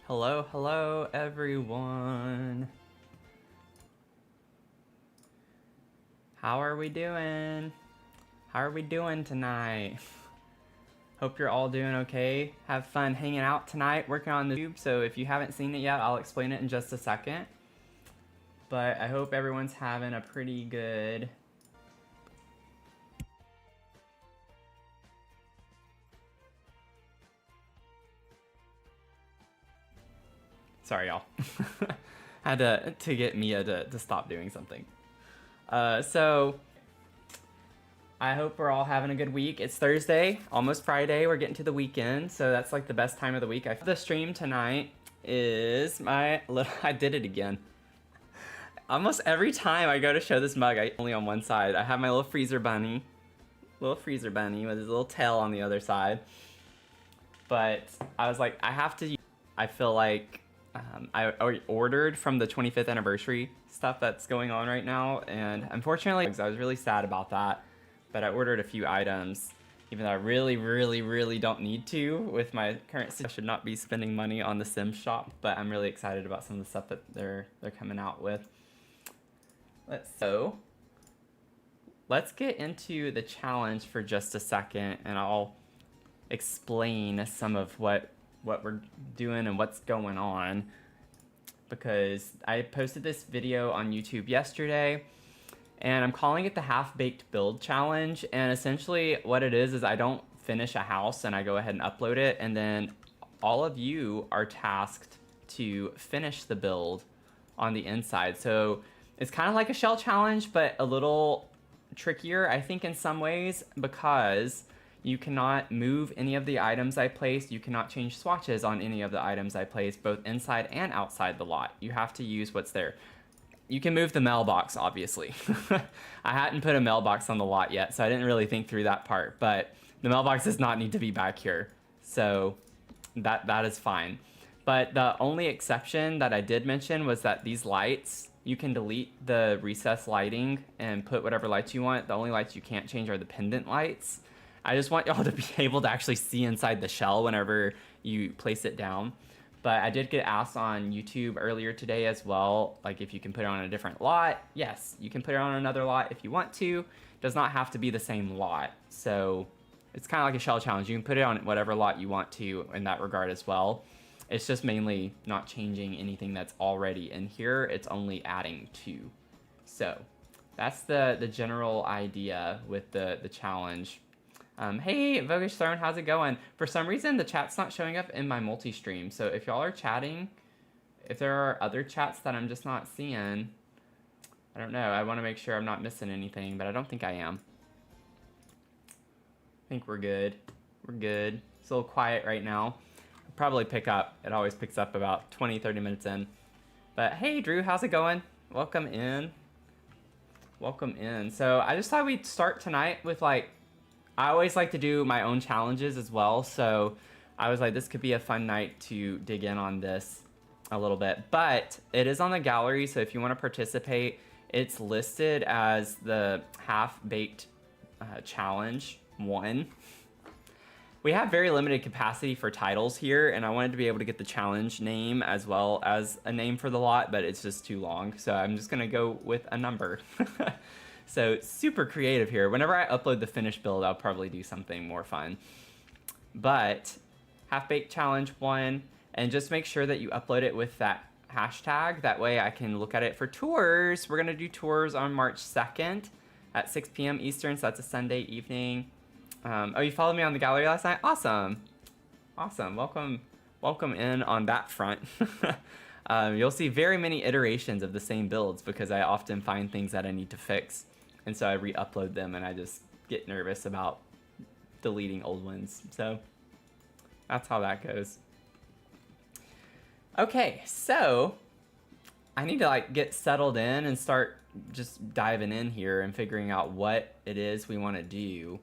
Hello, hello, everyone. How are we doing? How are we doing tonight? Hope you're all doing okay. Have fun hanging out tonight, working on the YouTube. So if you haven't seen it yet, I'll explain it in just a second. But I hope everyone's having a pretty good... Sorry, y'all. Had to get Mia to stop doing something. So I hope we're all having a good week. It's Thursday, almost Friday. We're getting to the weekend, so that's like the best time of the week. The stream tonight is my little... I did it again. Almost every time I go to show this mug, I only on one side. I have my little freezer bunny with his little tail on the other side. But I was like, I have to... I feel like I ordered from the 25th anniversary stuff that's going on right now, and unfortunately, I was really sad about that. But I ordered a few items, even though I really don't need to with my current situation. I should not be spending money on the Sims shop, but I'm really excited about some of the stuff that they're coming out with. Let's get into the challenge for just a second, and I'll explain some of what we're doing and what's going on, because I posted this video on YouTube yesterday, and I'm calling it the half-baked build challenge. And essentially what it is I don't finish a house and I go ahead and upload it, and then all of you are tasked to finish the build on the inside. So it's kind of like a shell challenge, but a little trickier, I think, in some ways, because you cannot move any of the items I placed. You cannot change swatches on any of the items I placed, both inside and outside the lot. You have to use what's there. You can move the mailbox, obviously. I hadn't put a mailbox on the lot yet, so I didn't really think through that part, but the mailbox does not need to be back here. So that is fine. But the only exception that I did mention was that these lights, you can delete the recessed lighting and put whatever lights you want. The only lights you can't change are the pendant lights. I just want y'all to be able to actually see inside the shell whenever you place it down. But I did get asked on YouTube earlier today as well, like if you can put it on a different lot. Yes, you can put it on another lot if you want to. It does not have to be the same lot. So it's kind of like a shell challenge. You can put it on whatever lot you want to in that regard as well. It's just mainly not changing anything that's already in here. It's only adding to. So that's the general idea with the challenge. Hey, Vogish Throne, how's it going? For some reason, the chat's not showing up in my multi-stream. So if y'all are chatting, if there are other chats that I'm just not seeing, I don't know. I want to make sure I'm not missing anything, but I don't think I am. I think we're good. We're good. It's a little quiet right now. Probably pick up. It always picks up about 20-30 minutes in. But hey, Drew, how's it going? Welcome in. Welcome in. So I just thought we'd start tonight with, like, I always like to do my own challenges as well. So I was like, this could be a fun night to dig in on this a little bit. But it is on the gallery, so if you want to participate, it's listed as the half-baked challenge 1. We have very limited capacity for titles here, and I wanted to be able to get the challenge name as well as a name for the lot, but it's just too long, so I'm just gonna go with a number. So super creative here. Whenever I upload the finished build, I'll probably do something more fun. But half-baked challenge 1, and just make sure that you upload it with that hashtag. That way I can look at it for tours. We're gonna do tours on March 2nd at 6 p.m. Eastern, so that's a Sunday evening. Oh, you followed me on the gallery last night? Awesome. Awesome. Welcome in on that front. You'll see very many iterations of the same builds because I often find things that I need to fix. And so I re-upload them, and I just get nervous about deleting old ones. So that's how that goes. Okay, so I need to like get settled in and start just diving in here and figuring out what it is we want to do.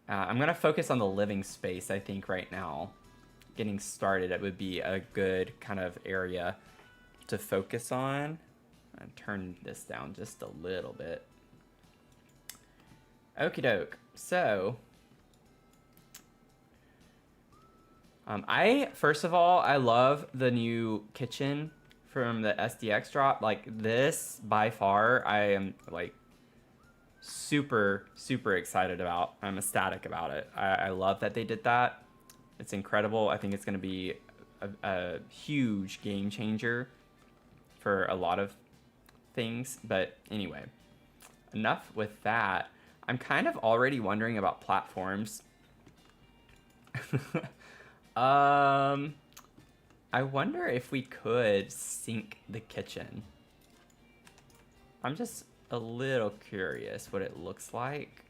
I'm gonna focus on the living space, I think, right now. Getting started, it would be a good kind of area to focus on. I'll turn this down just a little bit. Okie doke. So First of all, I love the new kitchen from the SDX drop. Like this, by far, I am like super, super excited about. I'm ecstatic about it. I love that they did that. It's incredible. I think it's going to be a huge game changer for a lot of things. But anyway, enough with that. I'm kind of already wondering about platforms. I wonder if we could sink the kitchen. I'm just a little curious what it looks like.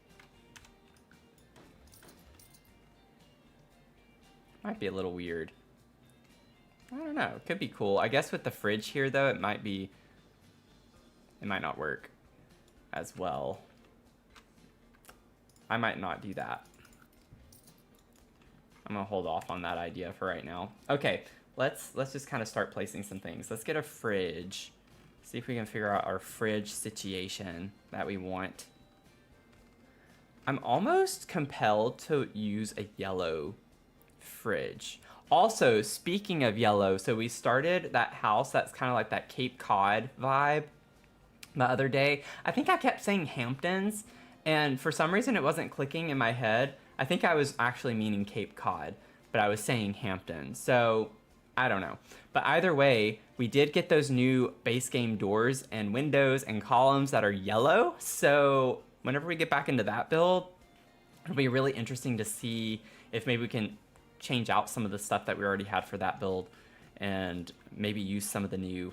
Might be a little weird. I don't know. It could be cool. I guess with the fridge here, though, it might not work as well. I might not do that. I'm gonna hold off on that idea for right now. Okay, let's just kind of start placing some things. Let's get a fridge. See if we can figure out our fridge situation that we want. I'm almost compelled to use a yellow fridge. Also, speaking of yellow, so we started that house that's kind of like that Cape Cod vibe the other day. I think I kept saying Hamptons, and for some reason it wasn't clicking in my head. I think I was actually meaning Cape Cod, but I was saying Hampton. So I don't know. But either way, we did get those new base game doors and windows and columns that are yellow. So whenever we get back into that build, it'll be really interesting to see if maybe we can change out some of the stuff that we already had for that build and maybe use some of the new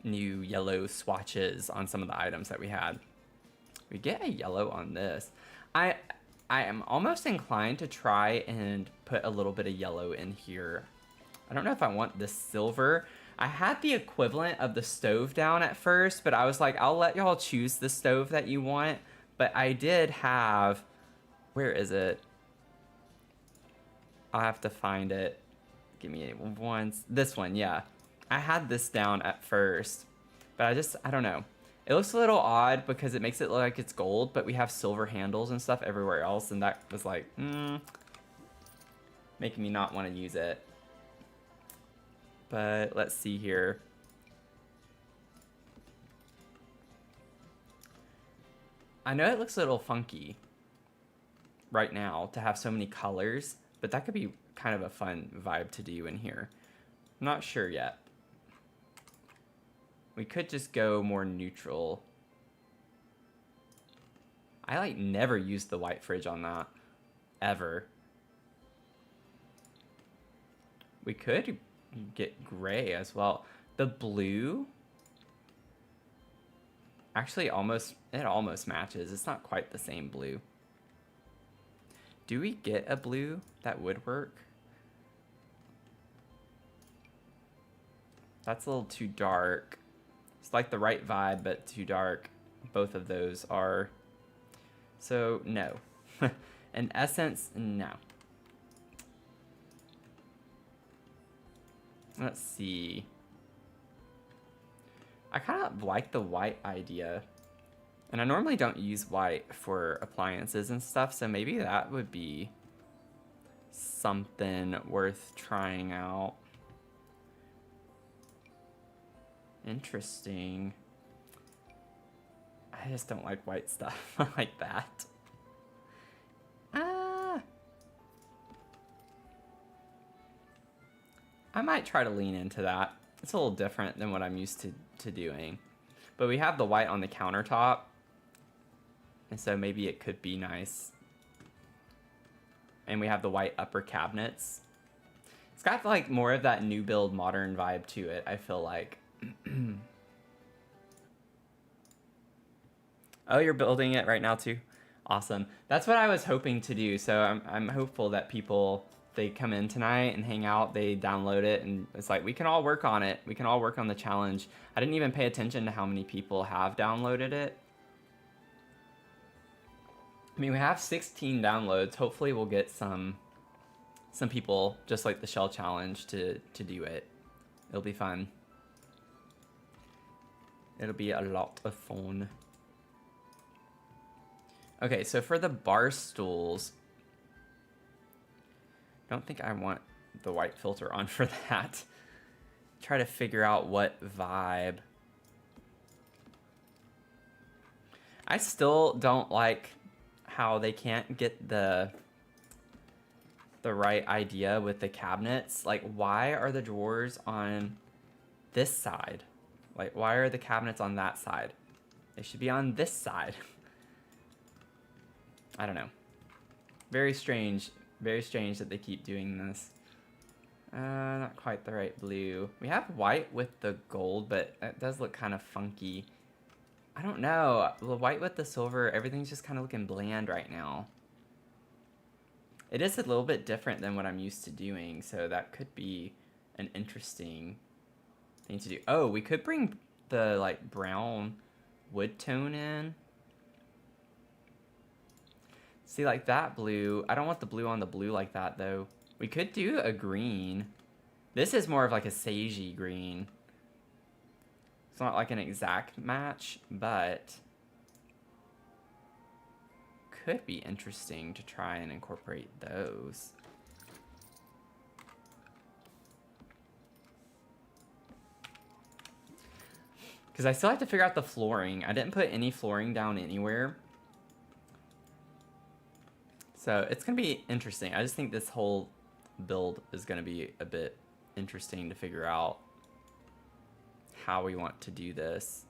yellow swatches on some of the items that we had. We get a yellow on this. I am almost inclined to try and put a little bit of yellow in here. I don't know if I want this silver. I had the equivalent of the stove down at first, but I was like, I'll let y'all choose the stove that you want. But I did have, where is it? I'll have to find it. Give me one. This one, yeah. I had this down at first, but I don't know. It looks a little odd because it makes it look like it's gold, but we have silver handles and stuff everywhere else, and that was like, making me not want to use it. But let's see here. I know it looks a little funky right now to have so many colors, but that could be kind of a fun vibe to do in here. I'm not sure yet. We could just go more neutral. I like never used the white fridge on that, ever. We could get gray as well. The blue actually it almost matches. It's not quite the same blue. Do we get a blue that would work? That's a little too dark. It's like the right vibe, but too dark. Both of those are. So, no. In essence, no. Let's see. I kind of like the white idea. And I normally don't use white for appliances and stuff, so maybe that would be something worth trying out. Interesting. I just don't like white stuff like that. I might try to lean into that. It's a little different than what I'm used to doing. But we have the white on the countertop, and so maybe it could be nice. And we have the white upper cabinets. It's got like more of that new build modern vibe to it, I feel like. Oh, you're building it right now too? Awesome. That's what I was hoping to do. So I'm hopeful that people, they come in tonight and hang out, they download it, and it's like, we can all work on it. We can all work on the challenge. I didn't even pay attention to how many people have downloaded it. I mean, we have 16 downloads. Hopefully we'll get some people, just like the shell challenge, to do it. It'll be fun. It'll be a lot of fun. Okay, so for the bar stools, I don't think I want the white filter on for that. Try to figure out what vibe. I still don't like how they can't get the right idea with the cabinets. Like, why are the drawers on this side? Like, why are the cabinets on that side? They should be on this side. I don't know. Very strange that they keep doing this. Not quite the right blue. We have white with the gold, but it does look kind of funky. I don't know. The white with the silver, everything's just kind of looking bland right now. It is a little bit different than what I'm used to doing, so that could be an interesting thing to do. Oh, we could bring the like brown wood tone in. See, like that blue. I don't want the blue on the blue like that, though. We could do a green. This is more of like a sagey green. It's not like an exact match, but could be interesting to try and incorporate those. Because I still have to figure out the flooring. I didn't put any flooring down anywhere. So it's going to be interesting. I just think this whole build is going to be a bit interesting to figure out how we want to do this.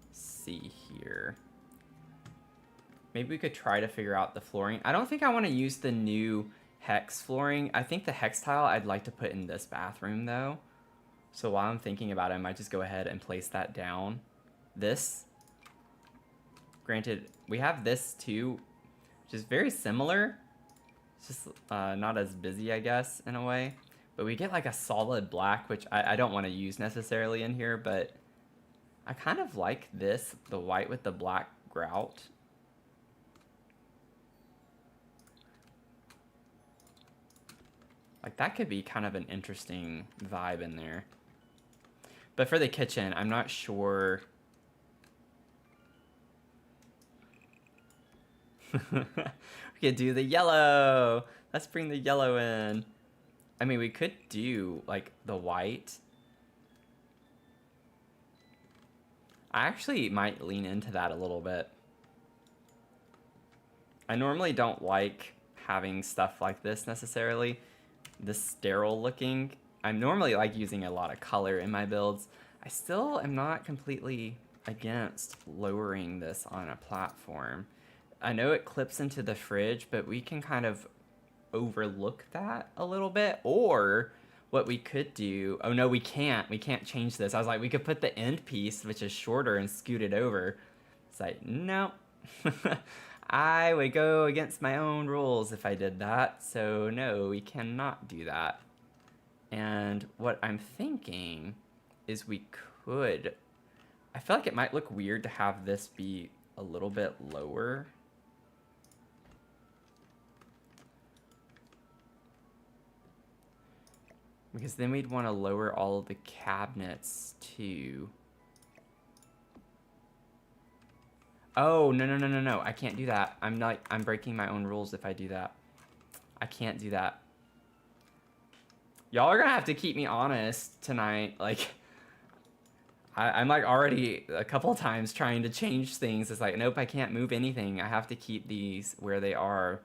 Let's see here. Maybe we could try to figure out the flooring. I don't think I want to use the new hex flooring. I think the hex tile I'd like to put in this bathroom though. So while I'm thinking about it, I might just go ahead and place that down. This, granted, we have this too, which is very similar. It's just not as busy, I guess, in a way. But we get like a solid black, which I don't want to use necessarily in here, but I kind of like this, the white with the black grout. Like that could be kind of an interesting vibe in there. But for the kitchen, I'm not sure. We could do the yellow. Let's bring the yellow in. I mean, we could do like the white. I actually might lean into that a little bit. I normally don't like having stuff like this necessarily. This sterile looking. I'm normally like using a lot of color in my builds. I still am not completely against lowering this on a platform. I know it clips into the fridge, but we can kind of overlook that a little bit. Or what we could do, oh no, we can't change this. I was like, we could put the end piece, which is shorter, and scoot it over. It's like, no. I would go against my own rules if I did that. So no, we cannot do that. And what I'm thinking is we could, I feel like it might look weird to have this be a little bit lower. Because then we'd want to lower all of the cabinets too. Oh, no. I can't do that. I'm breaking my own rules if I do that. I can't do that. Y'all are gonna have to keep me honest tonight. Like, I'm like already a couple times trying to change things. It's like, nope, I can't move anything. I have to keep these where they are.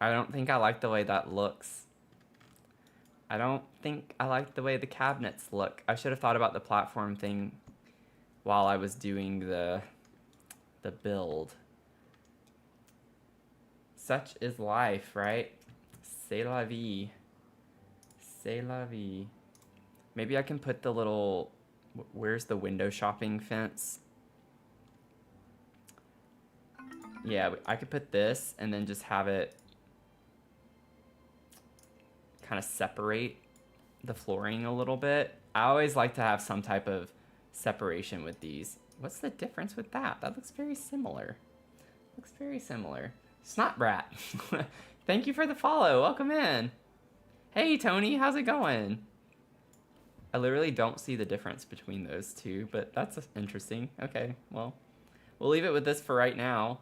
I don't think I like the way that looks. I don't think I like the way the cabinets look. I should have thought about the platform thing while I was doing the build. Such is life, right? C'est la vie. C'est la vie. Maybe I can put the little... Where's the window shopping fence? Yeah, I could put this and then just have it kind of separate the flooring a little bit. I always like to have some type of separation with these. What's the difference with that? That looks very similar. Looks very similar. Snot Brat. Thank you for the follow. Welcome in. Hey, Tony. How's it going? I literally don't see the difference between those two, but that's interesting. Okay, well, we'll leave it with this for right now.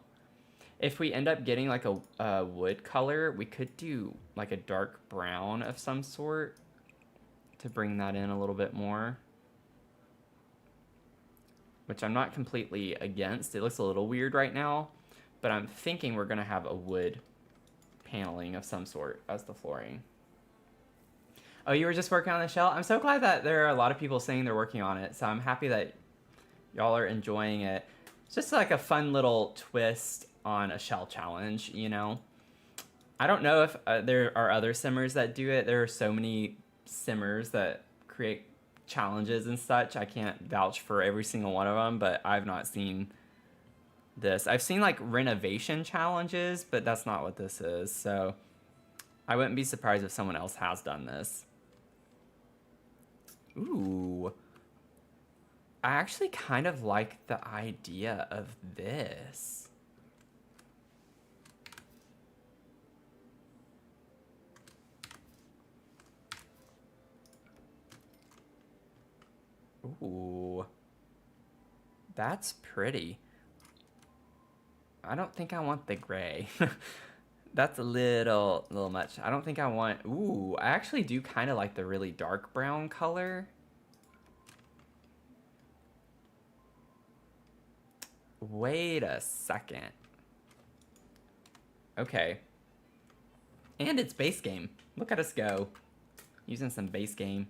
If we end up getting like a wood color, we could do like a dark brown of some sort to bring that in a little bit more. Which I'm not completely against. It looks a little weird right now, but I'm thinking we're gonna have a wood paneling of some sort as the flooring. Oh, you were just working on the shell? I'm so glad that there are a lot of people saying they're working on it, so I'm happy that y'all are enjoying it. It's just like a fun little twist on a shell challenge, you know? I don't know if there are other simmers that do it. There are so many simmers that create challenges and such. I can't vouch for every single one of them, but I've not seen this. I've seen like renovation challenges, but that's not what this is. So I wouldn't be surprised if someone else has done this. Ooh. I actually kind of like the idea of this. Ooh. That's pretty. I don't think I want the gray. That's a little much. I don't think I want... Ooh, I actually do kind of like the really dark brown color. Wait a second. Okay. And it's base game. Look at us go. Using some base game.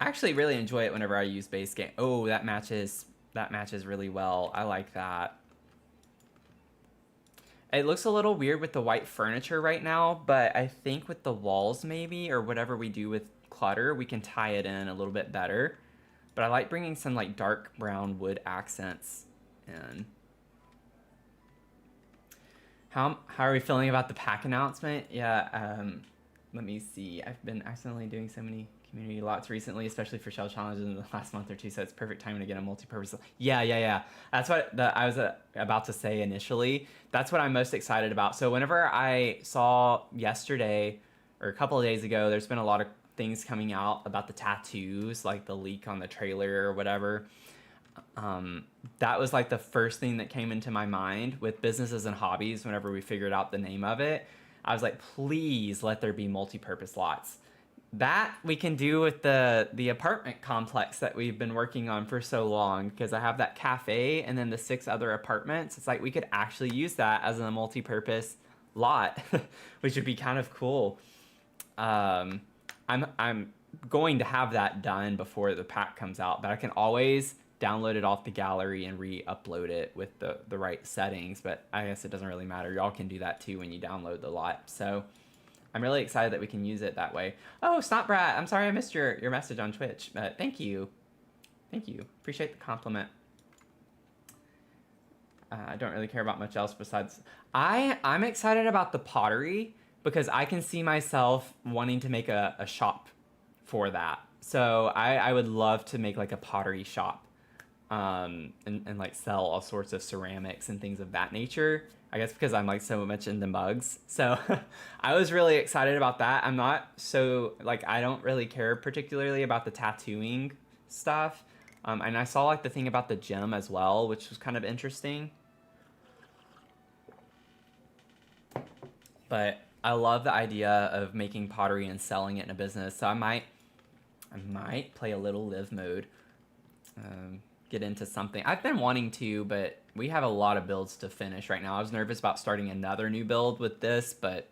I actually really enjoy it whenever I use base game. Oh, that matches really well. I like that. It looks a little weird with the white furniture right now, but I think with the walls maybe, or whatever we do with clutter, we can tie it in a little bit better. But I like bringing some like dark brown wood accents in. How are we feeling about the pack announcement? Yeah, let me see. I've been accidentally doing so many community lots recently, especially for shell challenges in the last month or two, so it's perfect time to get a multi-purpose. Yeah. That's what I was about to say initially. That's what I'm most excited about. So whenever I saw yesterday or a couple of days ago, there's been a lot of things coming out about the tattoos, like the leak on the trailer or whatever. That was like the first thing that came into my mind with businesses and hobbies. Whenever we figured out the name of it, I was like, please let there be multi-purpose lots. That we can do with the apartment complex that we've been working on for so long, because I have that cafe and then the 6 other apartments. It's like we could actually use that as a multi-purpose lot, which would be kind of cool. I'm going to have that done before the pack comes out, but I can always download it off the gallery and re-upload it with the right settings. But I guess it doesn't really matter. Y'all can do that too when you download the lot. So I'm really excited that we can use it that way. Oh, Snot Brat, I'm sorry I missed your message on Twitch. Thank you. Appreciate the compliment. I don't really care about much else besides... I'm excited about the pottery because I can see myself wanting to make a shop for that. So I would love to make like a pottery shop and like sell all sorts of ceramics and things of that nature. I guess because I'm like so much into mugs. So I was really excited about that. I'm not so like, I don't really care particularly about the tattooing stuff. And I saw like the thing about the gem as well, which was kind of interesting. But I love the idea of making pottery and selling it in a business. So I might play a little live mode. Get into something. I've been wanting to, but we have a lot of builds to finish right now. I was nervous about starting another new build with this, but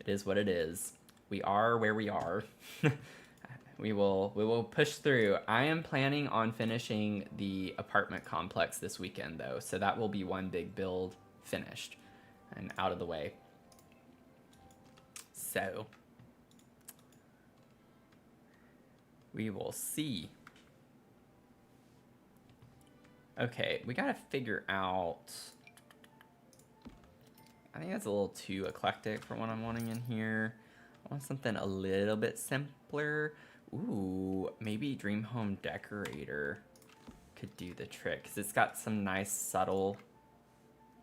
it is what it is. We are where we are. We will push through. I am planning on finishing the apartment complex this weekend though, so that will be one big build finished and out of the way. So we will see. Okay, we gotta figure out... I think that's a little too eclectic for what I'm wanting in here. I want something a little bit simpler. Ooh, maybe Dream Home Decorator could do the trick, because it's got some nice subtle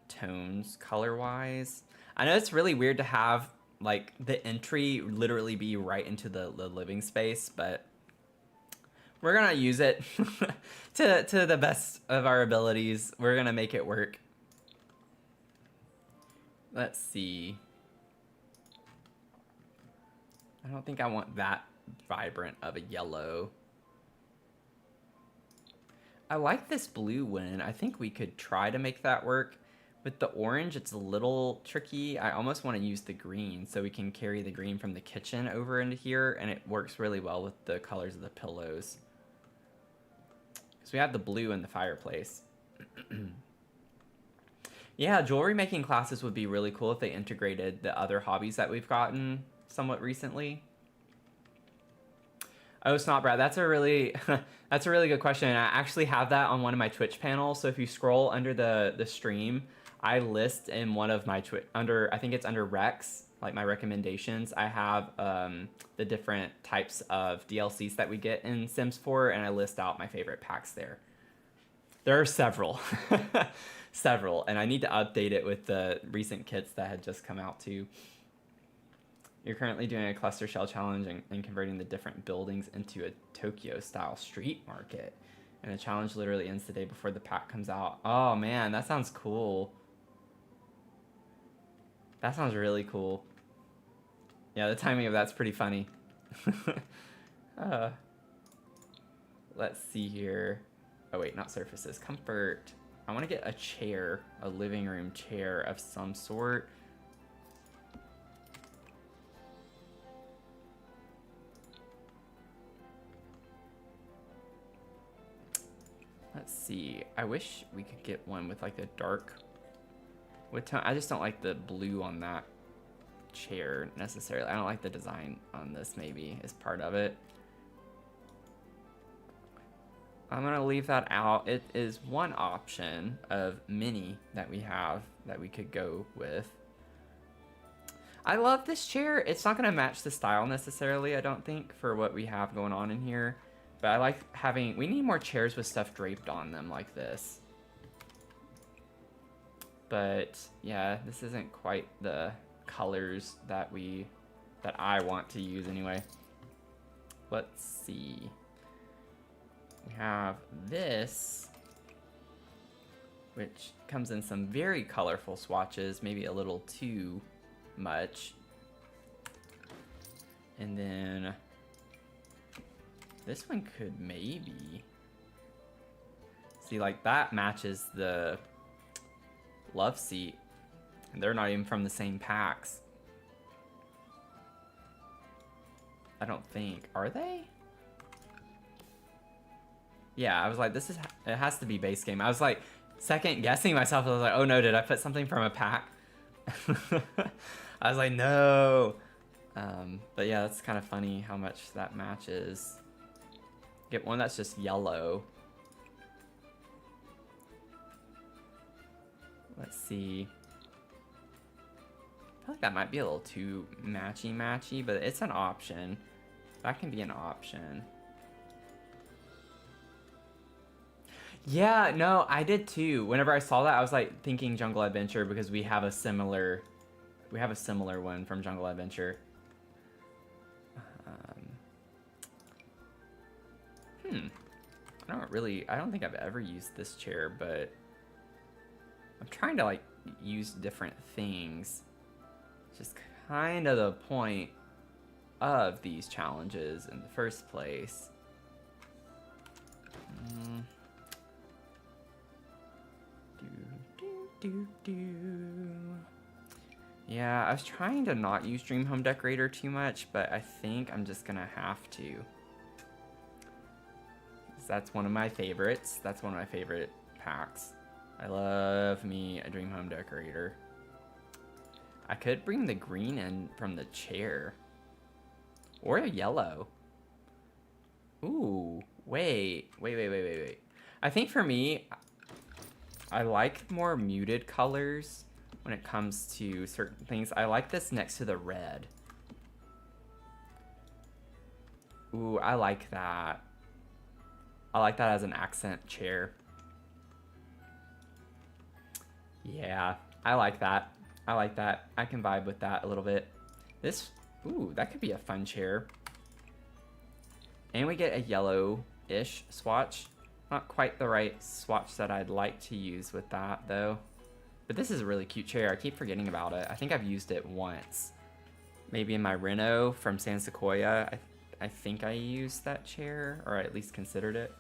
tones color-wise. I know it's really weird to have like the entry literally be right into the living space, but we're gonna use it to the best of our abilities. We're gonna make it work. Let's see. I don't think I want that vibrant of a yellow. I like this blue one. I think we could try to make that work. With the orange, it's a little tricky. I almost want to use the green so we can carry the green from the kitchen over into here, and it works really well with the colors of the pillows. Because we have the blue in the fireplace. Yeah, jewelry making classes would be really cool if they integrated the other hobbies that we've gotten somewhat recently. Oh, Snot Brad, that's a really that's a really good question. I actually have that on one of my Twitch panels. So if you scroll under the stream, I list in one of my I think it's under Rex, like my recommendations. I have the different types of DLCs that we get in Sims 4, and I list out my favorite packs there. There are several, several, and I need to update it with the recent kits that had just come out too. You're currently doing a cluster shell challenge and converting the different buildings into a Tokyo-style street market. And the challenge literally ends the day before the pack comes out. Oh man, that sounds cool. That sounds really cool. Yeah, the timing of that's pretty funny. Let's see here. Oh wait, not surfaces. Comfort. I want to get a chair, a living room chair of some sort. Let's see. I wish we could get one with like a dark wood tone. I just don't like the blue on that chair necessarily. I don't like the design on this maybe as part of it. I'm gonna leave that out. It is one option of many that we have that we could go with. I love this chair. It's not gonna match the style necessarily, I don't think, for what we have going on in here. But I like having, we need more chairs with stuff draped on them like this. But yeah, this isn't quite the colors that I want to use anyway. Let's see. We have this, which comes in some very colorful swatches, maybe a little too much. And then this one could maybe, see, like that matches the love seat, and they're not even from the same packs. I don't think, are they? Yeah, I was like, it has to be base game. I was like second guessing myself. I was like, oh no, did I put something from a pack? I was like, no. But yeah, that's kind of funny how much that matches. Get one that's just yellow. Let's see. I feel like that might be a little too matchy, but it's an option. That can be an option. Yeah, no, I did too. Whenever I saw that, I was like thinking Jungle Adventure because we have a similar one from Jungle Adventure. I don't think I've ever used this chair, but I'm trying to like use different things. It's just kind of the point of these challenges in the first place. Yeah, I was trying to not use Dream Home Decorator too much, but I think I'm just gonna have to. That's one of my favorites. That's one of my favorite packs. I love me a Dream Home Decorator. I could bring the green in from the chair. Or a yellow. Ooh, wait. I think for me, I like more muted colors when it comes to certain things. I like this next to the red. Ooh, I like that. I like that as an accent chair. Yeah, I like that. I like that. I can vibe with that a little bit. This, ooh, that could be a fun chair. And we get a yellow-ish swatch. Not quite the right swatch that I'd like to use with that, though. But this is a really cute chair. I keep forgetting about it. I think I've used it once. Maybe in my reno from San Sequoia. I think I used that chair, or I at least considered it.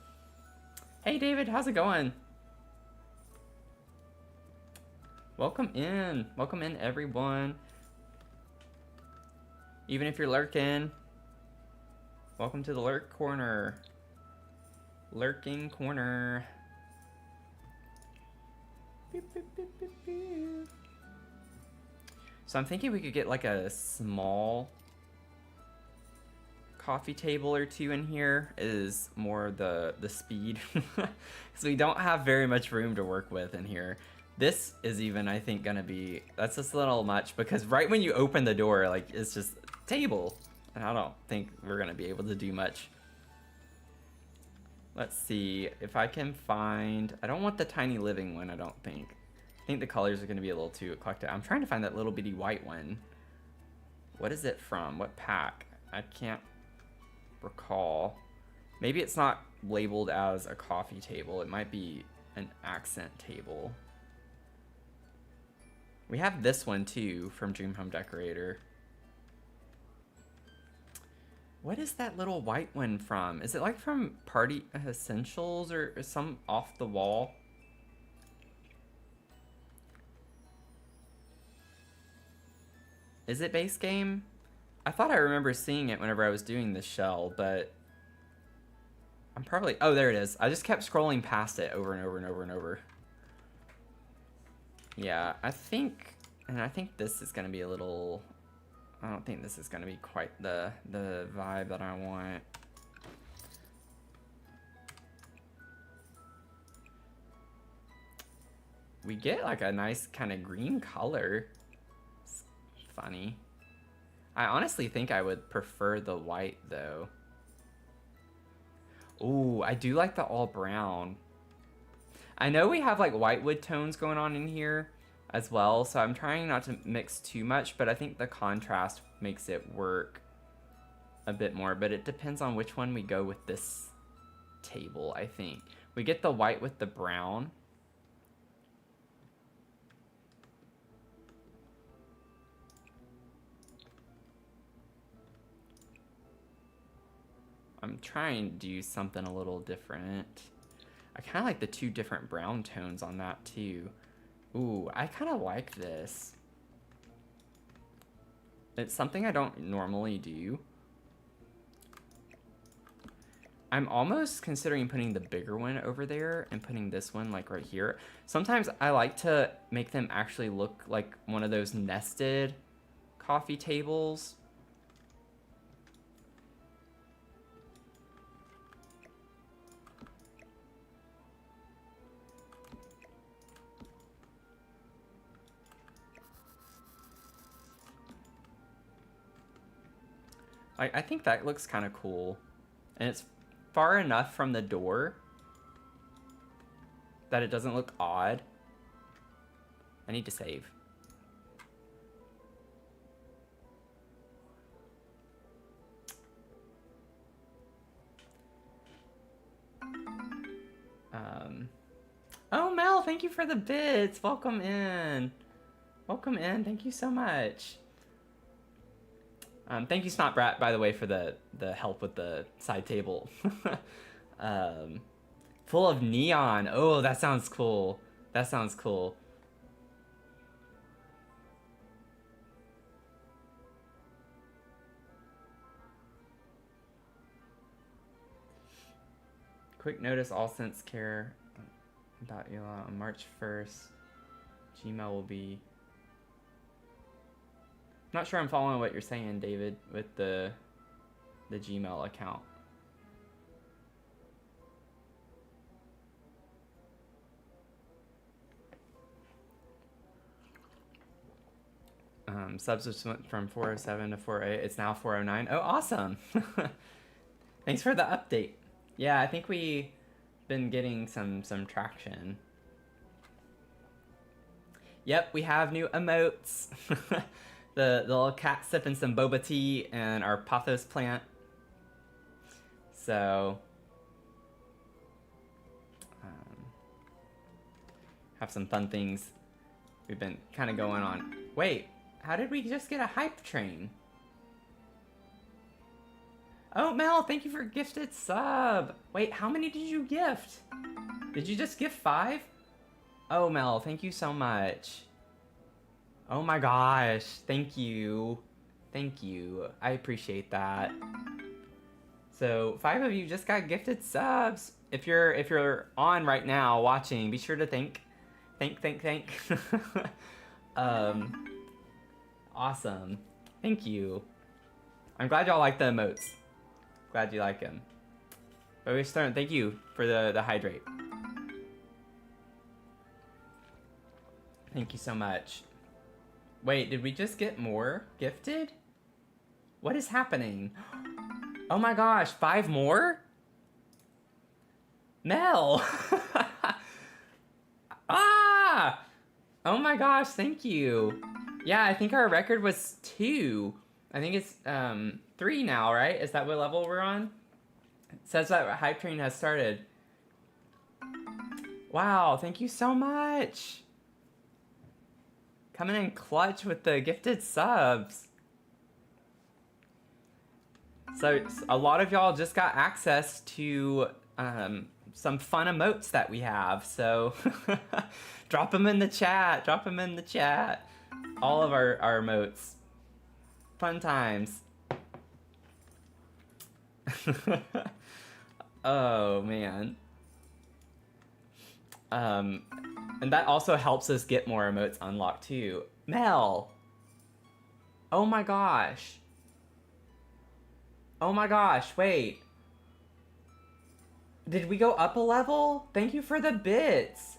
Hey David, how's it going? Welcome in. Welcome in, everyone. Even if you're lurking, welcome to the Lurk Corner. Lurking Corner. Beep, beep, beep, beep, beep. So I'm thinking we could get like a small coffee table or two in here. Is more the speed. Because we don't have very much room to work with in here. This is even, I think, gonna be, that's just a little much, because right when you open the door, like, it's just table. And I don't think we're gonna be able to do much. Let's see if I can find, I don't want the tiny living one, I don't think. I think the colors are gonna be a little too eclectic. I'm trying to find that little bitty white one. What is it from? What pack? I can't recall. Maybe it's not labeled as a coffee table. It might be an accent table. We have this one too from Dream Home Decorator. What is that little white one from? Is it like from Party Essentials or some off the wall? Is it base game? I thought I remember seeing it whenever I was doing this shell, but I'm probably, oh, there it is. I just kept scrolling past it over and over and over and over. Yeah, I think this is gonna be a little, I don't think this is gonna be quite the vibe that I want. We get like a nice kind of green color. It's funny. I honestly think I would prefer the white though. Ooh, I do like the all brown. I know we have like white wood tones going on in here as well, so I'm trying not to mix too much, but I think the contrast makes it work a bit more, but it depends on which one we go with this table, I think. We get the white with the brown. I'm trying to do something a little different. I kind of like the two different brown tones on that too. Ooh, I kind of like this. It's something I don't normally do. I'm almost considering putting the bigger one over there and putting this one like right here. Sometimes I like to make them actually look like one of those nested coffee tables. I think that looks kind of cool. And it's far enough from the door that it doesn't look odd. I need to save. Oh, Mel, thank you for the bits. Welcome in. Welcome in. Thank you so much. Thank you, Snot Brat, by the way, for the help with the side table. Full of neon. Oh, that sounds cool. That sounds cool. Quick notice, all sense care about Elon on March 1st. Gmail will be... Not sure I'm following what you're saying, David, with the Gmail account. Subs went from 407 to 408. It's now 409. Oh, awesome. Thanks for the update. Yeah, I think we've been getting some traction. Yep, we have new emotes. The little cat sipping some boba tea and our pothos plant. So, have some fun things. we've been kind of going on. Wait, how did we just get a hype train? Oh, Mel, thank you for gifted sub. Wait, how many did you gift? Did you just gift 5? Oh, Mel, thank you so much. Oh my gosh, thank you. Thank you. I appreciate that. So 5 of you just got gifted subs. If you're on right now watching, be sure to thank. Awesome. Thank you. I'm glad y'all like the emotes. Glad you like them. But Stern, thank you for the hydrate. Thank you so much. Wait, did we just get more gifted? What is happening? Oh my gosh, 5 more? Mel! Ah! Oh my gosh, thank you. Yeah, I think our record was 2. I think it's 3 now, right? Is that what level we're on? It says that hype train has started. Wow, thank you so much. Coming in clutch with the gifted subs. So a lot of y'all just got access to some fun emotes that we have. So drop them in the chat. Drop them in the chat. All of our emotes. Fun times. Oh, man. And that also helps us get more emotes unlocked, too. Mel! Oh my gosh. Oh my gosh, wait. Did we go up a level? Thank you for the bits.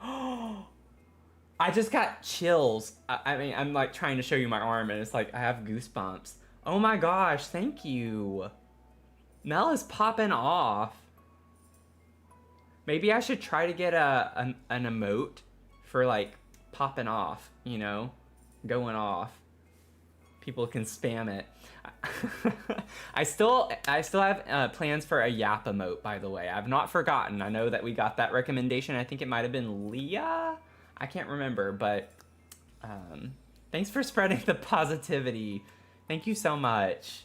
I just got chills. I mean, I'm like trying to show you my arm and it's like I have goosebumps. Oh my gosh, thank you. Mel is popping off. Maybe I should try to get an emote for like popping off, you know? Going off. People can spam it. I still have plans for a yap emote, by the way. I've not forgotten. I know that we got that recommendation. I think it might have been Leah. I can't remember, but thanks for spreading the positivity. Thank you so much.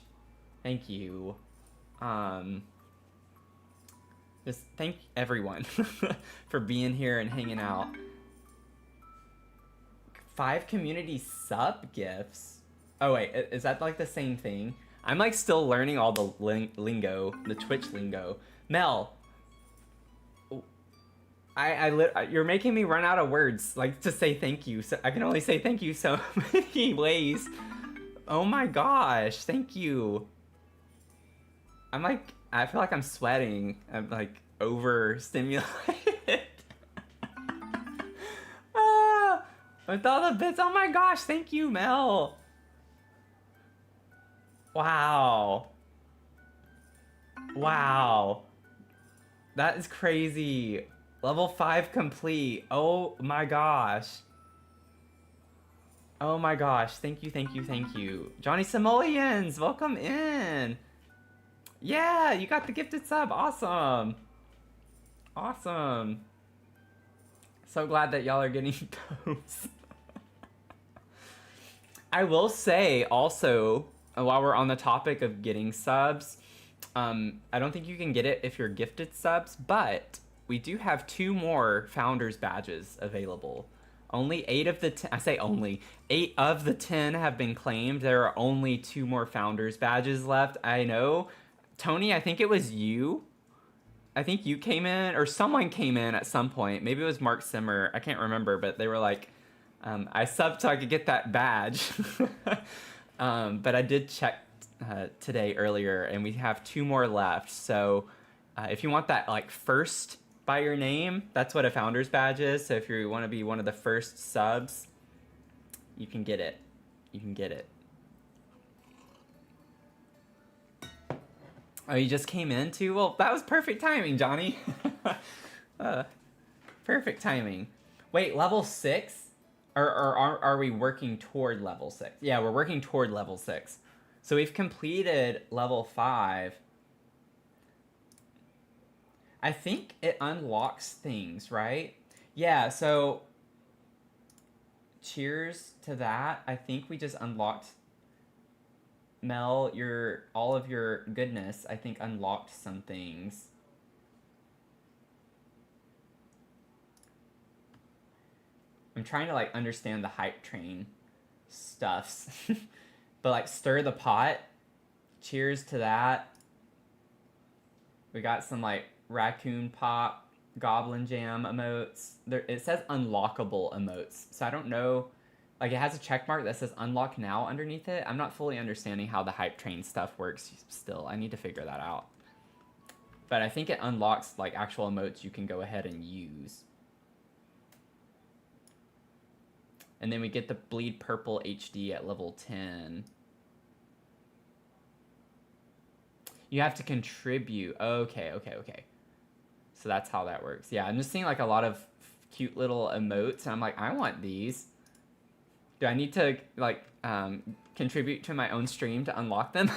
Thank you. Just thank everyone for being here and hanging out. 5 community sub gifts. Oh wait, is that like the same thing? I'm like still learning all the lingo, the Twitch lingo. Mel, you're making me run out of words like to say thank you. So I can only say thank you so many ways. Oh my gosh, thank you. I feel like I'm sweating. I'm like overstimulated. With all the bits. Oh my gosh, thank you, Mel. Wow. Wow. That is crazy. Level 5 complete. Oh my gosh. Oh my gosh. Thank you, thank you, thank you. Johnny Simoleons, welcome in. Yeah, you got the gifted sub. Awesome. Awesome. So glad that y'all are getting those. I will say also, while we're on the topic of getting subs, I don't think you can get it if you're gifted subs, but we do have 2 more founders badges available. Only 8 of the 10, I say only, 8 of the 10 have been claimed. There are only 2 more founders badges left. I know, Tony, I think it was you. I think you came in, or someone came in at some point. Maybe it was Mark Simmer. I can't remember, but they were like, I subbed so I could get that badge. But I did check today earlier, and we have 2 more left. So if you want that like first by your name, that's what a founder's badge is. So if you want to be one of the first subs, you can get it. You can get it. Oh, you just came in too? Well, that was perfect timing, Johnny. Perfect timing. Wait, level 6? Or are we working toward level 6? Yeah, we're working toward level 6. So we've completed level 5. I think it unlocks things, right? Yeah, so cheers to that. I think we just unlocked, Mel, all of your goodness, I think unlocked some things. I'm trying to like understand the hype train stuffs. But like stir the pot. Cheers to that. We got some like raccoon pop, goblin jam emotes. There, it says unlockable emotes. So I don't know. Like it has a check mark that says unlock now underneath it. I'm not fully understanding how the hype train stuff works still. I need to figure that out. But I think it unlocks like actual emotes you can go ahead and use. And then we get the Bleed Purple HD at level 10. You have to contribute. Okay. So that's how that works. Yeah, I'm just seeing like a lot of cute little emotes. And I'm like, I want these. Do I need to like contribute to my own stream to unlock them?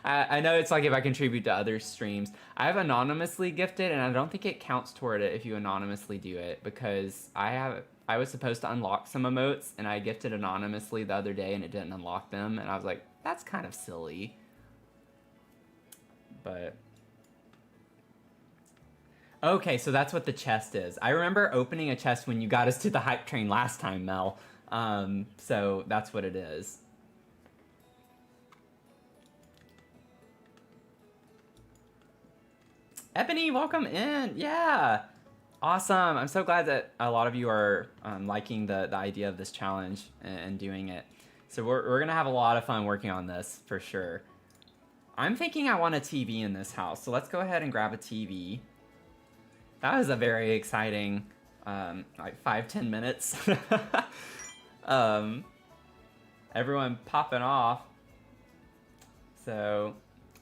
I know it's like if I contribute to other streams. I have anonymously gifted, and I don't think it counts toward it if you anonymously do it, because I was supposed to unlock some emotes, and I gifted anonymously the other day, and it didn't unlock them, and I was like, that's kind of silly. But okay, so that's what the chest is. I remember opening a chest when you got us to the hype train last time, Mel. So that's what it is. Ebony, welcome in. Yeah. Awesome. I'm so glad that a lot of you are liking the idea of this challenge and doing it. So we're going to have a lot of fun working on this for sure. I'm thinking I want a TV in this house. So let's go ahead and grab a TV. That was a very exciting like 5-10 minutes. Everyone popping off. So,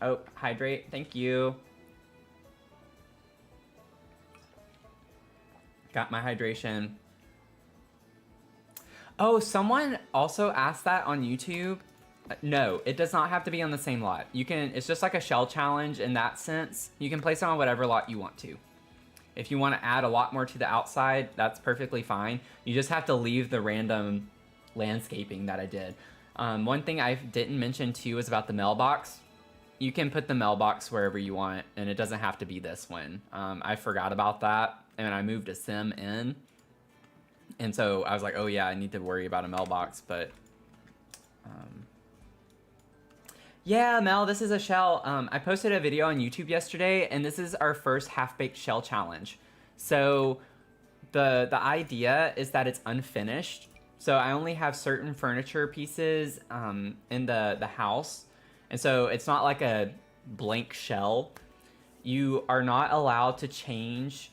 oh, hydrate. Thank you. Got my hydration. Oh, someone also asked that on YouTube. No, it does not have to be on the same lot. You can, it's just like a shell challenge in that sense. You can place it on whatever lot you want to. If you want to add a lot more to the outside, that's perfectly fine. You just have to leave the random landscaping that I did. One thing I didn't mention too is about the mailbox. You can put the mailbox wherever you want, and it doesn't have to be this one. I forgot about that, and I moved a sim in. And so I was like, oh yeah, I need to worry about a mailbox, but... yeah, Mel, this is a shell. I posted a video on YouTube yesterday, and this is our first half-baked shell challenge. So the idea is that it's unfinished. So I only have certain furniture pieces in the house. And so it's not like a blank shell. You are not allowed to change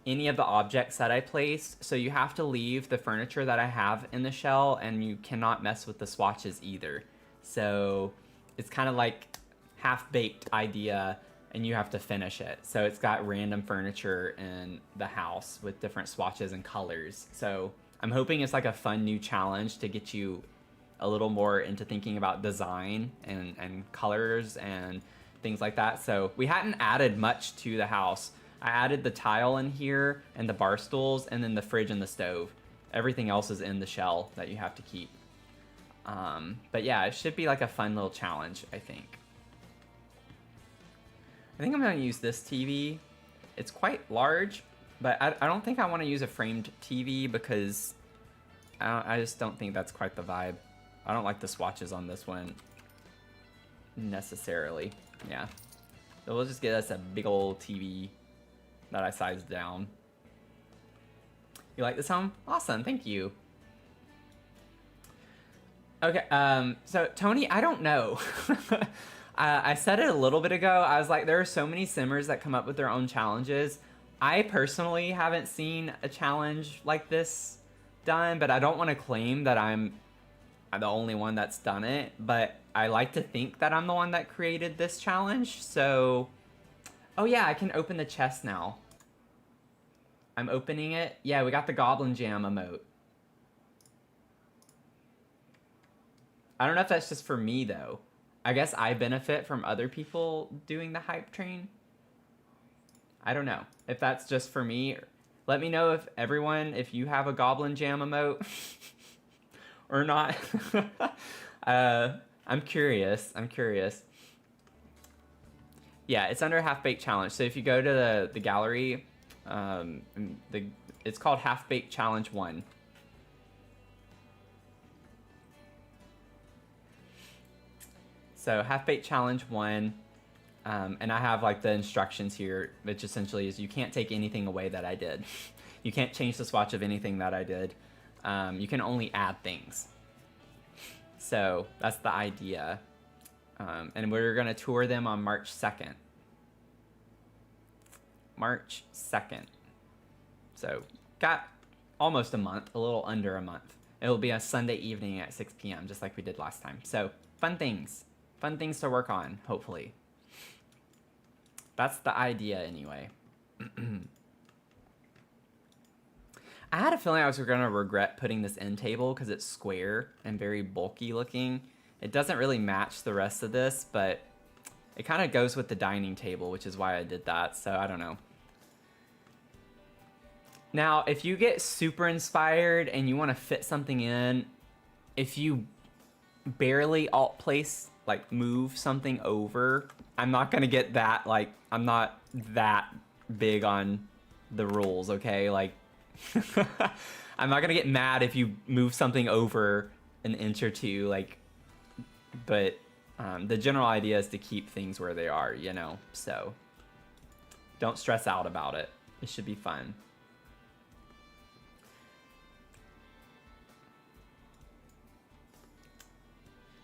any of the objects that I placed. So you have to leave the furniture that I have in the shell, and you cannot mess with the swatches either. So it's kind of like half-baked idea, and you have to finish it. So it's got random furniture in the house with different swatches and colors. So I'm hoping it's like a fun new challenge to get you a little more into thinking about design and colors and things like that. So we hadn't added much to the house. I added the tile in here and the bar stools and then the fridge and the stove. Everything else is in the shell that you have to keep. But yeah, it should be like a fun little challenge, I think. I think I'm going to use this TV. It's quite large, but I don't think I want to use a framed TV because I just don't think that's quite the vibe. I don't like the swatches on this one necessarily. Yeah. So we'll just get us a big old TV that I sized down. You like this home? Awesome, thank you. Okay, so Tony, I don't know. I said it a little bit ago. I was like, there are so many simmers that come up with their own challenges. I personally haven't seen a challenge like this done, but I don't want to claim that I'm the only one that's done it. But I like to think that I'm the one that created this challenge. So, oh yeah, I can open the chest now. I'm opening it. Yeah, we got the Goblin Jam emote. I don't know if that's just for me, though. I guess I benefit from other people doing the hype train. I don't know if that's just for me. Let me know if everyone, if you have a Goblin Jam emote or not. I'm curious. I'm curious. Yeah, it's under Half Baked Challenge. So if you go to the gallery, it's called Half Baked Challenge 1. So Half Baked Challenge 1, and I have like the instructions here, which essentially is you can't take anything away that I did. You can't change the swatch of anything that I did. You can only add things. So that's the idea. And we're going to tour them on March 2nd. March 2nd. So got almost a month, a little under a month. It'll be a Sunday evening at 6 p.m. just like we did last time. So fun things. Fun things to work on, hopefully. That's the idea anyway. I had a feeling I was going to regret putting this end table because it's square and very bulky looking. It doesn't really match the rest of this, but it kind of goes with the dining table, which is why I did that, so I don't know. Now, if you get super inspired and you want to fit something in, if you barely alt place, like move something over, I'm not going to get that, like, I'm not that big on the rules, okay? Like, I'm not going to get mad if you move something over an inch or two, like, but the general idea is to keep things where they are, you know, so don't stress out about it. It should be fun.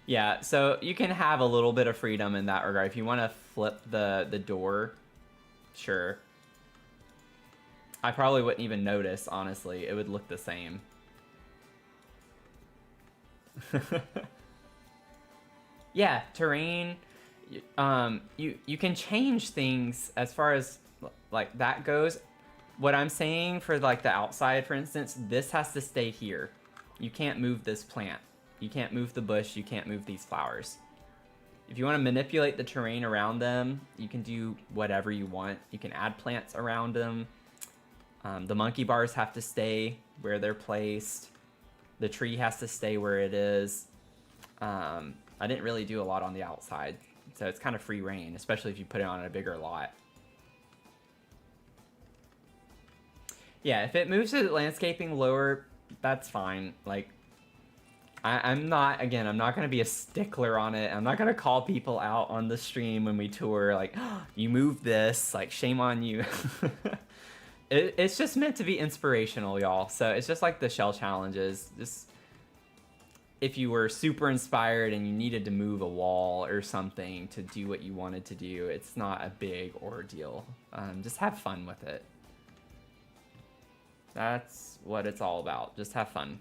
Yeah, so you can have a little bit of freedom in that regard. If you want to flip the door, sure. I probably wouldn't even notice, honestly. It would look the same. Yeah, terrain. You can change things as far as like that goes. What I'm saying for like the outside, for instance, this has to stay here. You can't move this plant. You can't move the bush. You can't move these flowers. If you want to manipulate the terrain around them, you can do whatever you want. You can add plants around them. The monkey bars have to stay where they're placed. The tree has to stay where it is. I didn't really do a lot on the outside, so it's kind of free reign, especially if you put it on a bigger lot. Yeah, if it moves the landscaping lower, that's fine. Like, I'm not going to be a stickler on it. I'm not going to call people out on the stream when we tour, like, oh, you moved this, like, shame on you. It's just meant to be inspirational, y'all. So it's just like the shell challenges. Just if you were super inspired and you needed to move a wall or something to do what you wanted to do, it's not a big ordeal. Just have fun with it. That's what it's all about. Just have fun.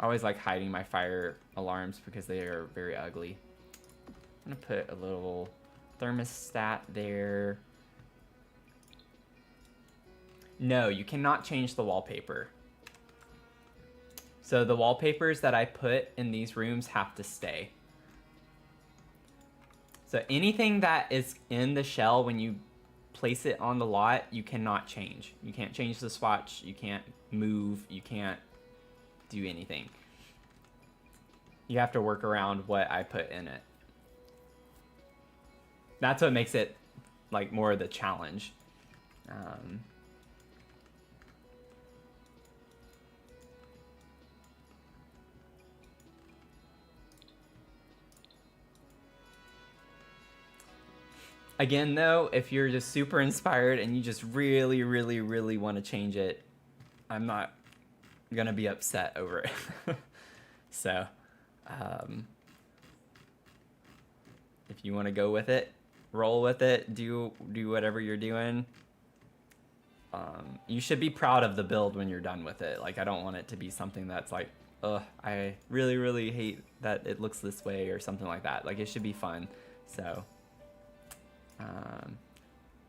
I always like hiding my fire alarms because they are very ugly. I'm gonna put a little thermostat there. No, you cannot change the wallpaper. So the wallpapers that I put in these rooms have to stay. So anything that is in the shell when you place it on the lot, you cannot change. You can't change the swatch, you can't move, you can't do anything. You have to work around what I put in it. That's what makes it like more of the challenge. Again, though, if you're just super inspired and you just really, really, really want to change it, I'm not gonna be upset over it. So, if you want to go with it, roll with it, do whatever you're doing. You should be proud of the build when you're done with it. Like, I don't want it to be something that's like, ugh, I really, really hate that it looks this way or something like that. Like, it should be fun. So, we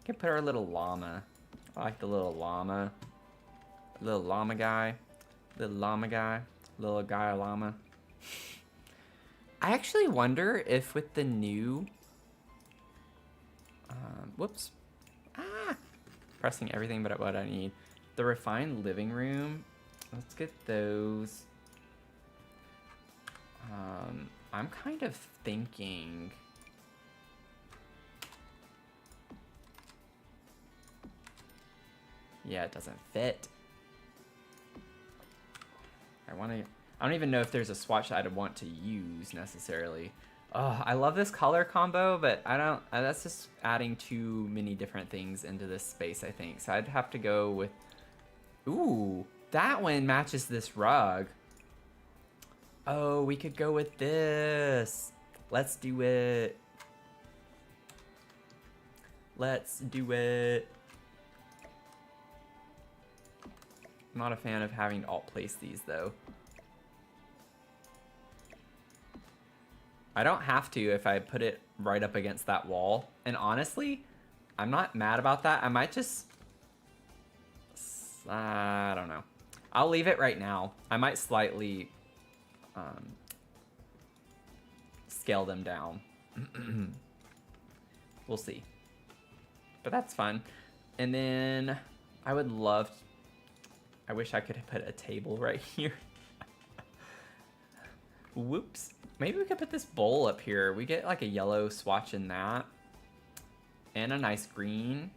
can put our little llama. I like the little llama. Little llama guy. Little llama guy. Little guy llama. I actually wonder if with the new Whoops. Ah! Pressing everything but what I need. The refined living room. Let's get those. I'm kind of thinking... Yeah, it doesn't fit. I don't even know if there's a swatch that I'd want to use necessarily. Oh, I love this color combo, but I don't, that's just adding too many different things into this space, I think. So I'd have to go with, ooh, that one matches this rug. Oh, we could go with this. Let's do it. Let's do it. I'm not a fan of having to alt place these though. I don't have to if I put it right up against that wall. And honestly, I'm not mad about that. I might just, I don't know. I'll leave it right now. I might slightly scale them down. We'll see. But that's fun. And then I would love, I wish I could put a table right here. Whoops. Maybe we could put this bowl up here. We get like a yellow swatch in that. And a nice green.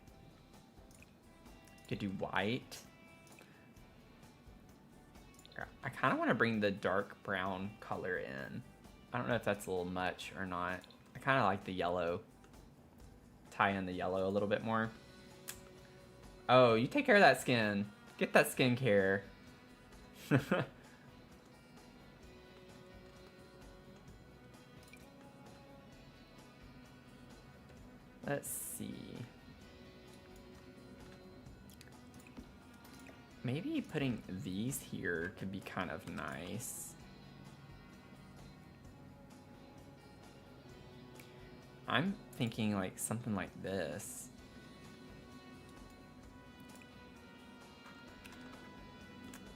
Could do white. I kind of want to bring the dark brown color in. I don't know if that's a little much or not. I kind of like the yellow. Tie in the yellow a little bit more. Oh, you take care of that skin. Get that skincare. Let's see. Maybe putting these here could be kind of nice. I'm thinking like something like this.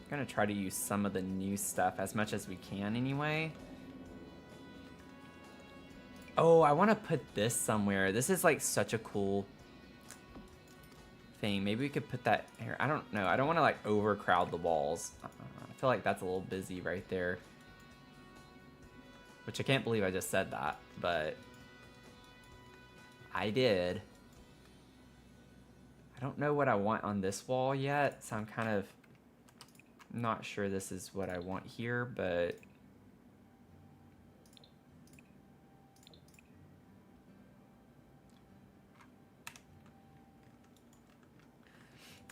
I'm gonna try to use some of the new stuff as much as we can anyway. Oh, I want to put this somewhere. This is like such a cool thing. Maybe we could put that here. I don't know. I don't want to like overcrowd the walls. I feel like that's a little busy right there. Which I can't believe I just said that, but I did. I don't know what I want on this wall yet, so I'm kind of not sure this is what I want here, but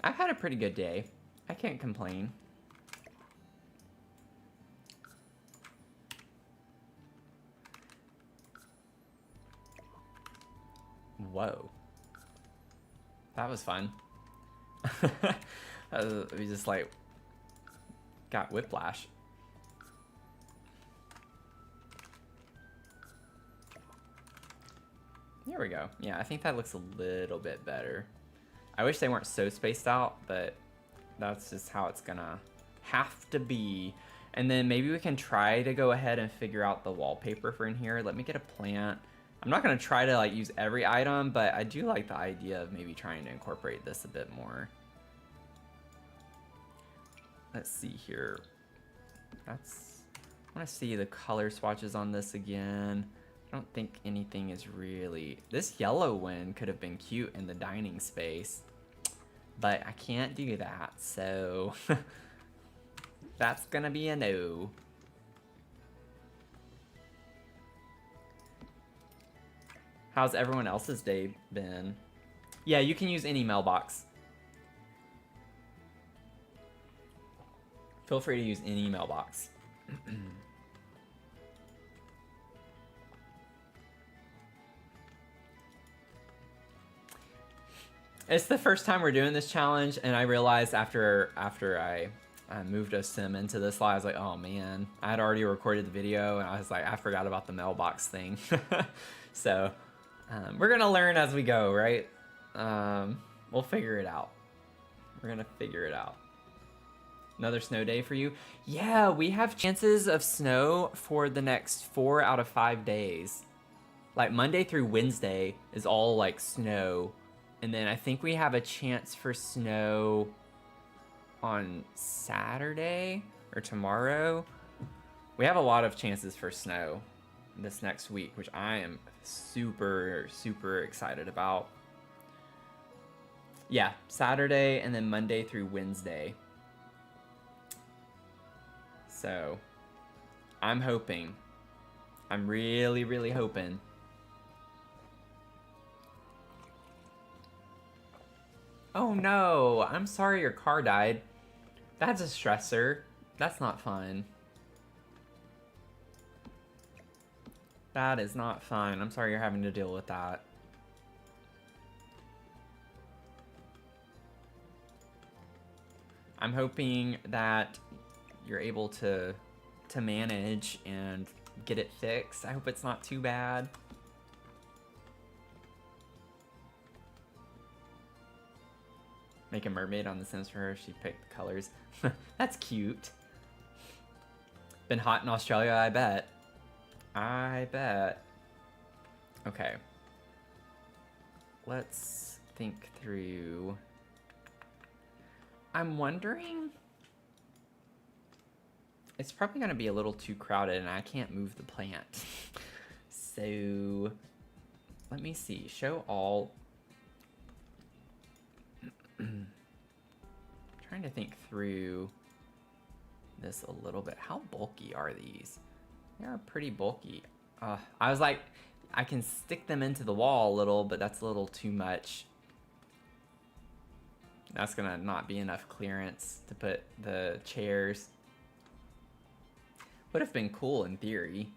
I've had a pretty good day. I can't complain. Whoa. That was fun. We just like got whiplash. There we go. Yeah, I think that looks a little bit better. I wish they weren't so spaced out, but that's just how it's gonna have to be. And then maybe we can try to go ahead and figure out the wallpaper for in here. Let me get a plant. I'm not gonna try to like use every item, but I do like the idea of maybe trying to incorporate this a bit more. Let's see here. I wanna see the color swatches on this again. I don't think anything is really... This yellow one could have been cute in the dining space, but I can't do that, so that's gonna be a no. How's everyone else's day been? Yeah, you can use any mailbox. Feel free to use any mailbox. It's the first time we're doing this challenge, and I realized after I moved a sim into this live, I was like, oh man, I had already recorded the video, and I was like, I forgot about the mailbox thing. So we're gonna learn as we go, right? We'll figure it out. We're gonna figure it out. Another snow day for you? Yeah, we have chances of snow for the next 4 out of 5 days. Like Monday through Wednesday is all like snow. And then I think we have a chance for snow on Saturday or tomorrow. We have a lot of chances for snow this next week, which I am super, super excited about. Yeah, Saturday and then Monday through Wednesday. So I'm hoping. I'm really, really hoping. Oh no, I'm sorry your car died. That's a stressor. That's not fun. That is not fun. I'm sorry you're having to deal with that. I'm hoping that you're able to manage and get it fixed. I hope it's not too bad. Make a mermaid on The Sims for her. She picked the colors. That's cute. Been hot in Australia, I bet. I bet. Okay. Let's think through. I'm wondering. It's probably going to be a little too crowded and I can't move the plant. So let me see. Show all. Trying to think through this a little bit. How bulky are these? They are pretty bulky. I was like, I can stick them into the wall a little, but that's a little too much. That's gonna not be enough clearance to put the chairs. Would have been cool in theory.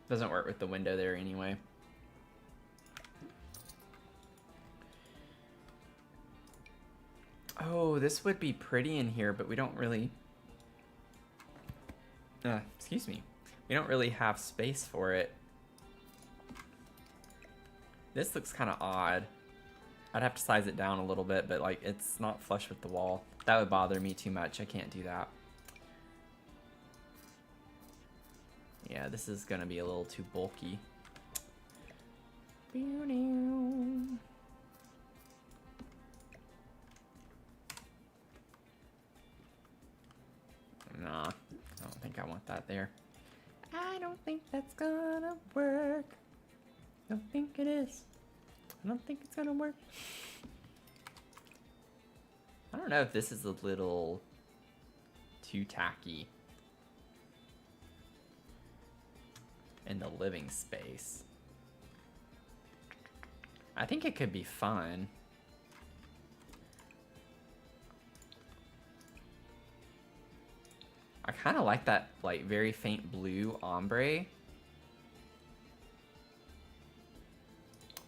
Doesn't work with the window there anyway. Oh, this would be pretty in here, but we don't really... excuse me. We don't really have space for it. This looks kind of odd. I'd have to size it down a little bit, but like it's not flush with the wall. That would bother me too much. I can't do that. Yeah, this is gonna be a little too bulky. Nah, I don't think I want that there. I don't think that's gonna work. Don't think it is. I don't think it's gonna work. I don't know if this is a little too tacky in the living space. I think it could be fun. I kind of like that like very faint blue ombre.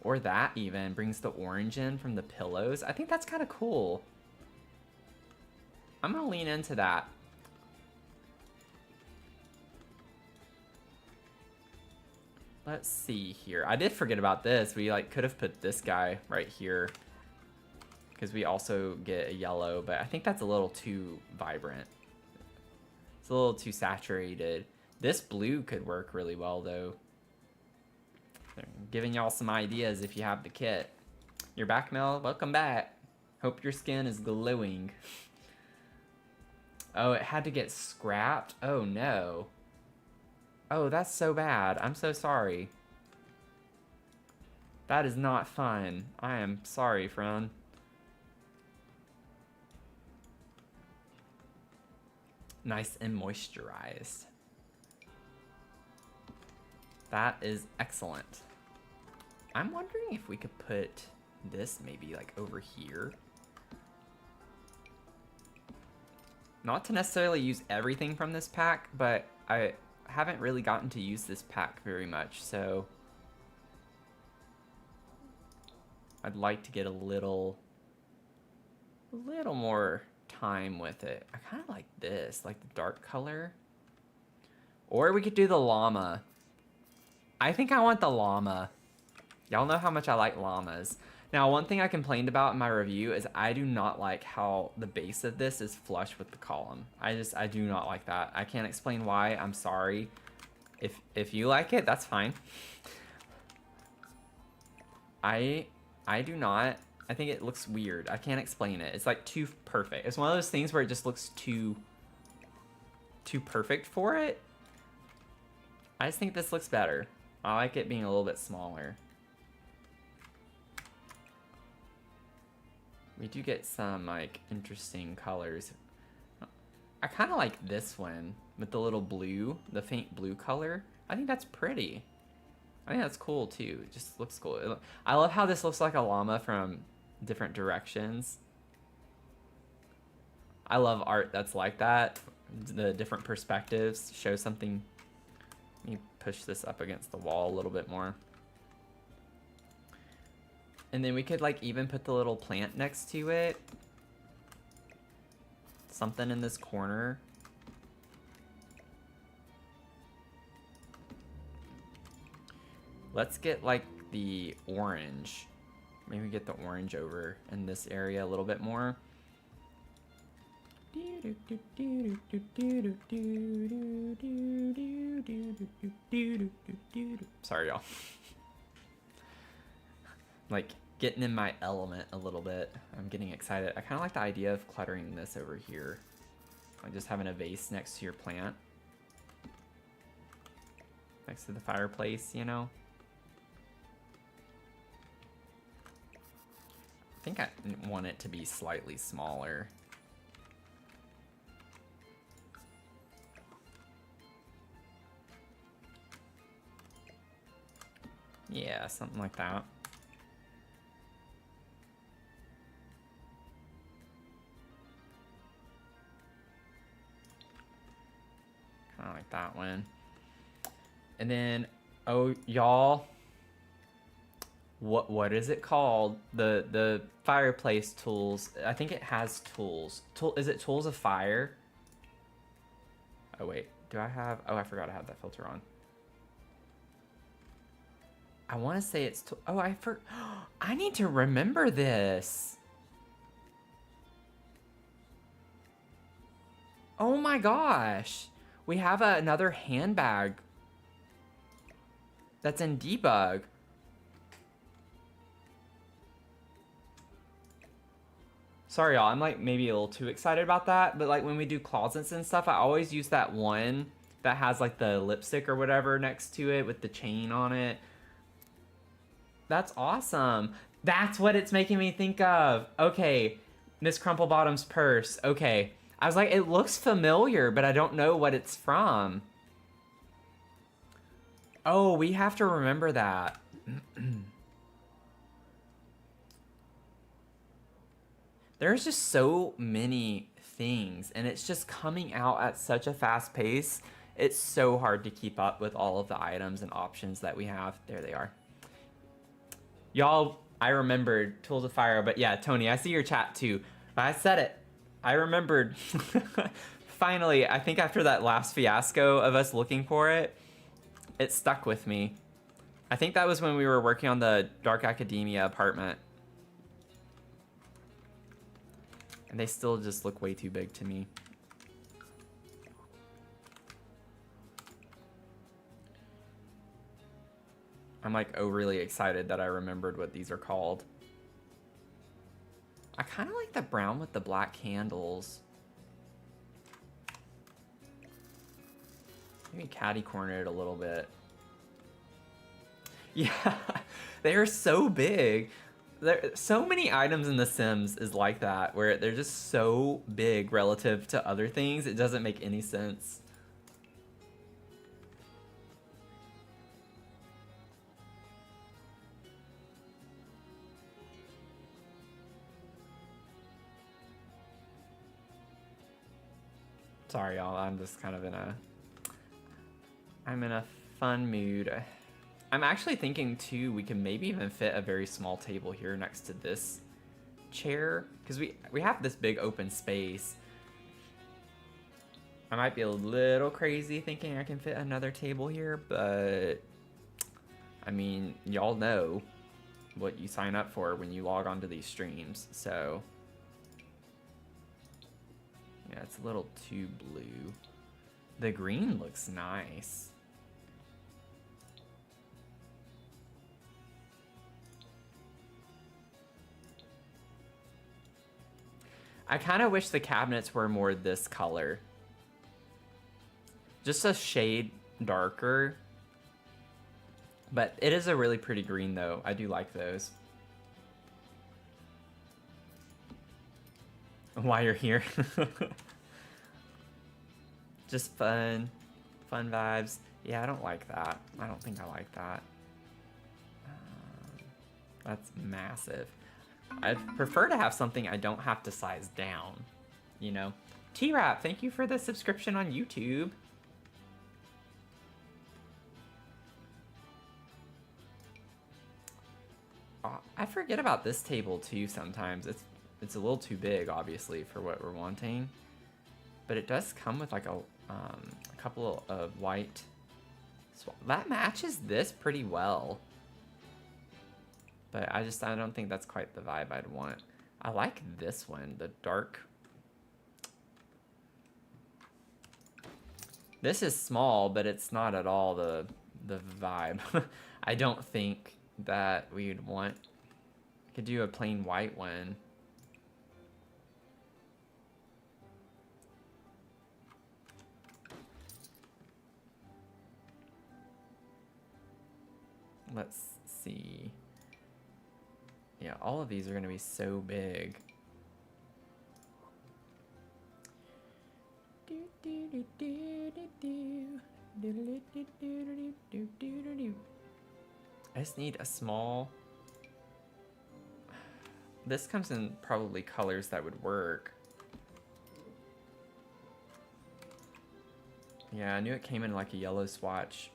Or that even brings the orange in from the pillows. I think that's kind of cool. I'm gonna lean into that. Let's see here. I did forget about this. We like could have put this guy right here because we also get a yellow, but I think that's a little too vibrant. It's a little too saturated. This blue could work really well though. I'm giving y'all some ideas if you have the kit. You're back, Mel. Welcome back. Hope your skin is glowing. Oh, it had to get scrapped? Oh, no. Oh, that's so bad. I'm so sorry. That is not fun. I am sorry, friend. Nice and moisturized. That is excellent. I'm wondering if we could put this maybe like over here. Not to necessarily use everything from this pack, but I haven't really gotten to use this pack very much, so I'd like to get a little more time with it. I kind of like this, like the dark color. Or we could do the llama. I think I want the llama. Y'all know how much I like llamas. Now, one thing I complained about in my review is I do not like how the base of this is flush with the column. I do not like that. I can't explain why. I'm sorry. If you like it, that's fine. I do not. I think it looks weird. I can't explain it. It's like too perfect. It's one of those things where it just looks too perfect for it. I just think this looks better. I like it being a little bit smaller. We do get some like interesting colors. I kind of like this one with the little blue, the faint blue color. I think that's pretty. I think that's cool too. It just looks cool. I love how this looks like a llama from different directions. I love art that's like that. The different perspectives show something. Let me push this up against the wall a little bit more. And then we could like even put the little plant next to it. Something in this corner. Let's get like the orange. Maybe get the orange over in this area a little bit more. Sorry, y'all. Like getting in my element a little bit. I'm getting excited. I kind of like the idea of cluttering this over here. Like just having a vase next to your plant. Next to the fireplace, you know? I think I want it to be slightly smaller. Yeah, something like that. Kind of like that one. And then, oh, y'all, what is it called? The fireplace tools. I think it has tools. Is it tools of fire? Oh wait, do I have? Oh, I forgot I had that filter on. I want to say it's. Oh, I need to remember this. Oh my gosh, we have another handbag. That's in debug. Sorry, y'all. I'm like maybe a little too excited about that. But like when we do closets and stuff, I always use that one that has like the lipstick or whatever next to it with the chain on it. That's awesome. That's what it's making me think of. Okay, Miss Crumplebottom's purse. Okay. I was like, it looks familiar, but I don't know what it's from. Oh, we have to remember that. There's just so many things, and it's just coming out at such a fast pace. It's so hard to keep up with all of the items and options that we have. There they are. Y'all, I remembered Tools of Fire, but yeah, Tony, I see your chat too. I said it. I remembered. Finally, I think after that last fiasco of us looking for it, it stuck with me. I think that was when we were working on the Dark Academia apartment. And they still just look way too big to me. I'm like overly excited that I remembered what these are called. I kind of like the brown with the black handles. Maybe catty corner it a little bit. Yeah, they are so big. So many items in The Sims is like that, where they're just so big relative to other things, it doesn't make any sense. Sorry, y'all. I'm just kind of in a... I'm in a fun mood. I'm actually thinking, too, we can maybe even fit a very small table here next to this chair. Because we have this big open space. I might be a little crazy thinking I can fit another table here, but... I mean, y'all know. what you sign up for when you log onto these streams. So yeah, it's a little too blue. The green looks nice. I kind of wish the cabinets were more this color. Just a shade darker. But it is a really pretty green though. I do like those. Why you're here. Just fun vibes. Yeah, I don't like that. I don't think I like that. That's massive. I'd prefer to have something I don't have to size down, you know? T-Rap, thank you for the subscription on YouTube. I forget about this table too sometimes. It's a little too big, obviously, for what we're wanting. But it does come with like a couple of white. That matches this pretty well. But I don't think that's quite the vibe I'd want. I like this one, the dark. This is small, but it's not at all the vibe. I don't think that we'd want. Could do a plain white one. Let's see. Yeah, all of these are gonna be so big. I just need a small. This comes in probably colors that would work. Yeah, I knew it came in like a yellow swatch.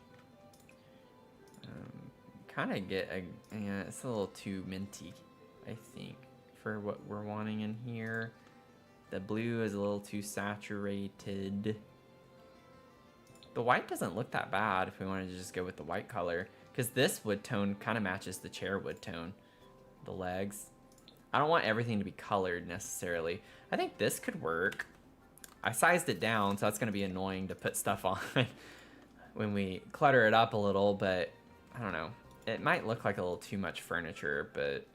Kind of get a, yeah, it's a little too minty, I think, for what we're wanting in here. The blue is a little too saturated. The white doesn't look that bad if we wanted to just go with the white color, because this wood tone kind of matches the chair wood tone, the legs. I don't want everything to be colored necessarily. I think this could work. I sized it down, so that's going to be annoying to put stuff on when we clutter it up a little, but I don't know. It might look like a little too much furniture, but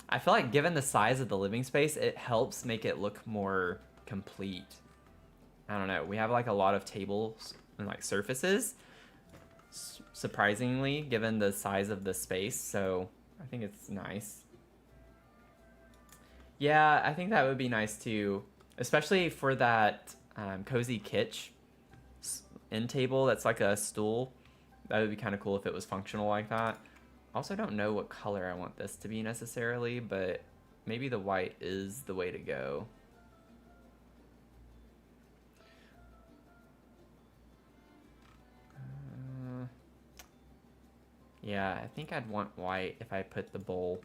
I feel like given the size of the living space, it helps make it look more complete. I don't know. We have like a lot of tables and like surfaces, surprisingly, given the size of the space, so I think it's nice. Yeah, I think that would be nice too, especially for that cozy kitsch end table that's like a stool. That would be kind of cool if it was functional like that. Also don't know what color I want this to be necessarily, but maybe the white is the way to go. Yeah, I think I'd want white if I put the bowl.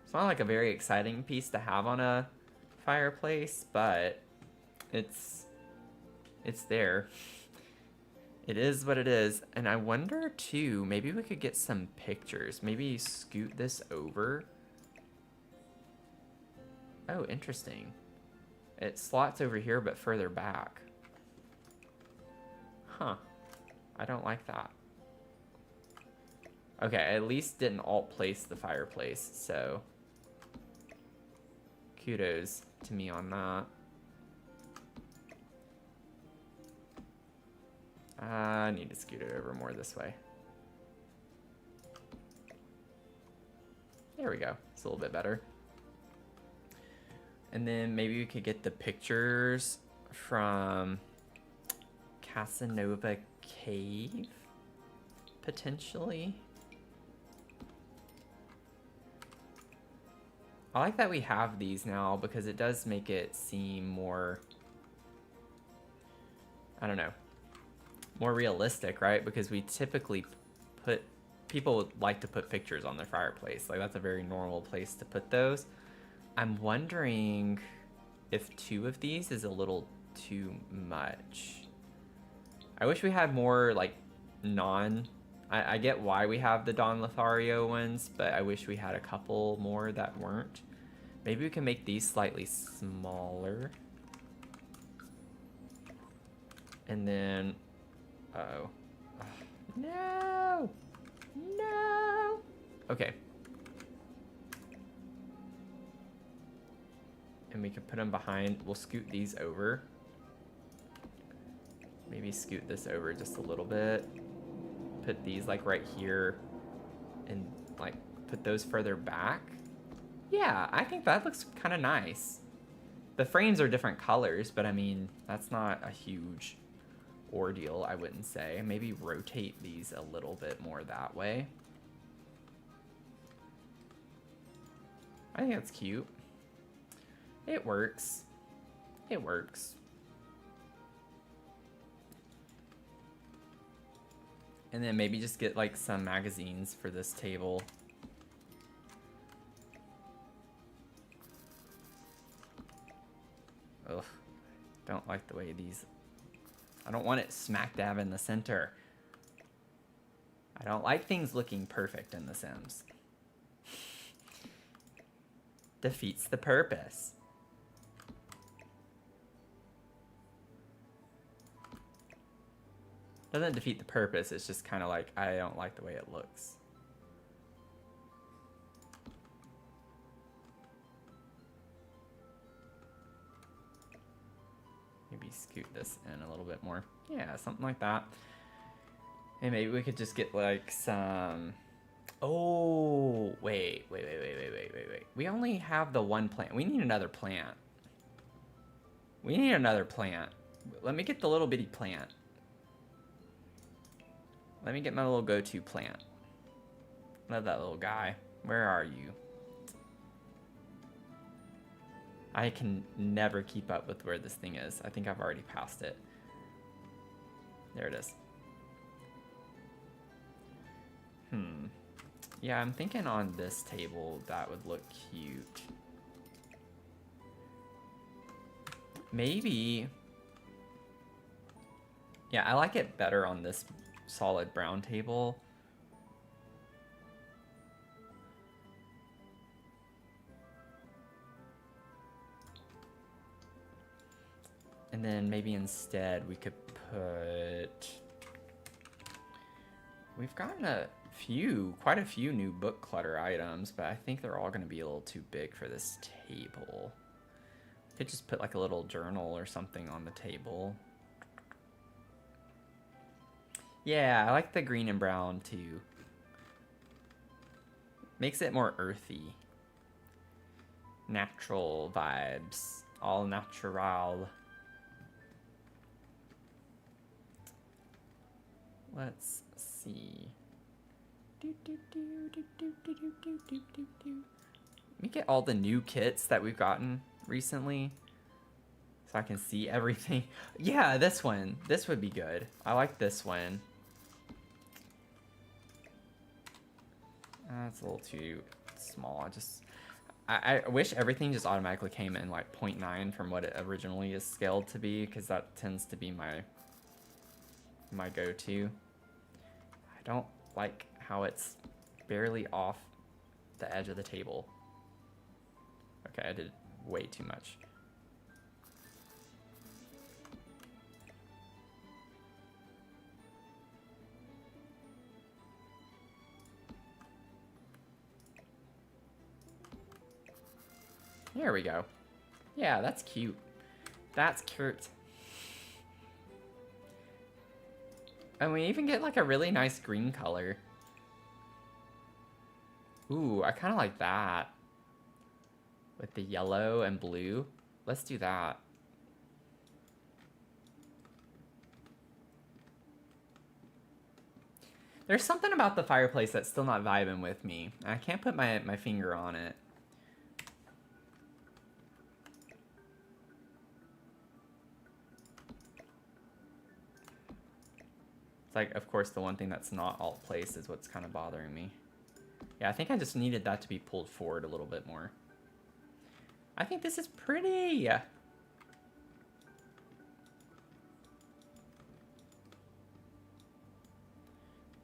It's not like a very exciting piece to have on a fireplace, but it's there. It is what it is. And I wonder too, maybe we could get some pictures. Maybe scoot this over. Oh, interesting. It slots over here, but further back. Huh. I don't like that. Okay, I at least didn't alt place the fireplace, so kudos to me on that. I need to scoot it over more this way. There we go. It's a little bit better. And then maybe we could get the pictures from Casanova Cave, potentially. I like that we have these now because it does make it seem more, I don't know, more realistic, right? Because we typically people like to put pictures on their fireplace. Like that's a very normal place to put those. I'm wondering if 2 of these is a little too much. I wish we had more like I get why we have the Don Lothario ones, but I wish we had a couple more that weren't. Maybe we can make these slightly smaller. And then, uh-oh. Ugh, no! No! Okay. And we can put them behind. We'll scoot these over. Maybe scoot this over just a little bit. Put these like right here. And like put those further back. Yeah, I think that looks kind of nice. The frames are different colors, but I mean, that's not a huge ordeal, I wouldn't say. Maybe rotate these a little bit more that way. I think that's cute. It works. It works. And then maybe just get like some magazines for this table. Ugh, don't like the way these... I don't want it smack dab in the center. I don't like things looking perfect in The Sims. Defeats the purpose. Doesn't defeat the purpose, it's just kind of like, I don't like the way it looks. Maybe scoot this in a little bit more. Yeah, something like that. And maybe we could just get like some... Oh, wait. We only have the one plant. We need another plant. We need another plant. Let me get the little bitty plant. Let me get my little go-to plant. Love that little guy. Where are you? I can never keep up with where this thing is. I think I've already passed it. There it is. Yeah, I'm thinking on this table that would look cute. Maybe... Yeah, I like it better on this solid brown table. And then maybe instead we could put... We've gotten quite a few new book clutter items, but I think they're all going to be a little too big for this table. Could just put like a little journal or something on the table. Yeah, I like the green and brown too. Makes it more earthy. Natural vibes. All natural. Let's see. Let me get all the new kits that we've gotten recently so I can see everything. Yeah, this one. This would be good. I like this one. That's a little too small. I wish everything just automatically came in like 0.9 from what it originally is scaled to be, because that tends to be my go-to. I don't like how it's barely off the edge of the table. Okay, I did way too much. There we go. Yeah, that's cute. That's cute. And we even get like a really nice green color. Ooh, I kind of like that. With the yellow and blue. Let's do that. There's something about the fireplace that's still not vibing with me. I can't put my finger on it. It's like, of course, the one thing that's not alt place is what's kind of bothering me. Yeah, I think I just needed that to be pulled forward a little bit more. I think this is pretty.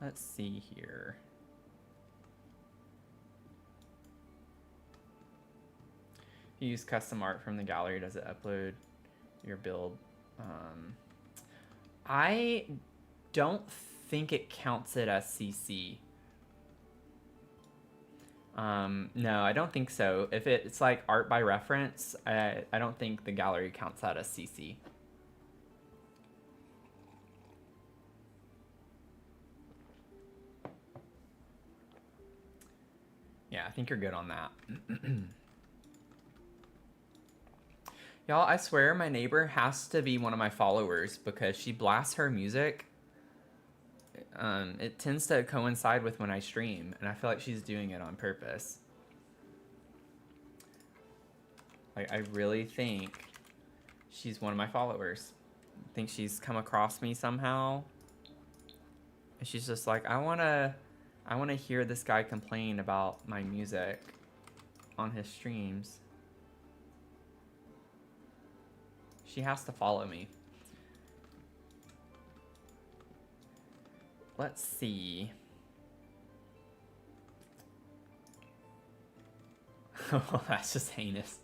Let's see here. You use custom art from the gallery. Does it upload your build? I don't think it counts it as CC. No, I don't think so. If it's like art by reference, I don't think the gallery counts that as CC. Yeah, I think you're good on that. Y'all, I swear my neighbor has to be one of my followers because she blasts her music. It tends to coincide with when I stream, and I feel like she's doing it on purpose. Like, I really think she's one of my followers. I think she's come across me somehow. And she's just like, I wanna hear this guy complain about my music on his streams. She has to follow me. Let's see. Oh, that's just heinous.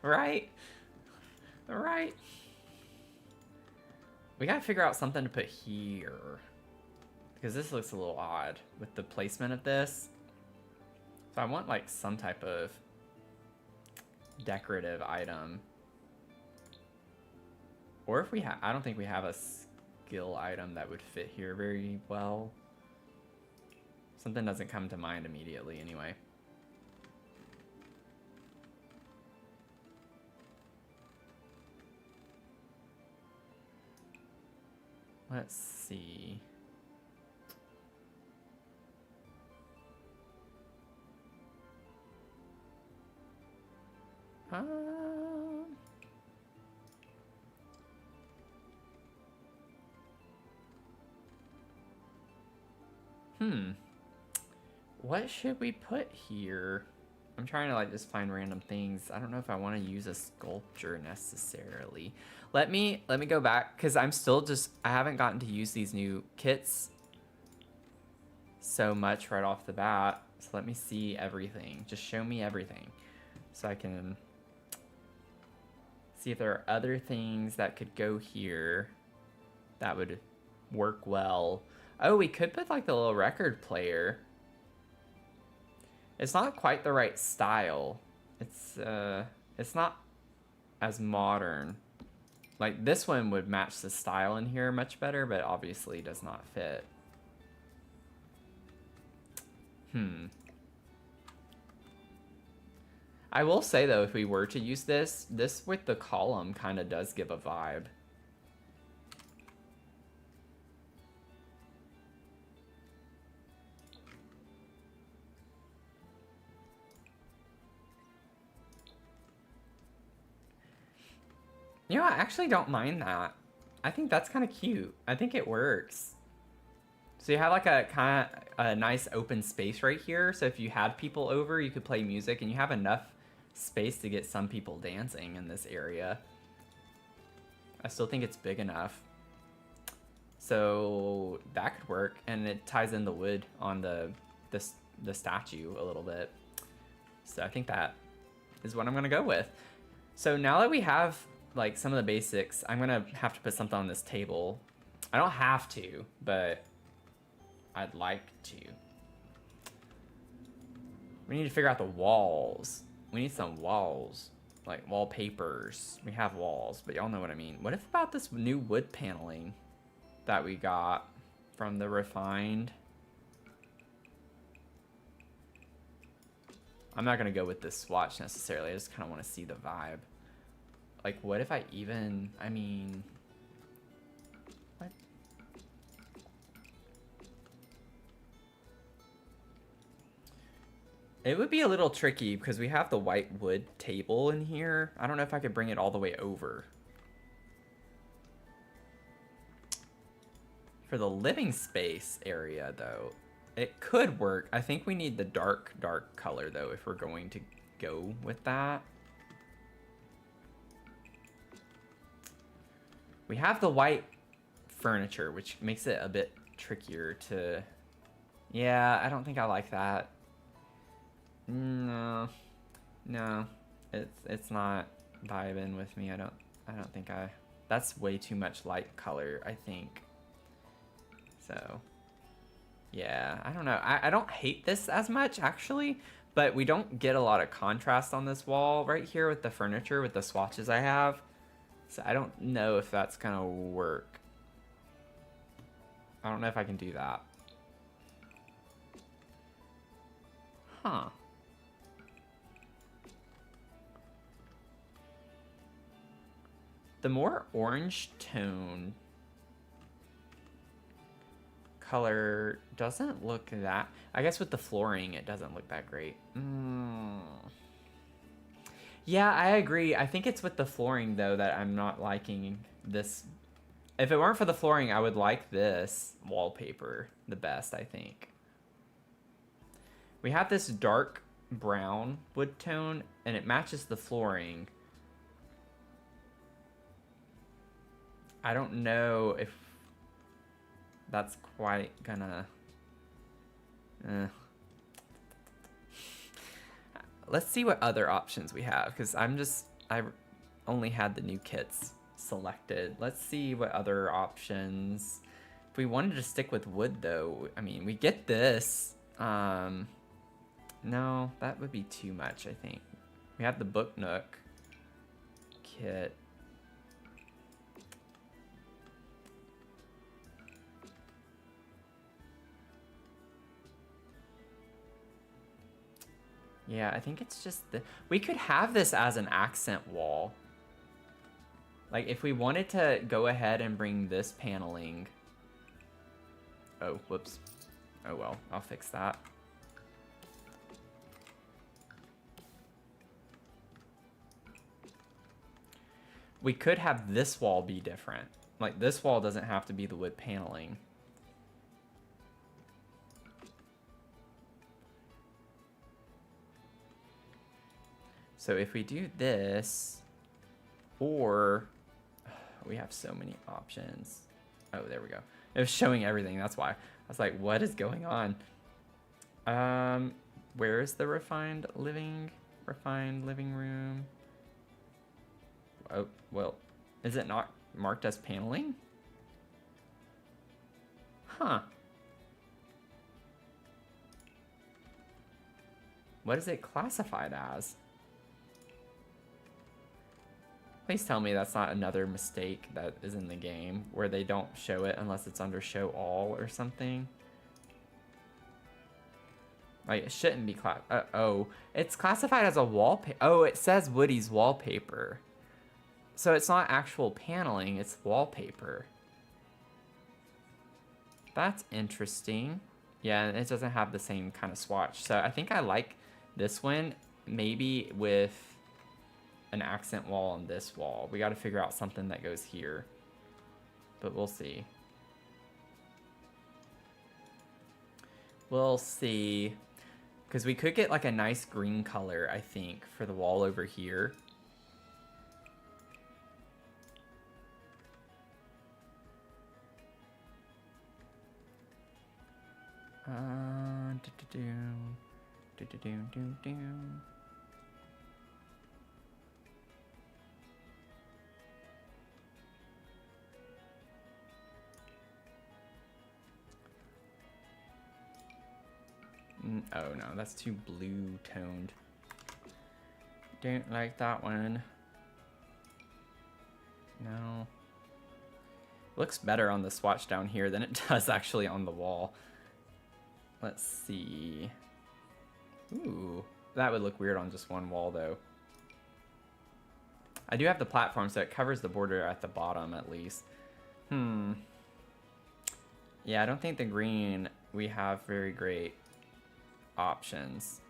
Right? Right. We gotta figure out something to put here. Because this looks a little odd with the placement of this. So I want like some type of decorative item. Or if we have, I don't think we have a skill item that would fit here very well. Something doesn't come to mind immediately anyway. Let's see. What should we put here? I'm trying to like just find random things. I don't know if I want to use a sculpture necessarily. Let me go back because I'm still I haven't gotten to use these new kits so much right off the bat. So let me see everything. Just show me everything so I can see if there are other things that could go here that would work well. Oh, we could put like the little record player. It's not quite the right style. It's not as modern. Like this one would match the style in here much better, but obviously does not fit. I will say though, if we were to use this with the column kind of does give a vibe. You know, I actually don't mind that. I think that's kind of cute. I think it works. So you have like a kind of a nice open space right here. So if you had people over, you could play music and you have enough space to get some people dancing in this area. I still think it's big enough. So that could work, and it ties in the wood on the statue a little bit. So I think that is what I'm gonna go with. So now that we have like some of the basics, I'm gonna have to put something on this table. I don't have to, but I'd like to. We need to figure out the walls. We need some walls, like wallpapers. We have walls, but y'all know what I mean. What if about this new wood paneling that we got from the Refined? I'm not gonna go with this swatch necessarily. I just kind of want to see the vibe. Like, what if I even, I mean, what? It would be a little tricky because we have the white wood table in here. I don't know if I could bring it all the way over. For the living space area, though, it could work. I think we need the dark color, though, if we're going to go with that. We have the white furniture, which makes it a bit trickier to... Yeah, I don't think I like that. No. No. It's not vibing with me. I don't think I... That's way too much light color, I think. So, yeah, I don't know. I don't hate this as much, actually, but we don't get a lot of contrast on this wall right here with the furniture, with the swatches I have. So I don't know if that's gonna work. I don't know if I can do that. Huh. The more orange tone color doesn't look that... I guess with the flooring, it doesn't look that great. Yeah, I agree. I think it's with the flooring, though, that I'm not liking this. If it weren't for the flooring, I would like this wallpaper the best, I think. We have this dark brown wood tone, and it matches the flooring. I don't know if that's quite gonna... Let's see what other options we have, because I only had the new kits selected. Let's see what other options. If we wanted to stick with wood, though, I mean, we get this. No, that would be too much, I think. We have the Book Nook kit. Yeah, I think it's just the... We could have this as an accent wall. Like, if we wanted to go ahead and bring this paneling... Oh, whoops. Oh well, I'll fix that. We could have this wall be different. Like, this wall doesn't have to be the wood paneling. So if we do this, or we have so many options. Oh, there we go. It was showing everything. That's why I was like, what is going on? Where is the refined living room? Oh, well, is it not marked as paneling? Huh. What is it classified as? Please tell me that's not another mistake that is in the game where they don't show it unless it's under show all or something. Like, it shouldn't be oh, it's classified as a wallpaper. Oh, it says Woody's wallpaper. So it's not actual paneling, it's wallpaper. That's interesting. Yeah, and it doesn't have the same kind of swatch. So I think I like this one, maybe with an accent wall on this wall. We got to figure out something that goes here, but we'll see. We'll see, because we could get like a nice green color, I think, for the wall over here. Oh no, that's too blue toned. Don't like that one. No. Looks better on the swatch down here than it does actually on the wall. Let's see. Ooh, that would look weird on just one wall though. I do have the platform, so it covers the border at the bottom at least. Yeah, I don't think the green we have very great options.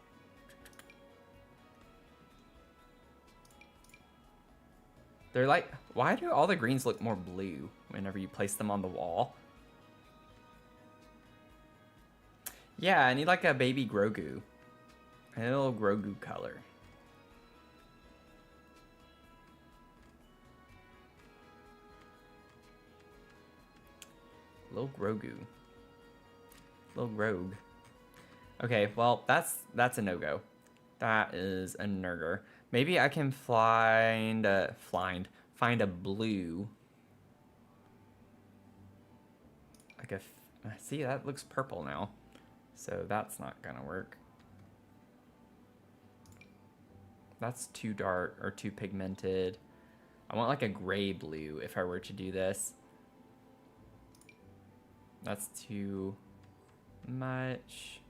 They're like, why do all the greens look more blue whenever you place them on the wall? Yeah, I need like a baby Grogu. A little Grogu color. Little Grogu. Little rogue. Okay, well, that's a no-go. That is a nurger. Maybe I can find a blue. Like see, that looks purple now. So that's not gonna work. That's too dark or too pigmented. I want like a gray blue if I were to do this. That's too much.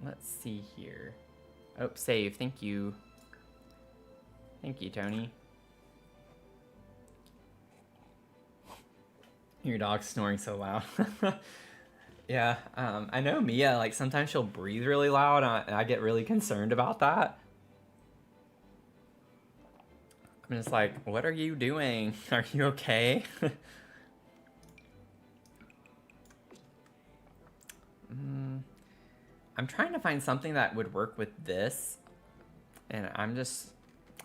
Let's see here. Oh, save. Thank you. Thank you, Tony. Your dog's snoring so loud. Yeah, I know Mia, like, sometimes she'll breathe really loud, and I get really concerned about that. I'm just like, what are you doing? Are you okay? I'm trying to find something that would work with this, and I'm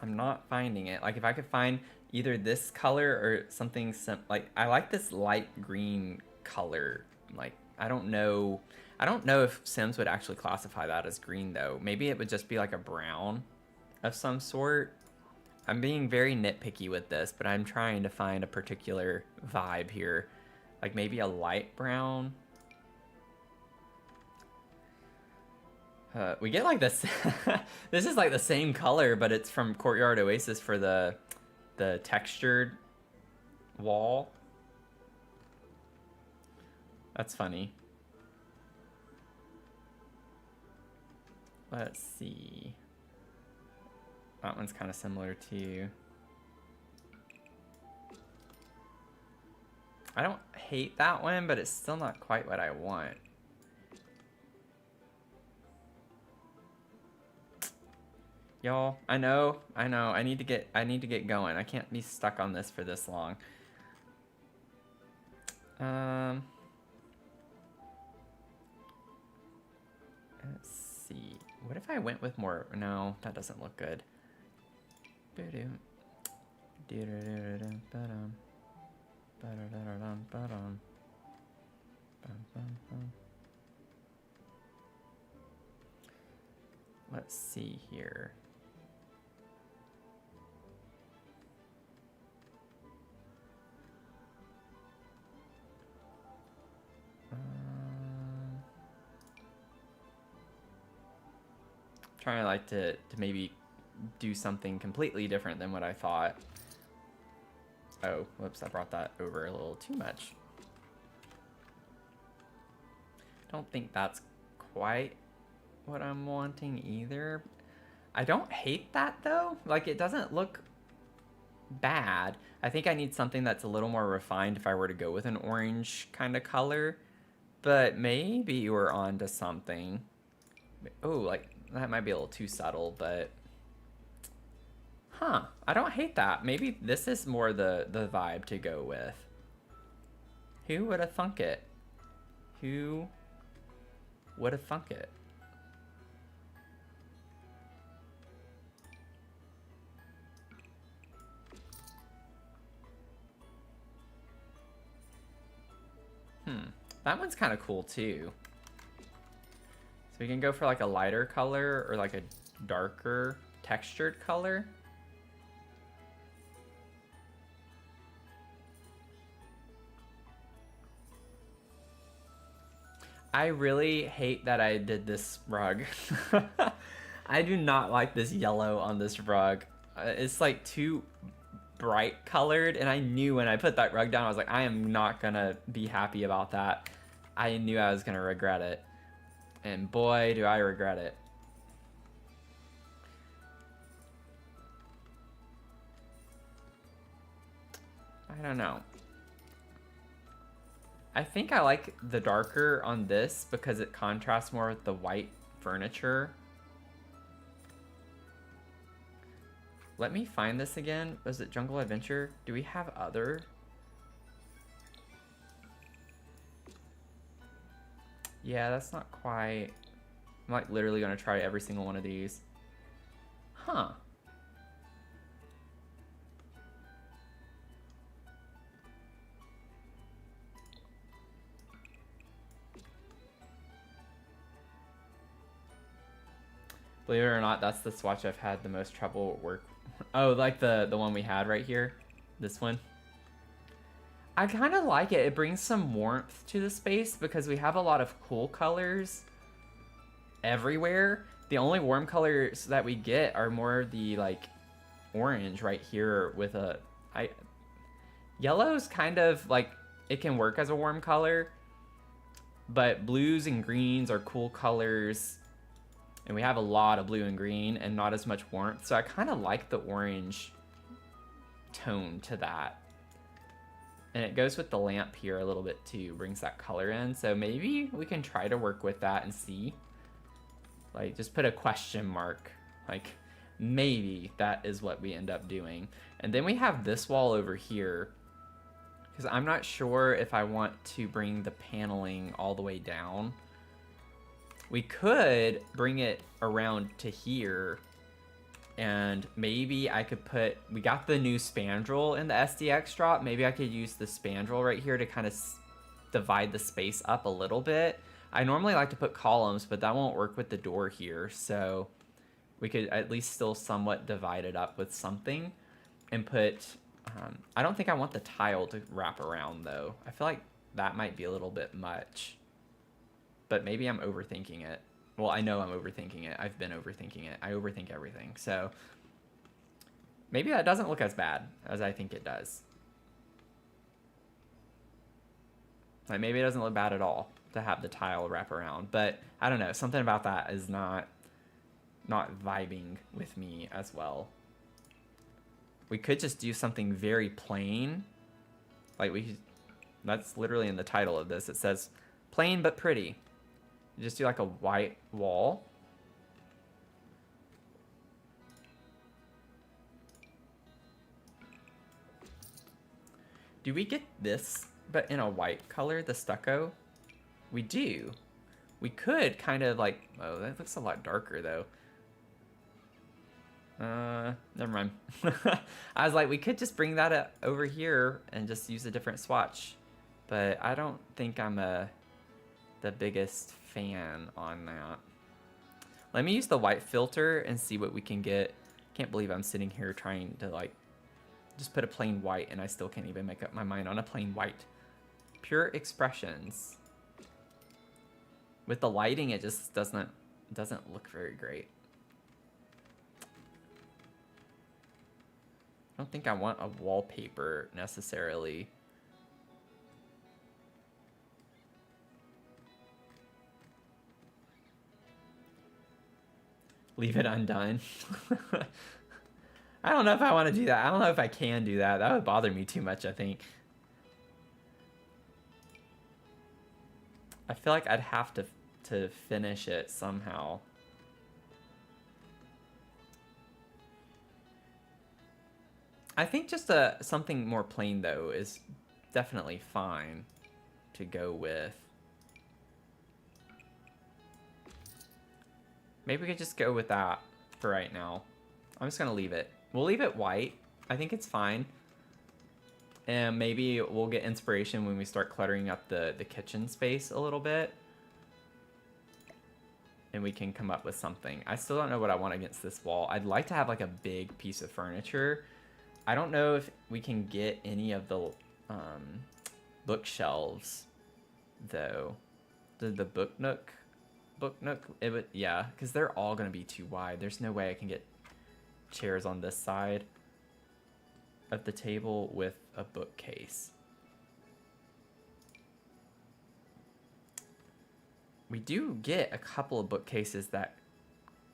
not finding it. Like, if I could find either this color or something like, I like this light green color. Like, I don't know if Sims would actually classify that as green though. Maybe it would just be like a brown of some sort. I'm being very nitpicky with this, but I'm trying to find a particular vibe here. Like maybe a light brown. We get like this. This is like the same color, but it's from Courtyard Oasis for the textured wall. That's funny. Let's see. That one's kind of similar too. I don't hate that one, but it's still not quite what I want. Y'all, I know. I need to get going. I can't be stuck on this for this long. Let's see. What if I went with more? No, that doesn't look good. Let's see here. Trying like to maybe do something completely different than what I thought. Oh, whoops, I brought that over a little too much. Don't think that's quite what I'm wanting either. I don't hate that though. Like, it doesn't look bad. I think I need something that's a little more refined if I were to go with an orange kind of color. But maybe we're on to something. Oh, like, that might be a little too subtle, but... Huh, I don't hate that. Maybe this is more the vibe to go with. Who would have thunk it? Who would have thunk it? That one's kind of cool too. So we can go for like a lighter color or like a darker textured color. I really hate that I did this rug. I do not like this yellow on this rug. It's like too bright colored, and I knew when I put that rug down, I was like, I am not gonna be happy about that. I knew I was gonna regret it. And boy, do I regret it. I don't know. I think I like the darker on this because it contrasts more with the white furniture. Let me find this again. Was it Jungle Adventure? Do we have other? Yeah, that's not quite... I'm like literally gonna try every single one of these. Huh. Believe it or not, that's the swatch I've had the most trouble work. Oh, like the one we had right here? This one? I kind of like it. It brings some warmth to the space because we have a lot of cool colors everywhere. The only warm colors that we get are more the like orange right here with a yellow's kind of like it can work as a warm color, but blues and greens are cool colors, and we have a lot of blue and green and not as much warmth. So I kind of like the orange tone to that. And it goes with the lamp here a little bit too, brings that color in. So maybe we can try to work with that and see. Like, just put a question mark. Like, maybe that is what we end up doing. And then we have this wall over here, because I'm not sure if I want to bring the paneling all the way down. We could bring it around to here, and maybe I could put, we got the new spandrel in the SDX drop. Maybe I could use the spandrel right here to kind of divide the space up a little bit. I normally like to put columns, but that won't work with the door here. So we could at least still somewhat divide it up with something and put, I don't think I want the tile to wrap around though. I feel like that might be a little bit much, but maybe I'm overthinking it. Well, I know I'm overthinking it. I've been overthinking it. I overthink everything. So maybe that doesn't look as bad as I think it does. Like maybe it doesn't look bad at all to have the tile wrap around, but I don't know. Something about that is not vibing with me as well. We could just do something very plain. Like that's literally in the title of this. It says plain but pretty. You just do like a white wall. Do we get this, but in a white color, the stucco? We do. We could kind of like, oh, that looks a lot darker though. Never mind. I was like, we could just bring that over here and just use a different swatch. But I don't think I'm the biggest fan on that. Let me use the white filter and see what we can get. Can't believe I'm sitting here trying to like just put a plain white and I still can't even make up my mind on a plain white. Pure Expressions. With the lighting, it just doesn't look very great. I don't think I want a wallpaper necessarily. Leave it undone. I don't know if I want to do that. I don't know if I can do that. That would bother me too much, I think. I feel like I'd have to finish it somehow. I think just something more plain though is definitely fine to go with. Maybe we could just go with that for right now. I'm just gonna leave it. We'll leave it white. I think it's fine. And maybe we'll get inspiration when we start cluttering up the kitchen space a little bit. And we can come up with something. I still don't know what I want against this wall. I'd like to have like a big piece of furniture. I don't know if we can get any of the bookshelves though. The book nook, it would, yeah, because they're all gonna be too wide. There's no way I can get chairs on this side of the table with a bookcase. We do get a couple of bookcases that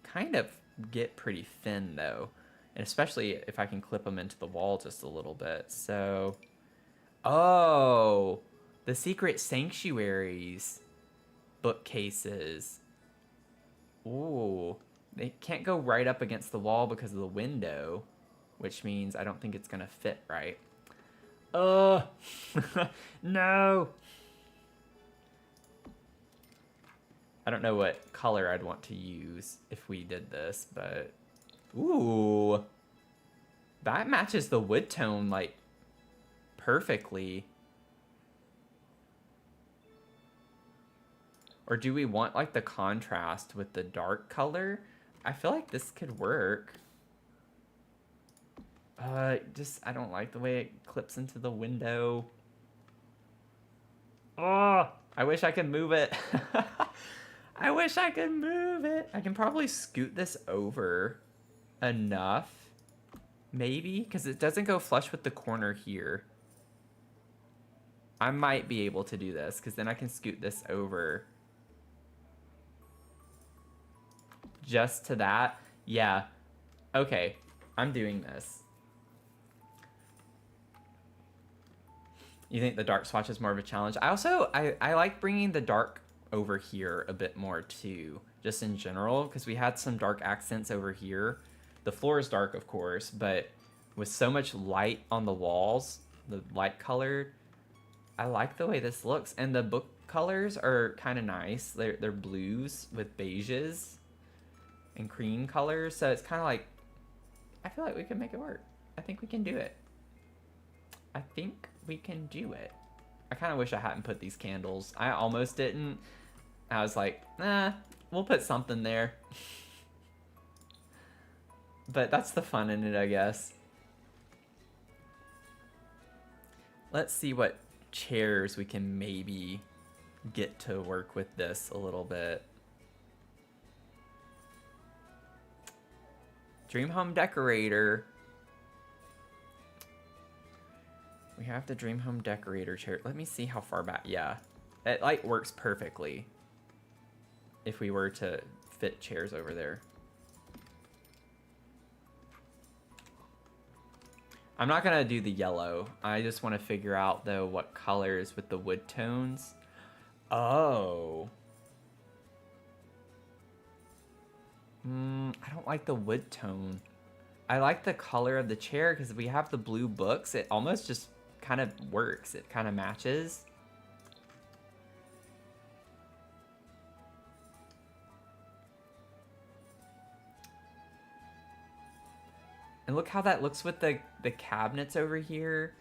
kind of get pretty thin though, and especially if I can clip them into the wall just a little bit. So, oh, the Secret Sanctuaries bookcases. Ooh, they can't go right up against the wall because of the window, which means I don't think it's gonna fit right. No. I don't know what color I'd want to use if we did this, but Ooh. That matches the wood tone, like, perfectly. Or do we want, like, the contrast with the dark color? I feel like this could work. I don't like the way it clips into the window. Oh, I wish I could move it. I wish I could move it. I can probably scoot this over enough. Maybe, because it doesn't go flush with the corner here. I might be able to do this, because then I can scoot this over. Just to that? Yeah. Okay, I'm doing this. You think the dark swatch is more of a challenge? I like bringing the dark over here a bit more too, just in general, because we had some dark accents over here. The floor is dark, of course, but with so much light on the walls, the light colored, I like the way this looks. And the book colors are kind of nice. They're blues with beiges and cream colors, so it's kind of like, I feel like we can make it work. I think we can do it. I think we can do it. I kind of wish I hadn't put these candles. I almost didn't. I was like, nah, we'll put something there. But that's the fun in it, I guess. Let's see what chairs we can maybe get to work with this a little bit. Dream Home Decorator. We have the Dream Home Decorator chair. Let me see how far back. Yeah, it like works perfectly if we were to fit chairs over there. I'm not gonna do the yellow. I just want to figure out though what colors with the wood tones. Oh. I don't like the wood tone. I like the color of the chair because we have the blue books. It almost just kind of works. It kind of matches. And look how that looks with the cabinets over here.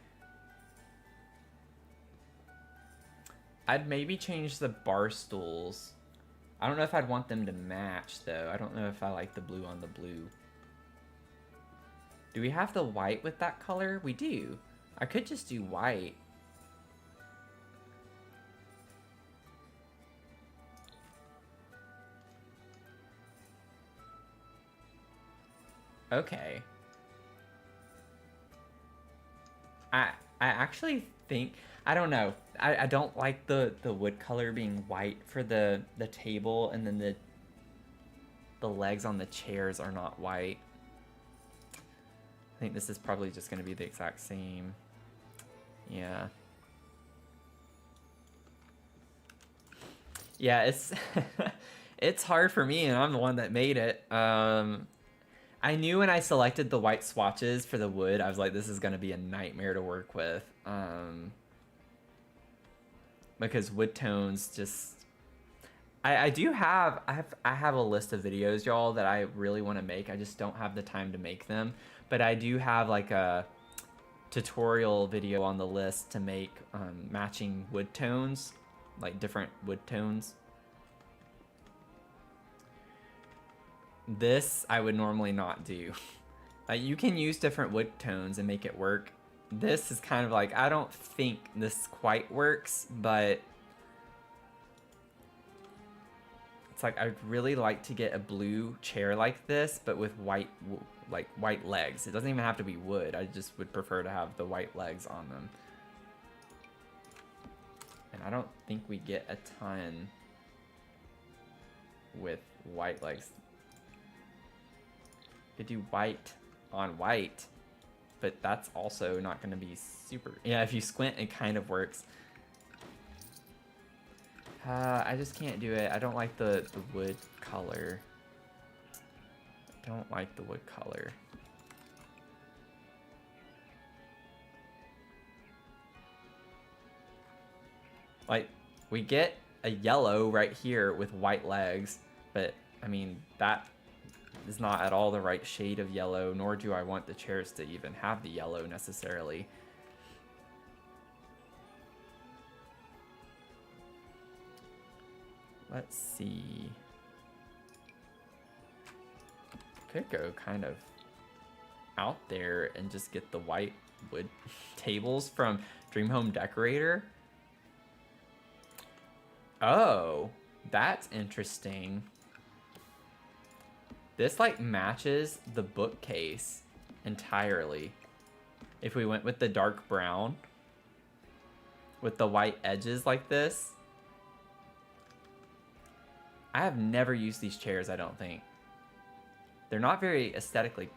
I'd maybe change the bar stools. I don't know if I'd want them to match though. I don't know if I like the blue on the blue. Do we have the white with that color? We do. I could just do white. Okay. I actually think, I don't know. I don't like the wood color being white for the table, and then the legs on the chairs are not white. I think this is probably just going to be the exact same. Yeah. Yeah, it's it's hard for me, and I'm the one that made it. I knew when I selected the white swatches for the wood, I was like, this is going to be a nightmare to work with. Because wood tones just... I have a list of videos, y'all, that I really want to make. I just don't have the time to make them. But I do have like a tutorial video on the list to make matching wood tones, like different wood tones. This I would normally not do. You can use different wood tones and make it work. This is kind of like, I don't think this quite works, but it's like I'd really like to get a blue chair like this, but with white legs. It doesn't even have to be wood. I just would prefer to have the white legs on them. And I don't think we get a ton with white legs. Could do white on white, but that's also not going to be super... Yeah, if you squint, it kind of works. I just can't do it. I don't like the wood color. I don't like the wood color. Like, we get a yellow right here with white legs, but, I mean, that is not at all the right shade of yellow, nor do I want the chairs to even have the yellow necessarily. Let's see. Could go kind of out there and just get the white wood tables from Dream Home Decorator. Oh, that's interesting. This like matches the bookcase entirely. If we went with the dark brown with the white edges like this. I have never used these chairs, I don't think. They're not very aesthetically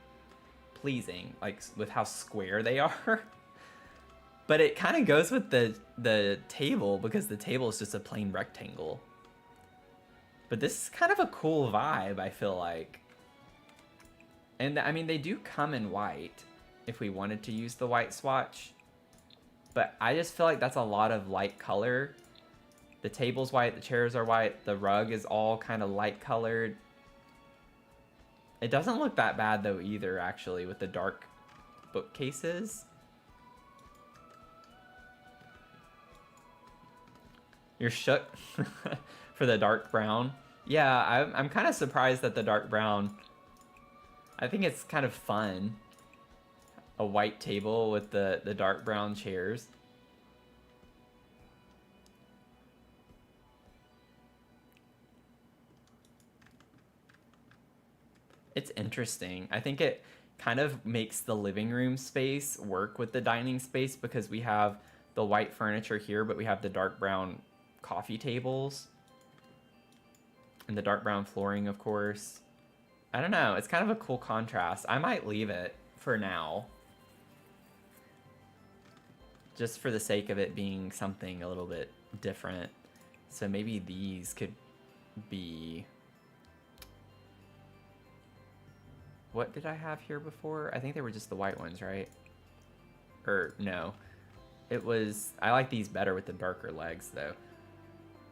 pleasing, like with how square they are. But it kind of goes with the table because the table is just a plain rectangle. But this is kind of a cool vibe, I feel like. And I mean, they do come in white if we wanted to use the white swatch. But I just feel like that's a lot of light color. The table's white, the chairs are white, the rug is all kind of light colored. It doesn't look that bad though either, actually, with the dark bookcases. You're shook for the dark brown. Yeah, I'm kind of surprised that the dark brown. I think it's kind of fun. A white table with the dark brown chairs. It's interesting. I think it kind of makes the living room space work with the dining space because we have the white furniture here, but we have the dark brown coffee tables. And the dark brown flooring, of course. I don't know. It's kind of a cool contrast. I might leave it for now. Just for the sake of it being something a little bit different. So maybe these could be... What did I have here before? I think they were just the white ones, right? Or no. It was... I like these better with the darker legs, though.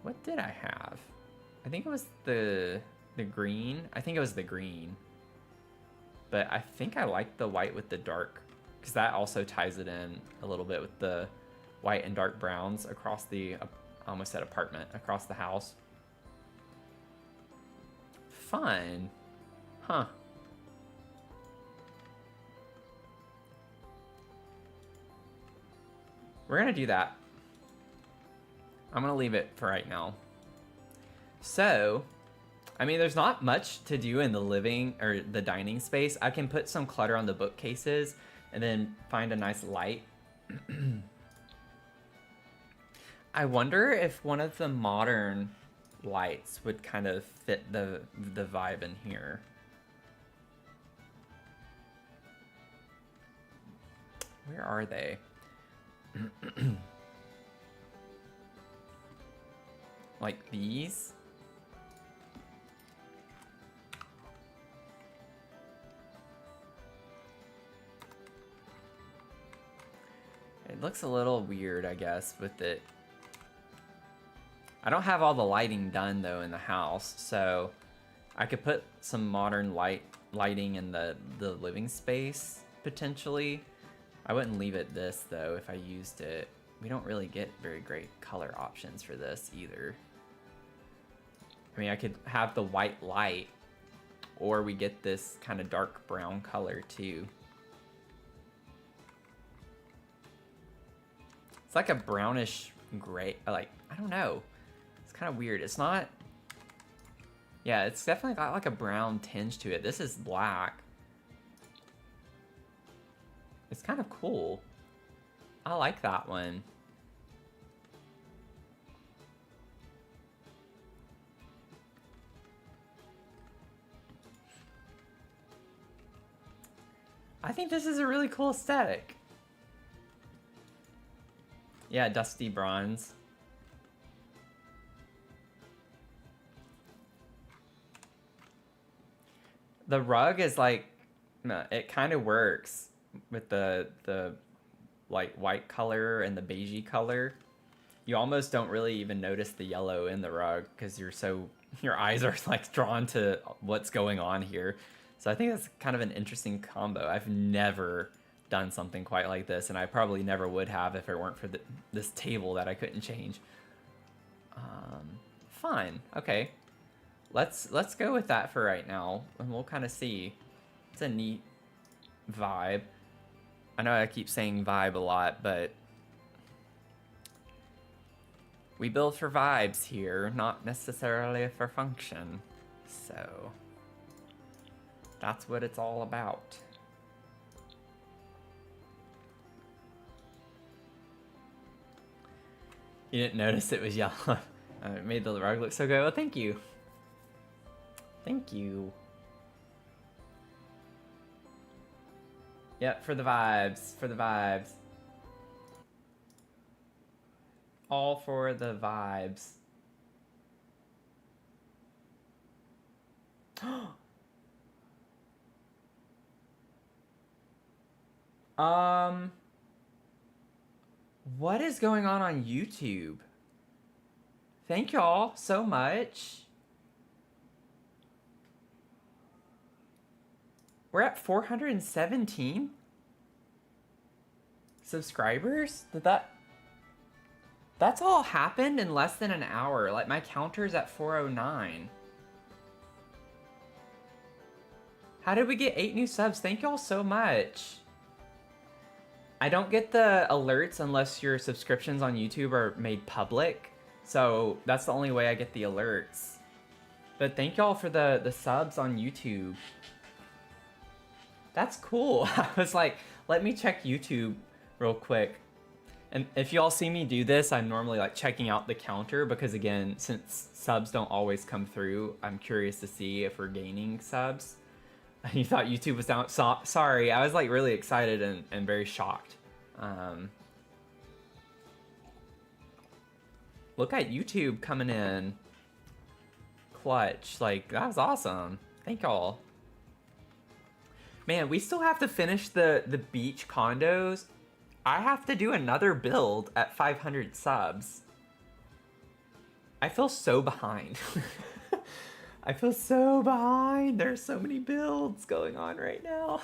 What did I have? I think it was the green. I think it was the green. But I think I like the white with the dark. Because that also ties it in a little bit with the white and dark browns across the... I almost said apartment. Across the house. Fun. Huh. We're gonna do that. I'm gonna leave it for right now. So, I mean, there's not much to do in the living or the dining space. I can put some clutter on the bookcases and then find a nice light. I wonder if one of the modern lights would kind of fit the vibe in here. Where are they? Like these? It looks a little weird, I guess, with it. I don't have all the lighting done though in the house, so I could put some modern lighting in the living space potentially. I wouldn't leave it this though if I used it. We don't really get very great color options for this either. I mean, I could have the white light, or we get this kind of dark brown color too. It's like a brownish gray, like, I don't know. It's kind of weird. It's not, yeah, it's definitely got like a brown tinge to it. This is black. It's kind of cool. I like that one. I think this is a really cool aesthetic. Yeah, dusty bronze. The rug is like, it kind of works with the like white color and the beigey color. You almost don't really even notice the yellow in the rug because your eyes are like drawn to what's going on here. So I think that's kind of an interesting combo. I've never done something quite like this, and I probably never would have if it weren't for this table that I couldn't change. Fine. Okay. Let's go with that for right now, and we'll kind of see. It's a neat vibe. I know I keep saying vibe a lot, but we build for vibes here, not necessarily for function. So that's what it's all about. You didn't notice it was yellow. It made the rug look so good. Well, thank you. Thank you. Yep, for the vibes. For the vibes. All for the vibes. What is going on YouTube? Thank y'all so much. We're at 417 subscribers? That's all happened in less than an hour. Like, my counter's at 409. How did we get 8 new subs? Thank y'all so much. I don't get the alerts unless your subscriptions on YouTube are made public. So that's the only way I get the alerts. But thank y'all for the subs on YouTube. That's cool. I was like, let me check YouTube real quick. And if y'all see me do this, I'm normally like checking out the counter because, again, since subs don't always come through, I'm curious to see if we're gaining subs. You thought YouTube was down? Sorry, I was like really excited and very shocked. Look at YouTube coming in clutch. Like, that was awesome. Thank y'all. Man, we still have to finish the beach condos. I have to do another build at 500 subs. I feel so behind. I feel so behind. There's so many builds going on right now.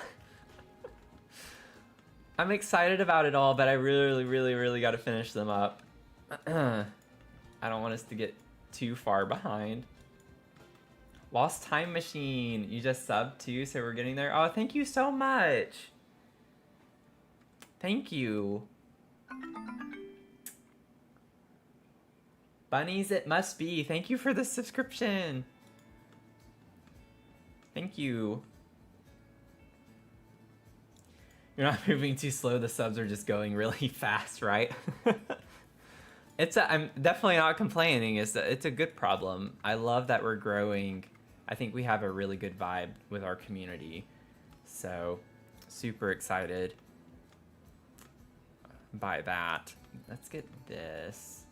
I'm excited about it all, but I really got to finish them up. I don't want us to get too far behind. Lost Time Machine, you just subbed too, so we're getting there. Oh, thank you so much. Thank you. Bunnies it must be. Thank you for the subscription. Thank you. You're not moving too slow. The subs are just going really fast, right? I'm definitely not complaining. It's a good problem. I love that we're growing. I think we have a really good vibe with our community. So, super excited by that. Let's get this.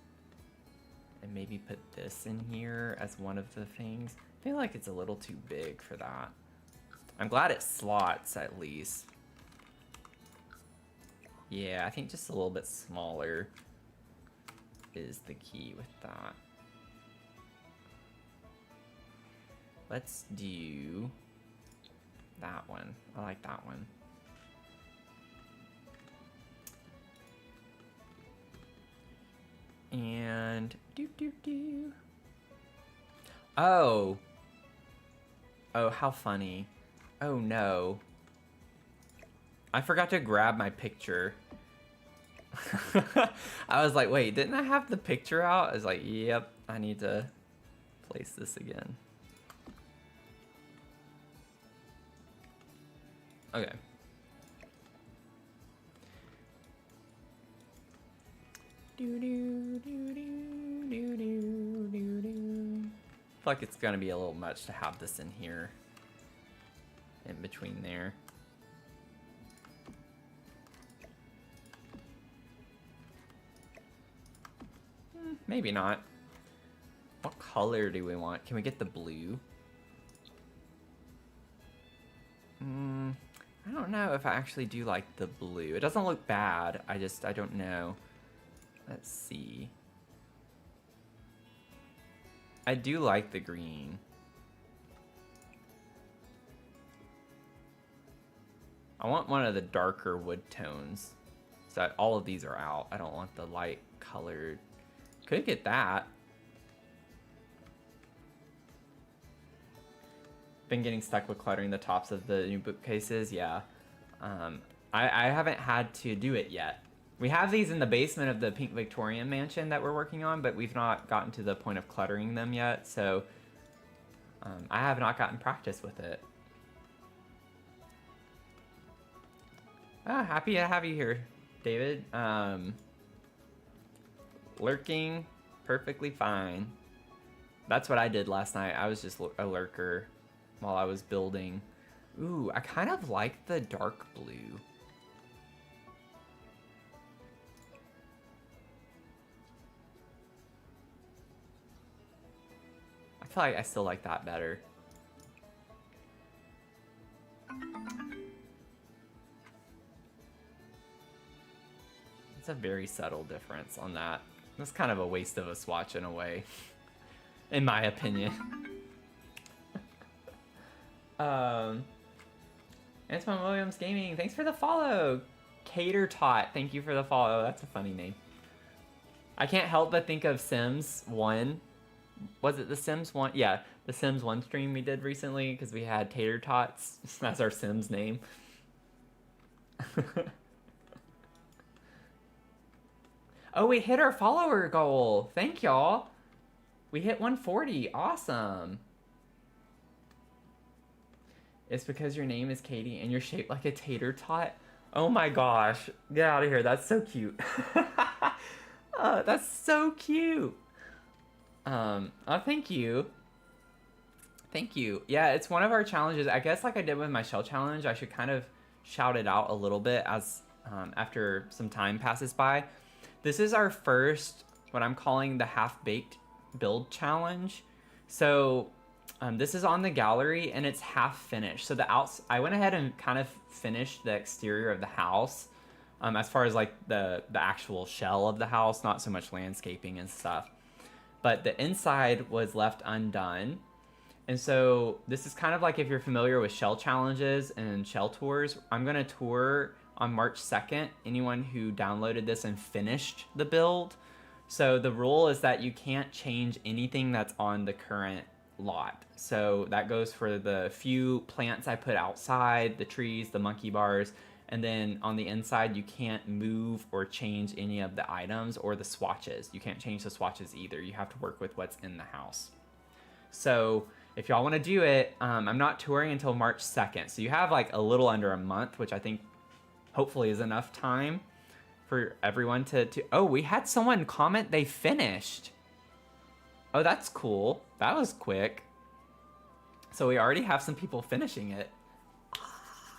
And maybe put this in here as one of the things. I feel like it's a little too big for that. I'm glad it slots at least. Yeah, I think just a little bit smaller is the key with that. Let's do that one. I like that one. And Oh. Oh, how funny. Oh no. I forgot to grab my picture. I was like, wait, didn't I have the picture out? I was like, yep, I need to place this again. Okay. I feel like it's gonna be a little much to have this in here. In between there. Maybe not. What color do we want? Can we get the blue? I don't know if I actually do like the blue. It doesn't look bad. I don't know. Let's see. I do like the green. I want one of the darker wood tones. So all of these are out. I don't want the light colored. Could get that. Been getting stuck with cluttering the tops of the new bookcases. Yeah. I haven't had to do it yet. We have these in the basement of the Pink Victorian mansion that we're working on, but we've not gotten to the point of cluttering them yet. So I have not gotten practice with it. Happy to have you here, David. Lurking, perfectly fine. That's what I did last night. I was just a lurker while I was building. Ooh, I kind of like the dark blue. I feel like I still like that better. It's a very subtle difference on that. That's kind of a waste of a swatch in a way, in my opinion. Antoine Williams Gaming, thanks for the follow. Cater Tot, thank you for the follow. That's a funny name. I can't help but think of Sims 1. Was it the Sims 1? Yeah, the Sims 1 stream we did recently because we had Tater Tots. That's our Sims name. Oh, we hit our follower goal. Thank y'all. We hit 140. Awesome. It's because your name is Katie and you're shaped like a tater tot. Oh my gosh. Get out of here. That's so cute. Oh, that's so cute. Oh, thank you. Thank you. Yeah, it's one of our challenges. I guess like I did with my shell challenge, I should kind of shout it out a little bit as after some time passes by. This is our first, what I'm calling the half-baked build challenge. So this is on the gallery and it's half finished. So I went ahead and kind of finished the exterior of the house as far as like the actual shell of the house, not so much landscaping and stuff. But the inside was left undone. And so this is kind of like if you're familiar with shell challenges and shell tours. I'm going to tour on March 2nd anyone who downloaded this and finished the build. So the rule is that you can't change anything that's on the current lot. So that goes for the few plants I put outside, the trees, the monkey bars, and then on the inside you can't move or change any of the items or the swatches. You can't change the swatches either. You have to work with what's in the house. So if y'all want to do it, I'm not touring until March 2nd. So you have like a little under a month, which I think hopefully is enough time for everyone to... Oh, we had someone comment they finished. Oh, that's cool. That was quick. So we already have some people finishing it.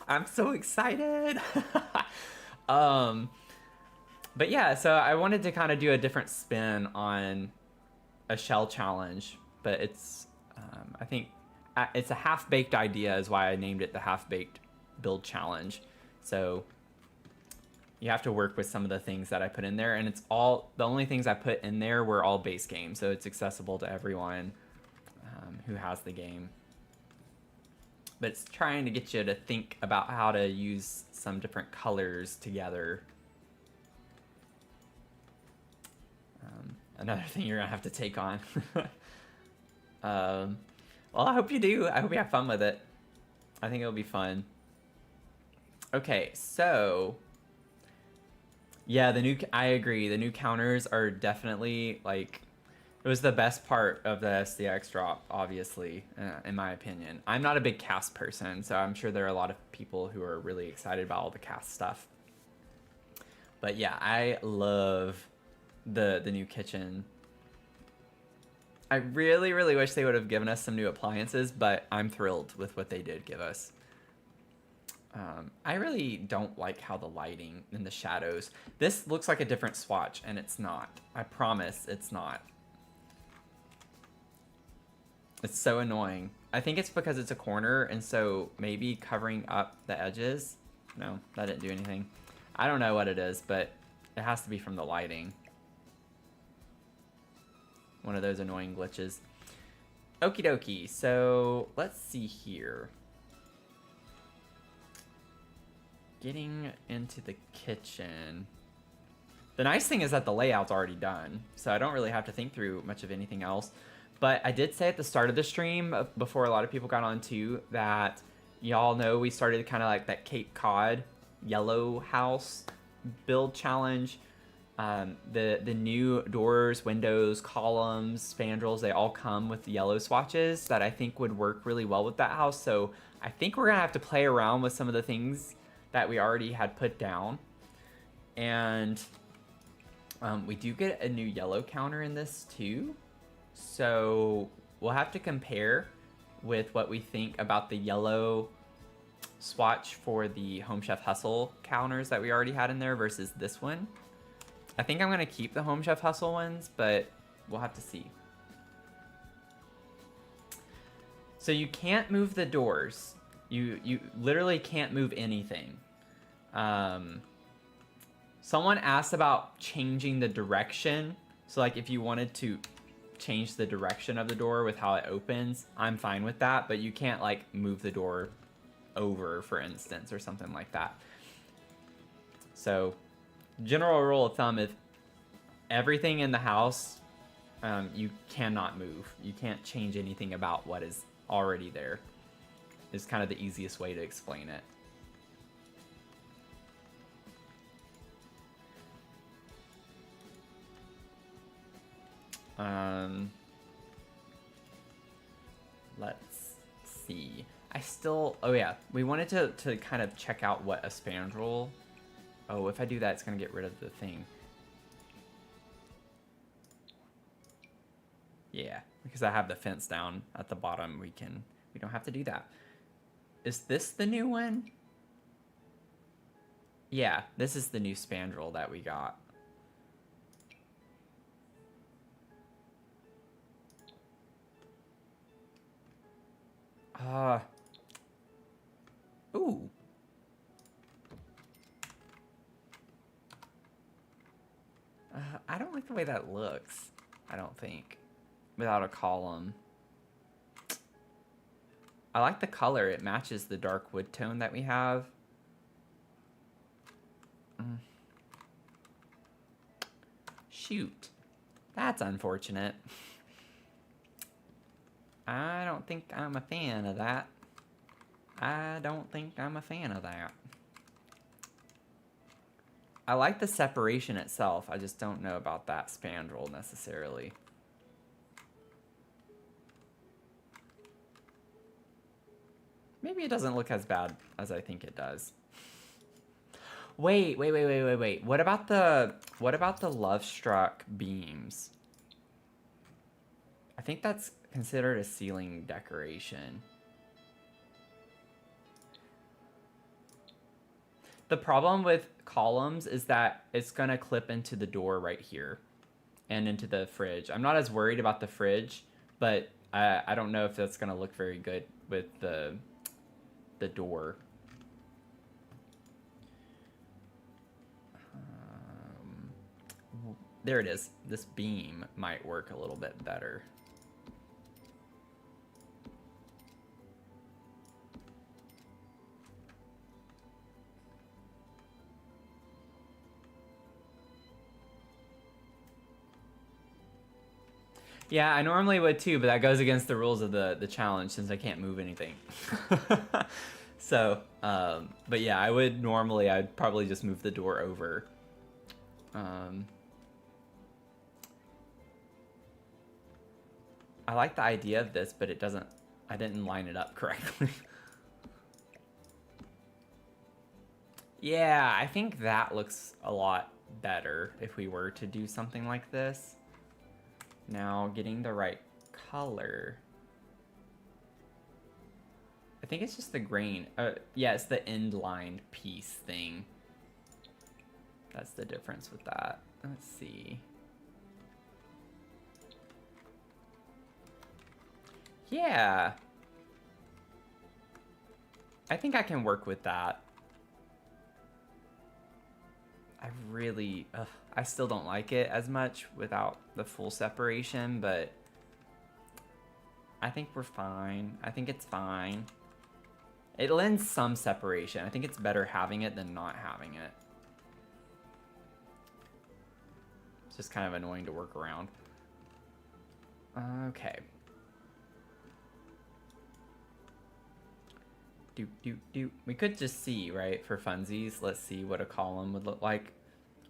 I'm so excited. But yeah, so I wanted to kind of do a different spin on a shell challenge, but it's, I think it's a half-baked idea is why I named it the half-baked build challenge. So you have to work with some of the things that I put in there, and it's all, the only things I put in there were all base game, so it's accessible to everyone who has the game. But it's trying to get you to think about how to use some different colors together. Another thing you're gonna have to take on. Well, I hope you do. I hope you have fun with it. I think it'll be fun. Okay, so yeah, I agree. The new counters are definitely like, it was the best part of the SDX drop, obviously, in my opinion. I'm not a big cast person, so I'm sure there are a lot of people who are really excited about all the cast stuff. But yeah, I love the new kitchen. I really, really wish they would have given us some new appliances, but I'm thrilled with what they did give us. I really don't like how the lighting and the shadows... This looks like a different swatch, and it's not. I promise it's not. It's so annoying. I think it's because it's a corner, and so maybe covering up the edges. No, that didn't do anything. I don't know what it is, but it has to be from the lighting. One of those annoying glitches. Okie dokie, so let's see here. getting into the kitchen. The nice thing is that the layout's already done, so I don't really have to think through much of anything else. But I did say at the start of the stream, before a lot of people got on too, that y'all know we started kind of like that Cape Cod yellow house build challenge. The new doors, windows, columns, spandrels, they all come with yellow swatches that I think would work really well with that house. So I think we're gonna have to play around with some of the things that we already had put down. And we do get a new yellow counter in this too. So we'll have to compare with what we think about the yellow swatch for the Home Chef Hustle counters that we already had in there versus this one. I think I'm gonna keep the Home Chef Hustle ones, but we'll have to see. So you can't move the doors. You literally can't move anything. Someone asked about changing the direction. So like if you wanted to change the direction of the door with how it opens, I'm fine with that, but you can't like move the door over, for instance, or something like that. So general rule of thumb is everything in the house, you cannot move. You can't change anything about what is already there. Is kind of the easiest way to explain it. Let's see. Oh yeah, we wanted to kind of check out what a spandrel. Oh, if I do that, it's gonna get rid of the thing. Yeah, because I have the fence down at the bottom, we don't have to do that. Is this the new one? Yeah, this is the new spandrel that we got. Ooh. I don't like the way that looks, I don't think, without a column. I like the color. It matches the dark wood tone that we have. Shoot. That's unfortunate. I don't think I'm a fan of that. I don't think I'm a fan of that. I like the separation itself. I just don't know about that spandrel necessarily. Maybe it doesn't look as bad as I think it does. Wait. What about the Lovestruck beams? I think that's considered a ceiling decoration. The problem with columns is that it's gonna clip into the door right here and into the fridge. I'm not as worried about the fridge, but I don't know if that's gonna look very good with the door. There it is. This beam might work a little bit better. Yeah, I normally would too, but that goes against the rules of the challenge since I can't move anything. So, but yeah, I'd probably just move the door over. I like the idea of this, but I didn't line it up correctly. Yeah, I think that looks a lot better if we were to do something like this. Now, getting the right color. I think it's just the grain. Yeah, it's the end-lined piece thing. That's the difference with that. Let's see. Yeah. I think I can work with that. I still don't like it as much without the full separation, but I think we're fine. I think it's fine. It lends some separation. I think it's better having it than not having it. It's just kind of annoying to work around. Okay. We could just see, right, for funsies. Let's see what a column would look like.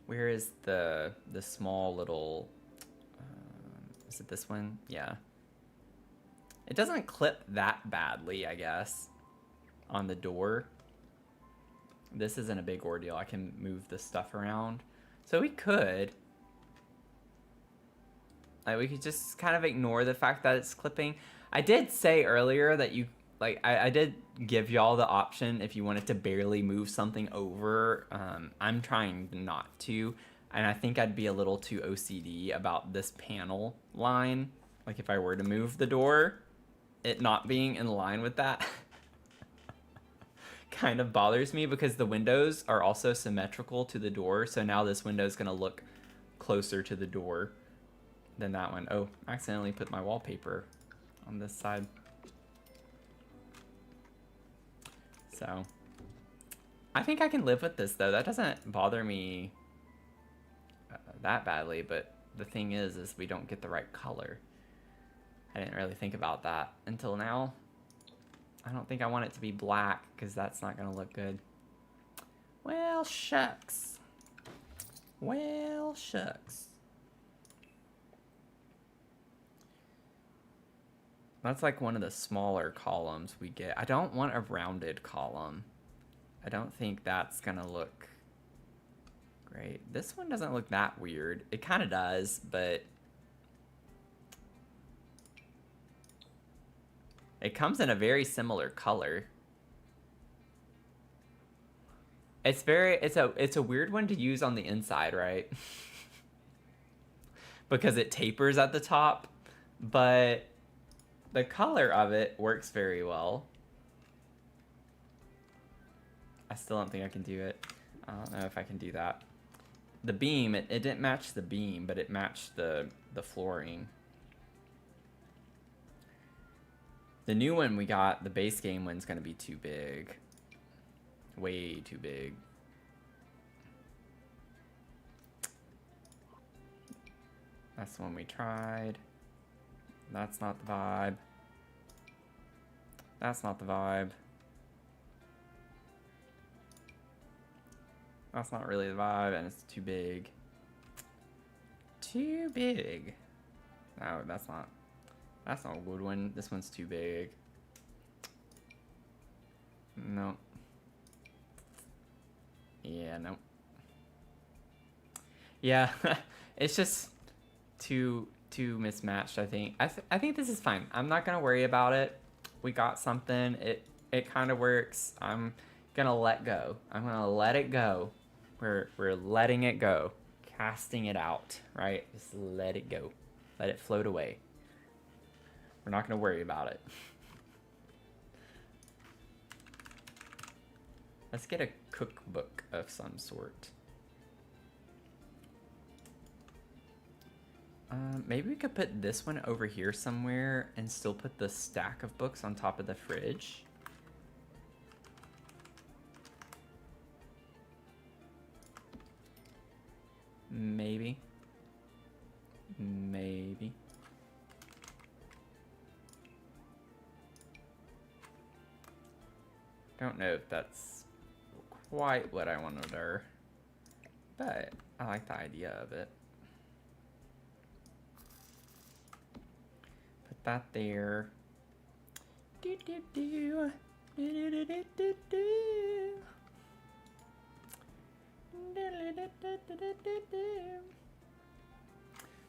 Where is the small little... is it this one? Yeah. It doesn't clip that badly, I guess, on the door. This isn't a big ordeal. I can move the stuff around. So we could... we could just kind of ignore the fact that it's clipping. I did say earlier that you... I did give y'all the option if you wanted to barely move something over. I'm trying not to. And I think I'd be a little too OCD about this panel line. Like if I were to move the door, it not being in line with that kind of bothers me because the windows are also symmetrical to the door. So now this window is going to look closer to the door than that one. Oh, I accidentally put my wallpaper on this side. So I think I can live with this though. That doesn't bother me that badly, but the thing is we don't get the right color. I didn't really think about that until now. I don't think I want it to be black because that's not gonna look good. Well, shucks. Well, shucks. That's like one of the smaller columns we get. I don't want a rounded column. I don't think that's gonna look great. This one doesn't look that weird. It kind of does, but it comes in a very similar color. It's a weird one to use on the inside, right? Because it tapers at the top, but the color of it works very well. I still don't think I can do it. I don't know if I can do that. The beam, it didn't match the beam, but it matched the flooring. The new one we got, the base game one's gonna be too big. Way too big. That's the one we tried. That's not the vibe. That's not the vibe. That's not really the vibe, and it's too big. Too big. No, that's not a good one. This one's too big. No. Yeah, no. Yeah, it's just too mismatched, I think. I think this is fine. I'm not gonna worry about it. We got something. It kind of works. I'm gonna let go. I'm gonna let it go. We're letting it go. Casting it out, right? Just let it go. Let it float away. We're not gonna worry about it. Let's get a cookbook of some sort. Maybe we could put this one over here somewhere and still put the stack of books on top of the fridge. Maybe. Maybe. Don't know if that's quite what I wanted her, but I like the idea of it. Put that there. Do do do. Do do do do do.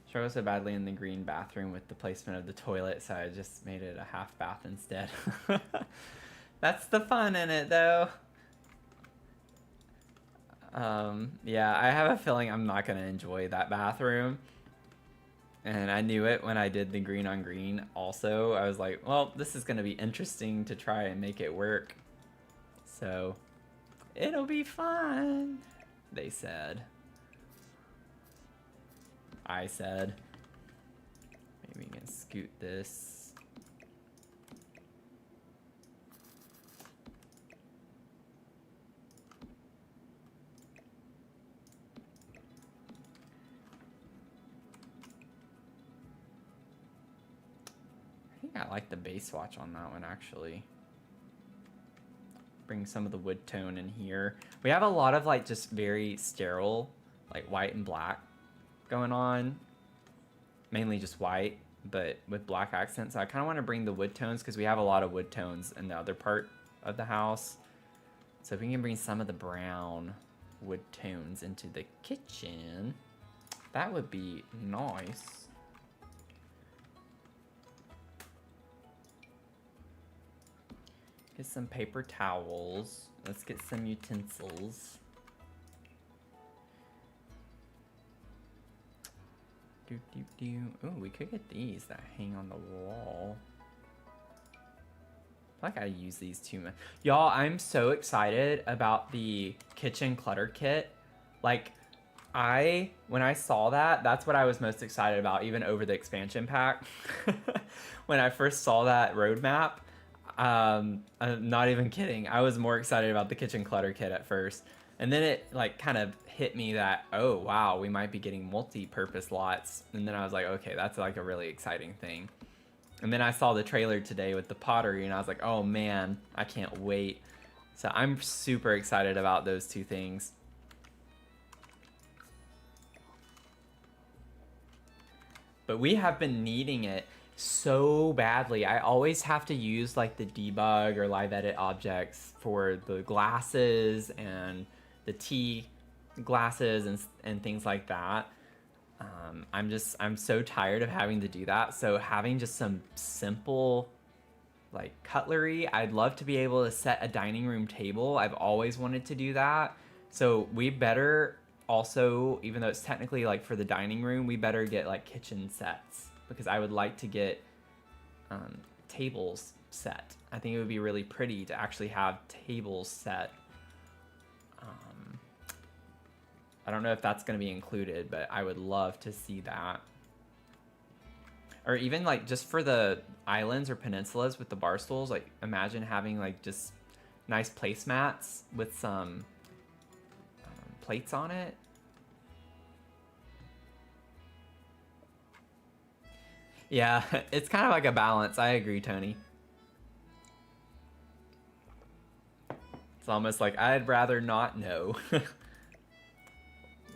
Struggled so badly in the green bathroom with the placement of the toilet, so I just made it a half bath instead. That's the fun in it, though. Yeah, I have a feeling I'm not gonna enjoy that bathroom. And I knew it when I did the green on green also. I was like, well, this is gonna be interesting to try and make it work. So, it'll be fun, they said. I said. Maybe we can scoot this. I like the base swatch on that one, actually. Bring some of the wood tone in here. We have a lot of like just very sterile, like white and black going on. Mainly just white, but with black accents. So I kind of want to bring the wood tones because we have a lot of wood tones in the other part of the house. So if we can bring some of the brown wood tones into the kitchen, that would be nice. Get some paper towels. Let's get some utensils. Oh, we could get these that hang on the wall. I feel like I use these too much. Y'all, I'm so excited about the kitchen clutter kit. Like, when I saw that, that's what I was most excited about, even over the expansion pack. When I first saw that roadmap, I'm not even kidding. I was more excited about the kitchen clutter kit at first. And then it like kind of hit me that, oh wow, we might be getting multi-purpose lots. And then I was like, okay, that's like a really exciting thing. And then I saw the trailer today with the pottery and I was like, oh man, I can't wait. So I'm super excited about those two things. But we have been needing it so badly. I always have to use like the debug or live edit objects for the glasses and the tea glasses and things like that. I'm so tired of having to do that. So having just some simple like cutlery, I'd love to be able to set a dining room table. I've always wanted to do that. So we better also, even though it's technically like for the dining room, we better get like kitchen sets because I would like to get tables set. I think it would be really pretty to actually have tables set. I don't know if that's going to be included, but I would love to see that. Or even like just for the islands or peninsulas with the bar stools, like imagine having like just nice placemats with some plates on it. Yeah, it's kind of like a balance. I agree, Tony. It's almost like I'd rather not know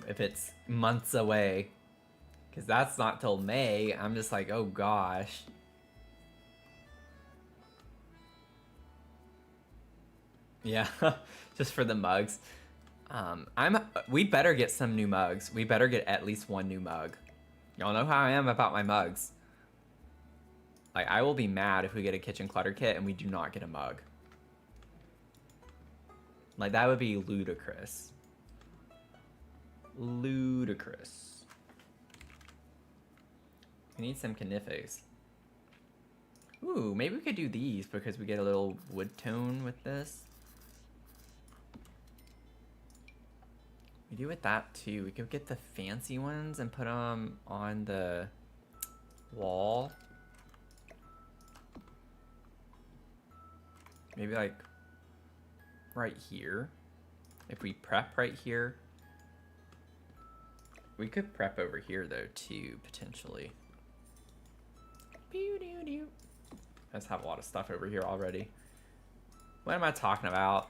if it's months away. Because that's not till May. I'm just like, oh gosh. Yeah, just for the mugs. We better get some new mugs. We better get at least one new mug. Y'all know how I am about my mugs. Like, I will be mad if we get a kitchen clutter kit and we do not get a mug. Like, that would be ludicrous. Ludicrous. We need some canifes. Ooh, maybe we could do these because we get a little wood tone with this. We do with that too. We could get the fancy ones and put them on the wall. Maybe like right here. If we prep right here. We could prep over here though too, potentially. I just have a lot of stuff over here already. What am I talking about?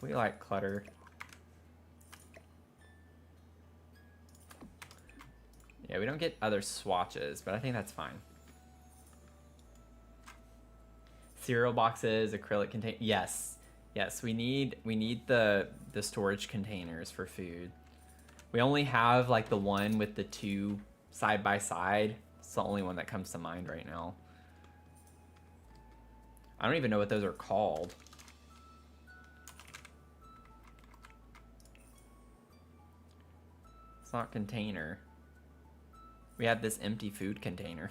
We like clutter. Yeah, we don't get other swatches, but I think that's fine. Cereal boxes, acrylic contain. Yes, yes, we need the storage containers for food. We only have like the one with the two side by side. It's the only one that comes to mind right now. I don't even know what those are called. It's not container. We have this empty food container.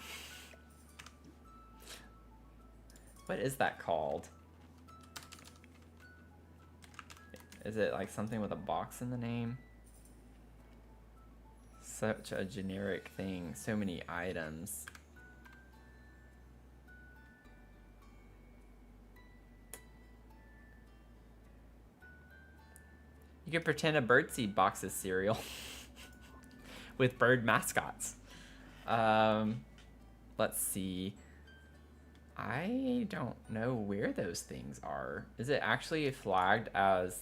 What is that called? Is it like something with a box in the name? Such a generic thing. So many items. You could pretend a birdseed box is cereal with bird mascots. let's see. I don't know where those things are. Is it actually flagged as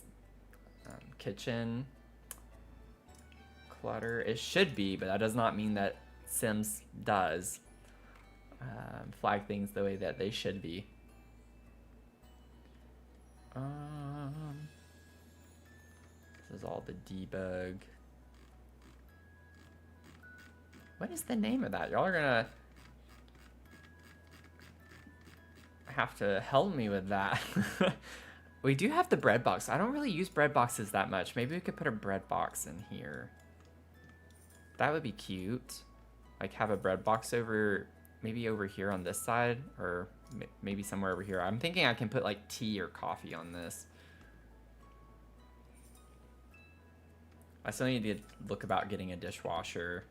kitchen clutter? It should be, but that does not mean that Sims does flag things the way that they should be. This is all the debug. What is the name of that? Y'all are gonna have to help me with that. We do have the bread box. I don't really use bread boxes that much. Maybe we could put a bread box in here. That would be cute. Like have a bread box over, maybe over here on this side, or maybe somewhere over here. I'm thinking I can put like tea or coffee on this. I still need to look about getting a dishwasher.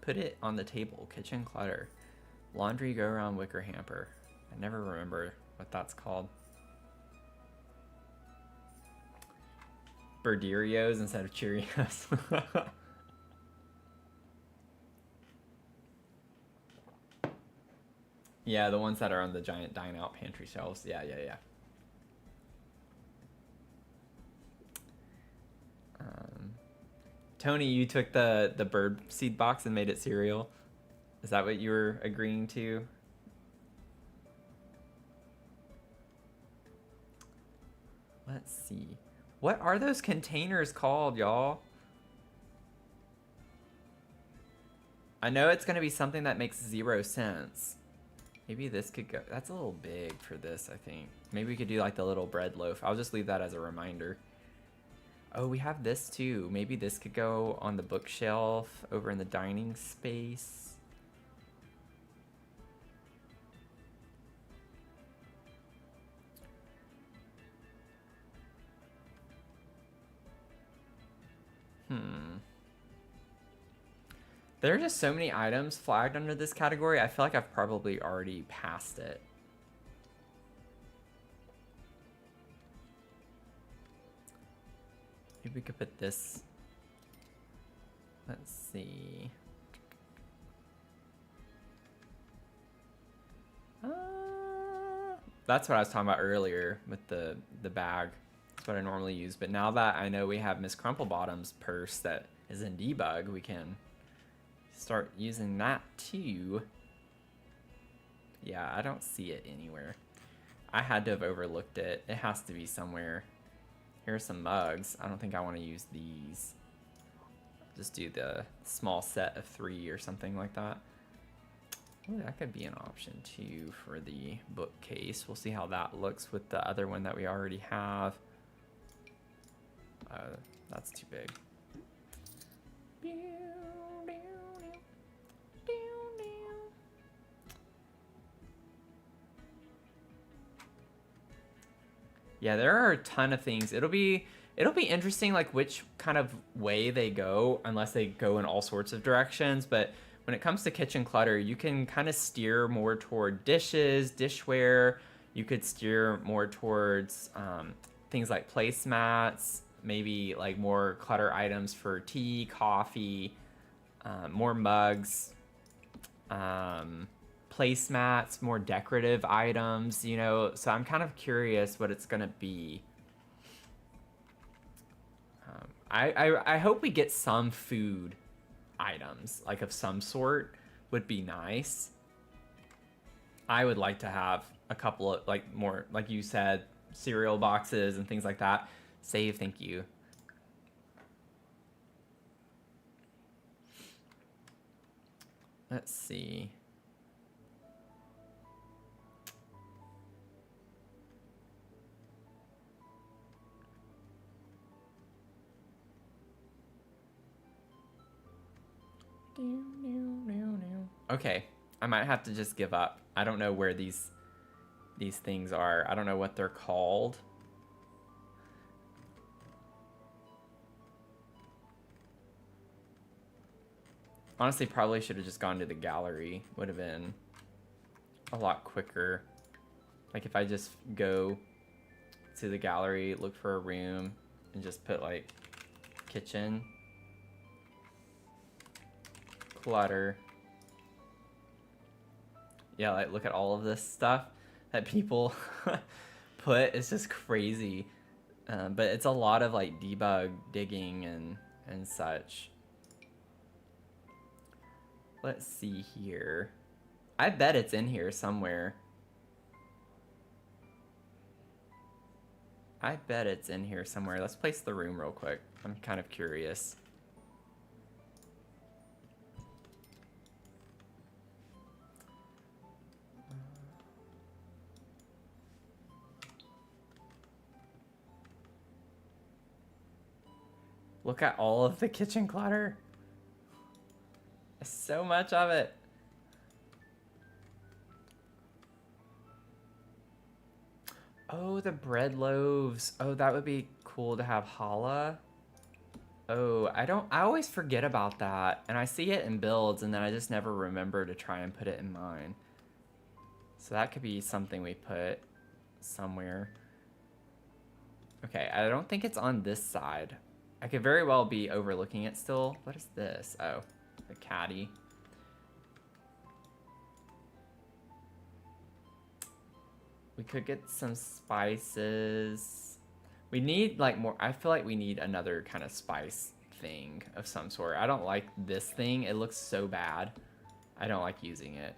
Put it on the table. Kitchen clutter. Laundry go around wicker hamper. I never remember what that's called. Birdierios instead of Cheerios. Yeah, the ones that are on the giant dine out pantry shelves. Yeah. Tony, you took the bird seed box and made it cereal. Is that what you were agreeing to? Let's see. What are those containers called, y'all? I know it's going to be something that makes 0 sense. Maybe this could go... That's a little big for this, I think. Maybe we could do like the little bread loaf. I'll just leave that as a reminder. Oh, we have this too. Maybe this could go on the bookshelf over in the dining space. There are just so many items flagged under this category. I feel like I've probably already passed it. Maybe we could put this. Let's see. That's what I was talking about earlier with the bag. That's what I normally use. But now that I know we have Miss Crumplebottom's purse that is in debug, we can start using that too. Yeah, I don't see it anywhere. I had to have overlooked it. It has to be somewhere. Here are some mugs. I don't think I want to use these. Just do the small set of 3 or something like that. Ooh, that could be an option too for the bookcase. We'll see how that looks with the other one that we already have. That's too big. Yeah, there are a ton of things. It'll be interesting like which kind of way they go, unless they go in all sorts of directions. But when it comes to kitchen clutter, you can kind of steer more toward dishes, dishware. You could steer more towards things like placemats, maybe like more clutter items for tea, coffee, more mugs, placemats, more decorative items, you know. So I'm kind of curious what it's gonna be. I hope we get some food items, like of some sort, would be nice. I would like to have a couple of like more, like you said, cereal boxes and things like that. Save, thank you. Let's see. Okay, I might have to just give up. I don't know where these things are. I don't know what they're called. Honestly, probably should have just gone to the gallery. Would have been a lot quicker. Like if I just go to the gallery, look for a room, and just put like kitchen. clutter. Yeah, like look at all of this stuff that people put. It's just crazy. But it's a lot of like debug digging and such. Let's see here. I bet it's in here somewhere. I bet it's in here somewhere. Let's place the room real quick. I'm kind of curious. Look at all of the kitchen clutter. So much of it. Oh, the bread loaves. Oh, that would be cool to have challah. Oh, I always forget about that. And I see it in builds and then I just never remember to try and put it in mine. So that could be something we put somewhere. Okay, I don't think it's on this side. I could very well be overlooking it still. What is this? Oh, the caddy. We could get some spices. We need like more, I feel like we need another kind of spice thing of some sort. I don't like this thing. It looks so bad. I don't like using it.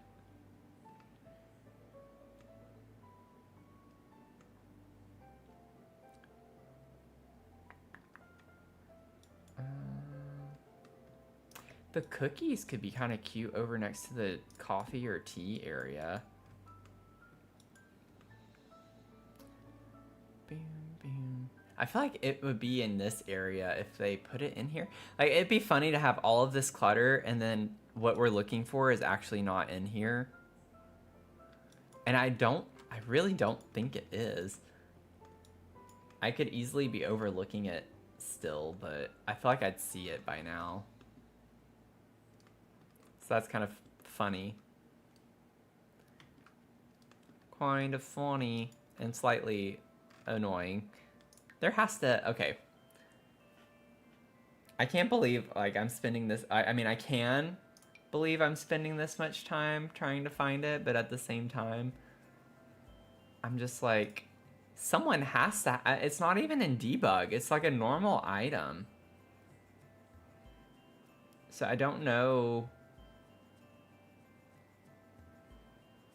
The cookies could be kind of cute over next to the coffee or tea area. Boom, boom. I feel like it would be in this area if they put it in here. Like, it'd be funny to have all of this clutter and then what we're looking for is actually not in here. And I really don't think it is. I could easily be overlooking it still, but I feel like I'd see it by now. So that's kind of funny. Kind of funny and slightly annoying. There has to, okay. I can't believe like I'm spending this, I mean I can believe I'm spending this much time trying to find it, but at the same time, I'm just like, someone has to, it's not even in debug, it's like a normal item. So I don't know.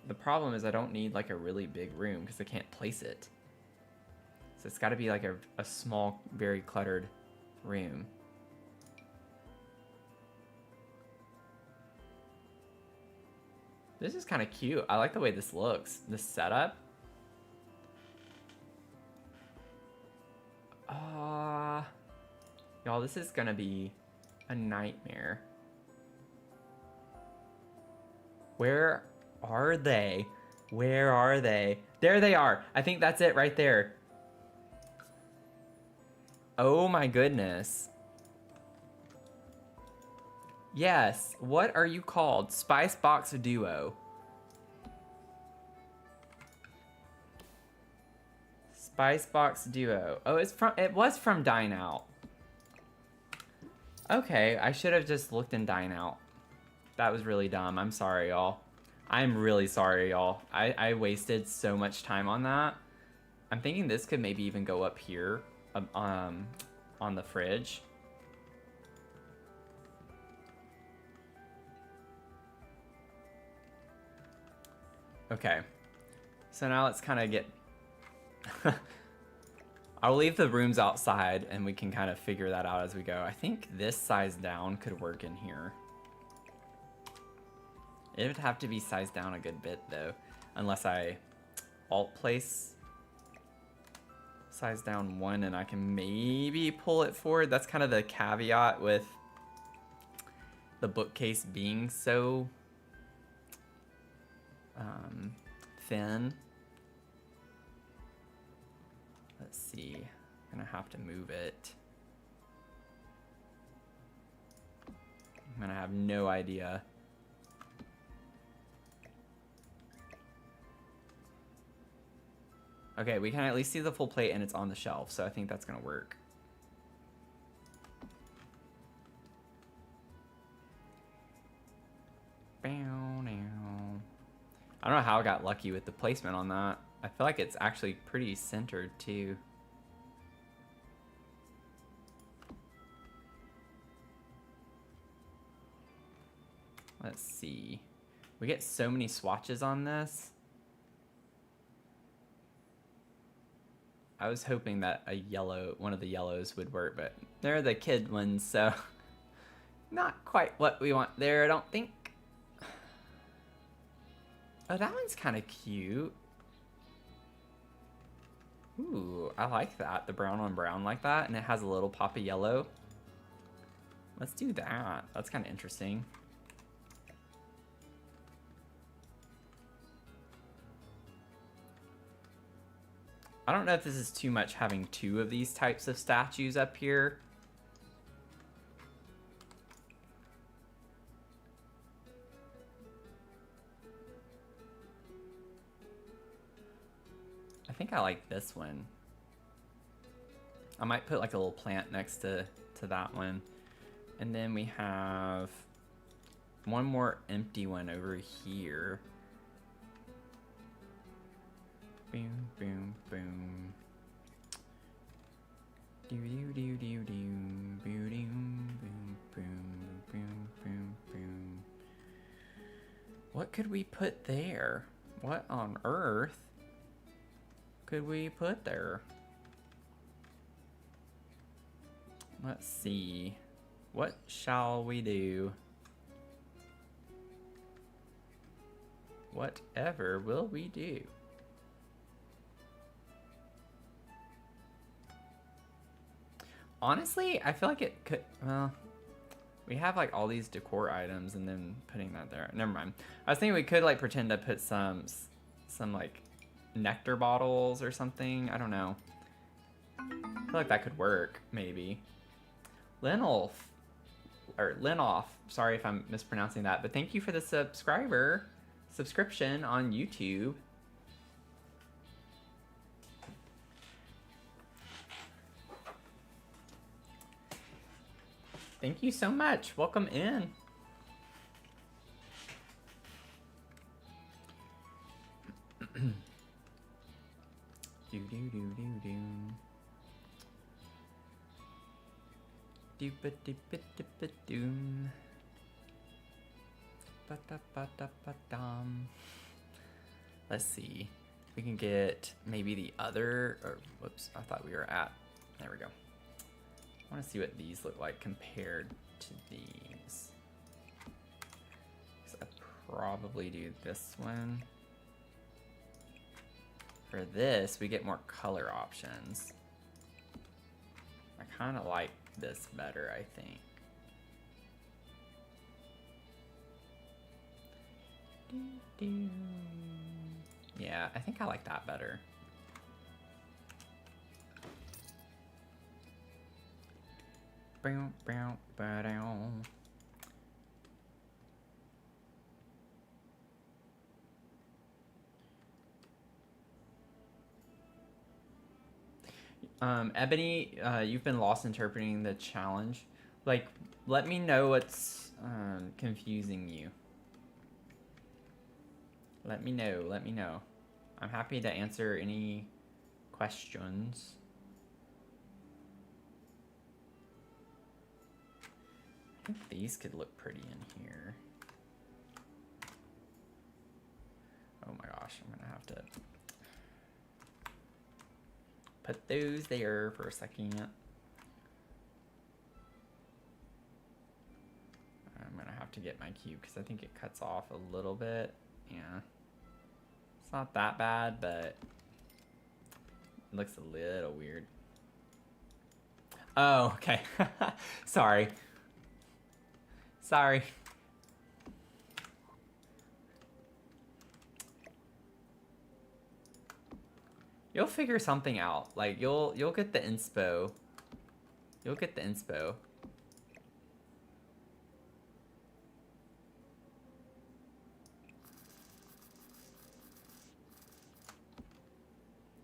The problem is I don't need like a really big room because I can't place it. So it's got to be like a small, very cluttered room. This is kind of cute. I like the way this looks. This setup. Y'all, this is gonna be a nightmare. Where are they? Where are they? There they are. I think that's it right there. Oh my goodness. Yes. What are you called? Spice Box Duo. Spice Box Duo. Oh, it was from Dine Out. Okay, I should have just looked in Dine Out. That was really dumb. I'm sorry, y'all. I'm really sorry, y'all. I wasted so much time on that. I'm thinking this could maybe even go up here, on the fridge. Okay. So now let's kind of get... I'll leave the rooms outside and we can kind of figure that out as we go. I think this size down could work in here. It would have to be sized down a good bit though, unless I alt place size down 1 and I can maybe pull it forward. That's kind of the caveat with the bookcase being so thin. Let's see, I'm gonna have to move it. I'm gonna have no idea. Okay, we can at least see the full plate and it's on the shelf, so I think that's gonna work. Bow now. I don't know how I got lucky with the placement on that. I feel like it's actually pretty centered too. Let's see. We get so many swatches on this. I was hoping that one of the yellows would work, but they're the kid ones, so not quite what we want there, I don't think. Oh, that one's kind of cute. Ooh, I like that. The brown on brown like that, and it has a little pop of yellow. Let's do that. That's kind of interesting. I don't know if this is too much having two of these types of statues up here. I think I like this one. I might put like a little plant next to that one. And then we have one more empty one over here. Boom, boom, boom. Do do do do do. Boom, boom, boom, boom, boom, boom. What could we put there? What on earth could we put there? Let's see. What shall we do? Whatever will we do? Honestly, I feel like it could, well, we have like all these decor items and then putting that there. Never mind. I was thinking we could like pretend to put some like nectar bottles or something. I don't know. I feel like that could work, maybe. Linoff, sorry if I'm mispronouncing that, but thank you for the subscription on YouTube. Thank you so much. Welcome in. Do do do do do. Do ba do ba do ba doom. Ba da ba da ba dum. Let's see. We can get maybe the other. Or whoops! I thought we were at. There we go. I want to see what these look like compared to these. So I'd probably do this one. For this, we get more color options. I kind of like this better, I think. Yeah, I think I like that better. Ebony, you've been lost interpreting the challenge. Like, let me know what's confusing you. Let me know. I'm happy to answer any questions. I think these could look pretty in here. Oh my gosh, I'm gonna have to put those there for a second. I'm gonna have to get my cube because I think it cuts off a little bit. Yeah. It's not that bad, but it looks a little weird. Oh, okay. Sorry. You'll figure something out. Like you'll get the inspo. You'll get the inspo.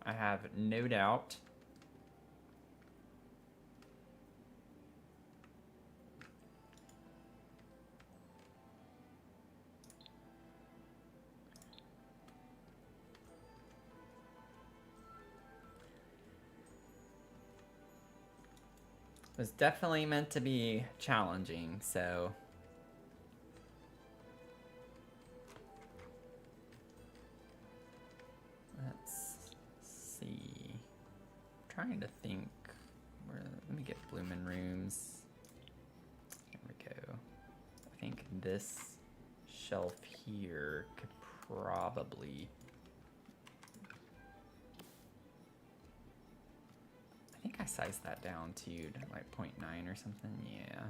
I have no doubt. was definitely meant to be challenging, so... Let's see. I'm trying to think. Let me get Bloomin' Rooms. There we go. I think this shelf here could probably... I think I sized that down to like 0.9 or something. Yeah.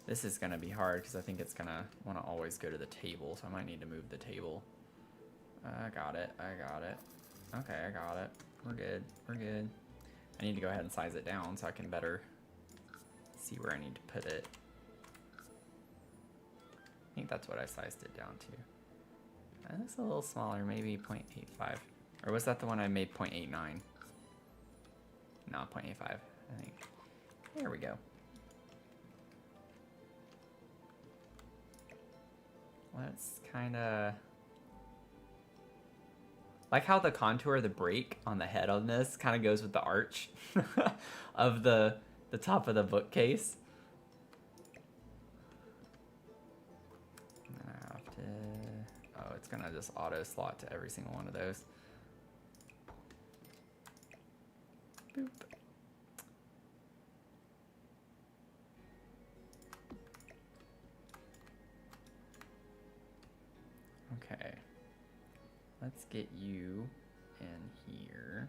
This is gonna be hard because I think it's gonna want to always go to the table, so I might need to move the table. I got it. I got it. Okay, I got it. We're good. We're good. I need to go ahead and size it down so I can better see where I need to put it. I think that's what I sized it down to. That's a little smaller, maybe 0.85. Or was that the one I made 0.89? No, 0.85, I think. There we go. Let's kind of... like how the contour of the break on the head on this kind of goes with the arch of the top of the bookcase. I'm gonna have to... oh, it's gonna just auto slot to every single one of those. Boop. Okay. Let's get you in here.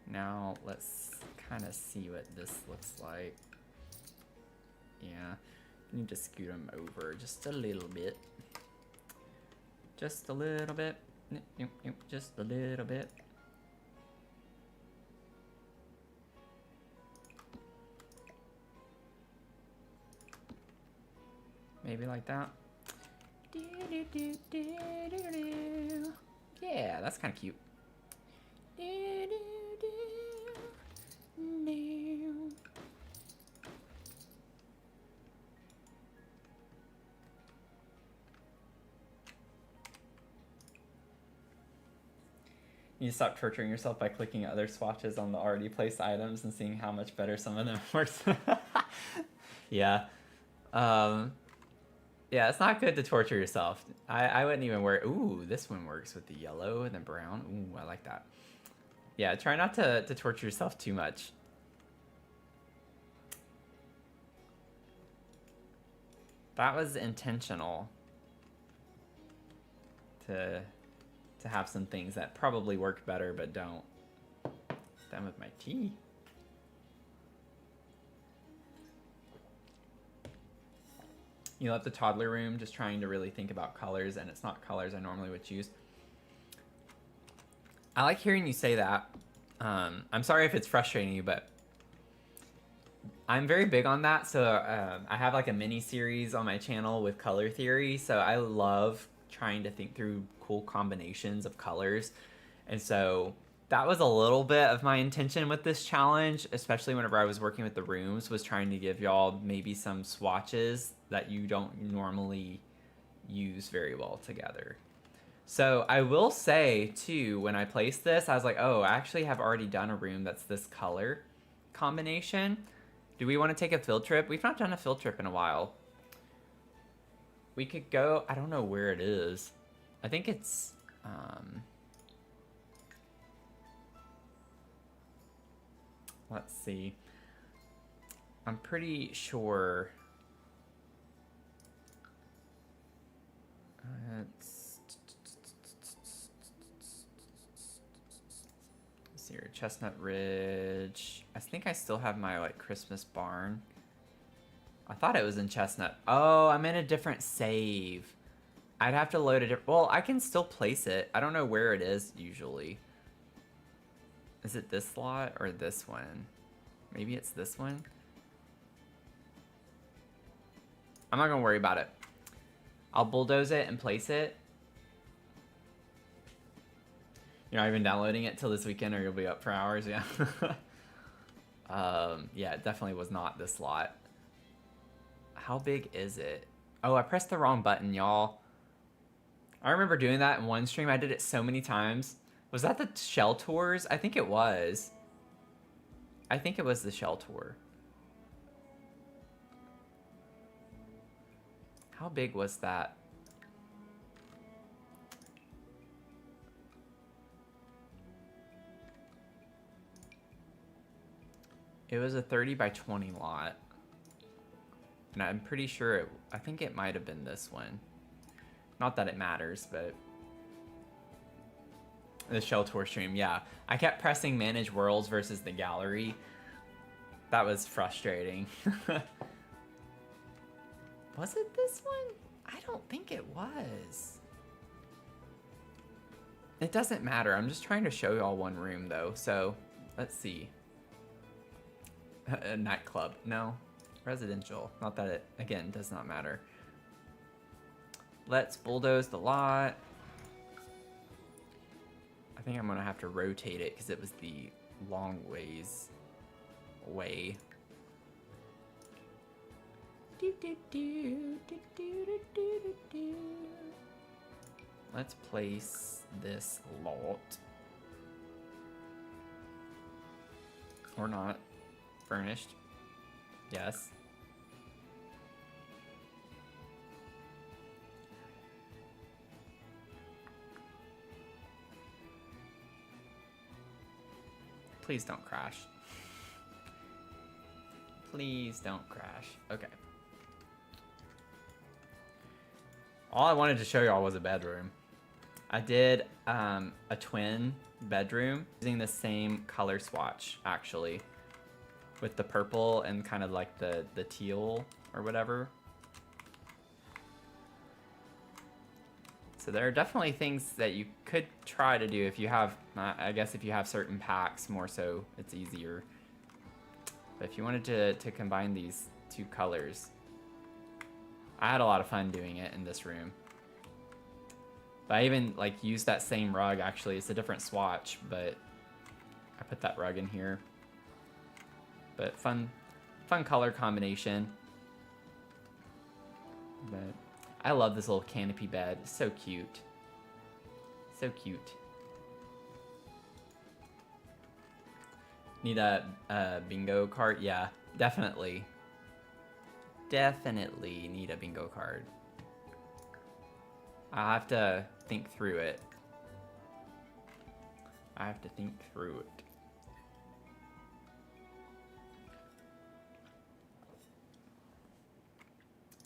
Now let's kind of see what this looks like. Yeah, you need to scoot them over just a little bit. Just a little bit. Just a little bit. Maybe like that. Yeah, that's kind of cute. You stop torturing yourself by clicking other swatches on the already placed items and seeing how much better some of them works. Yeah. Yeah, it's not good to torture yourself. I wouldn't even wear... ooh, this one works with the yellow and the brown. Ooh, I like that. Yeah, try not to torture yourself too much. That was intentional. To have some things that probably work better but don't. Done with my tea. You left the toddler room just trying to really think about colors, and it's not colors I normally would choose. I like hearing you say that. I'm sorry if it's frustrating you, but I'm very big on that. So I have like a mini series on my channel with color theory. So I love trying to think through cool combinations of colors. And so that was a little bit of my intention with this challenge, especially whenever I was working with the rooms, was trying to give y'all maybe some swatches that you don't normally use very well together. So I will say too, when I placed this, I was like, oh, I actually have already done a room that's this color combination. Do we want to take a field trip? We've not done a field trip in a while. We could go, I don't know where it is. I think it's, let's see. I'm pretty sure. Let's see here, Chestnut Ridge. I think I still have my like Christmas barn. I thought it was in Chestnut. Oh, I'm in a different save. I'd have to load it. Well, I can still place it. I don't know where it is usually. Is it this slot or this one? Maybe it's this one. I'm not gonna worry about it. I'll bulldoze it and place it. You're not even downloading it till this weekend or you'll be up for hours, yeah. Yeah, it definitely was not this lot. How big is it? Oh, I pressed the wrong button, y'all. I remember doing that in one stream. I did it so many times. Was that the shell tours? I think it was. I think it was the shell tour. How big was that? It was a 30 by 20 lot. And I'm pretty sure I think it might have been this one. Not that it matters, but the shell tour stream, yeah. I kept pressing manage worlds versus the gallery. That was frustrating. Was it this one? I don't think it was. It doesn't matter. I'm just trying to show y'all one room though. So let's see. A nightclub. No. Residential. Not that it, again, does not matter. Let's bulldoze the lot. I think I'm gonna have to rotate it because it was the long ways away. Let's place this lot. Or not. Furnished. Yes. Please don't crash. Please don't crash. Okay. All I wanted to show y'all was a bedroom. I did a twin bedroom using the same color swatch, actually. With the purple and kind of like the teal or whatever. So there are definitely things that you could try to do if you have, I guess if you have certain packs more so, it's easier. But if you wanted to combine these two colors, I had a lot of fun doing it in this room. But I even like used that same rug, actually. It's a different swatch, but I put that rug in here. But fun color combination. But I love this little canopy bed. It's so cute. So cute. Need a bingo card? Yeah, definitely. Definitely need a bingo card. I'll have to think through it. I have to think through it.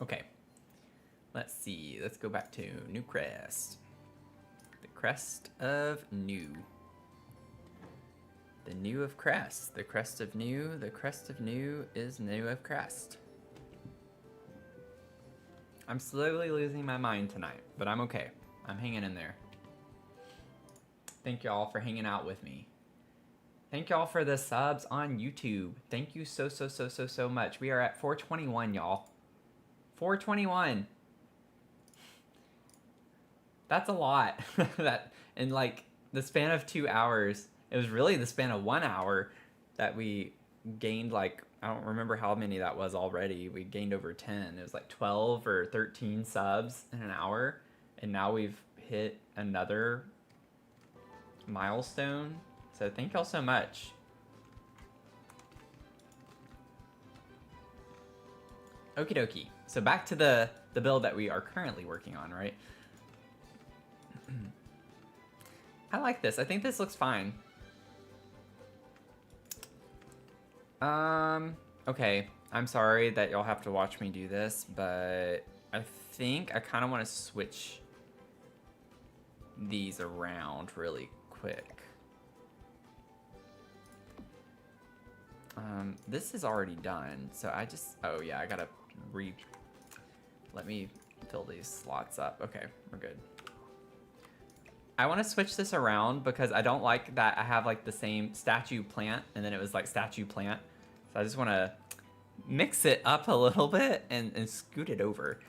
Okay. Let's see. Let's go back to New Crest. The Crest of New. The New of Crest. The Crest of New. The Crest of New is New of Crest. I'm slowly losing my mind tonight, but I'm okay. I'm hanging in there. Thank y'all for hanging out with me. Thank y'all for the subs on YouTube. Thank you so much. We are at 421, y'all. 421. That's a lot. That in like the span of 2 hours. It was really the span of 1 hour that we gained, like, I don't remember how many that was already. We gained over 10. It was like 12 or 13 subs in an hour. And now we've hit another milestone. So thank y'all so much. Okie dokie. So back to the build that we are currently working on, right? I like this. I think this looks fine. Okay. I'm sorry that y'all have to watch me do this, but I think I kind of want to switch these around really quick. This is already done, so I just, oh yeah, I gotta let me fill these slots up. Okay, we're good. I want to switch this around because I don't like that I have like the same statue plant and then it was like statue plant. So I just want to mix it up a little bit and scoot it over.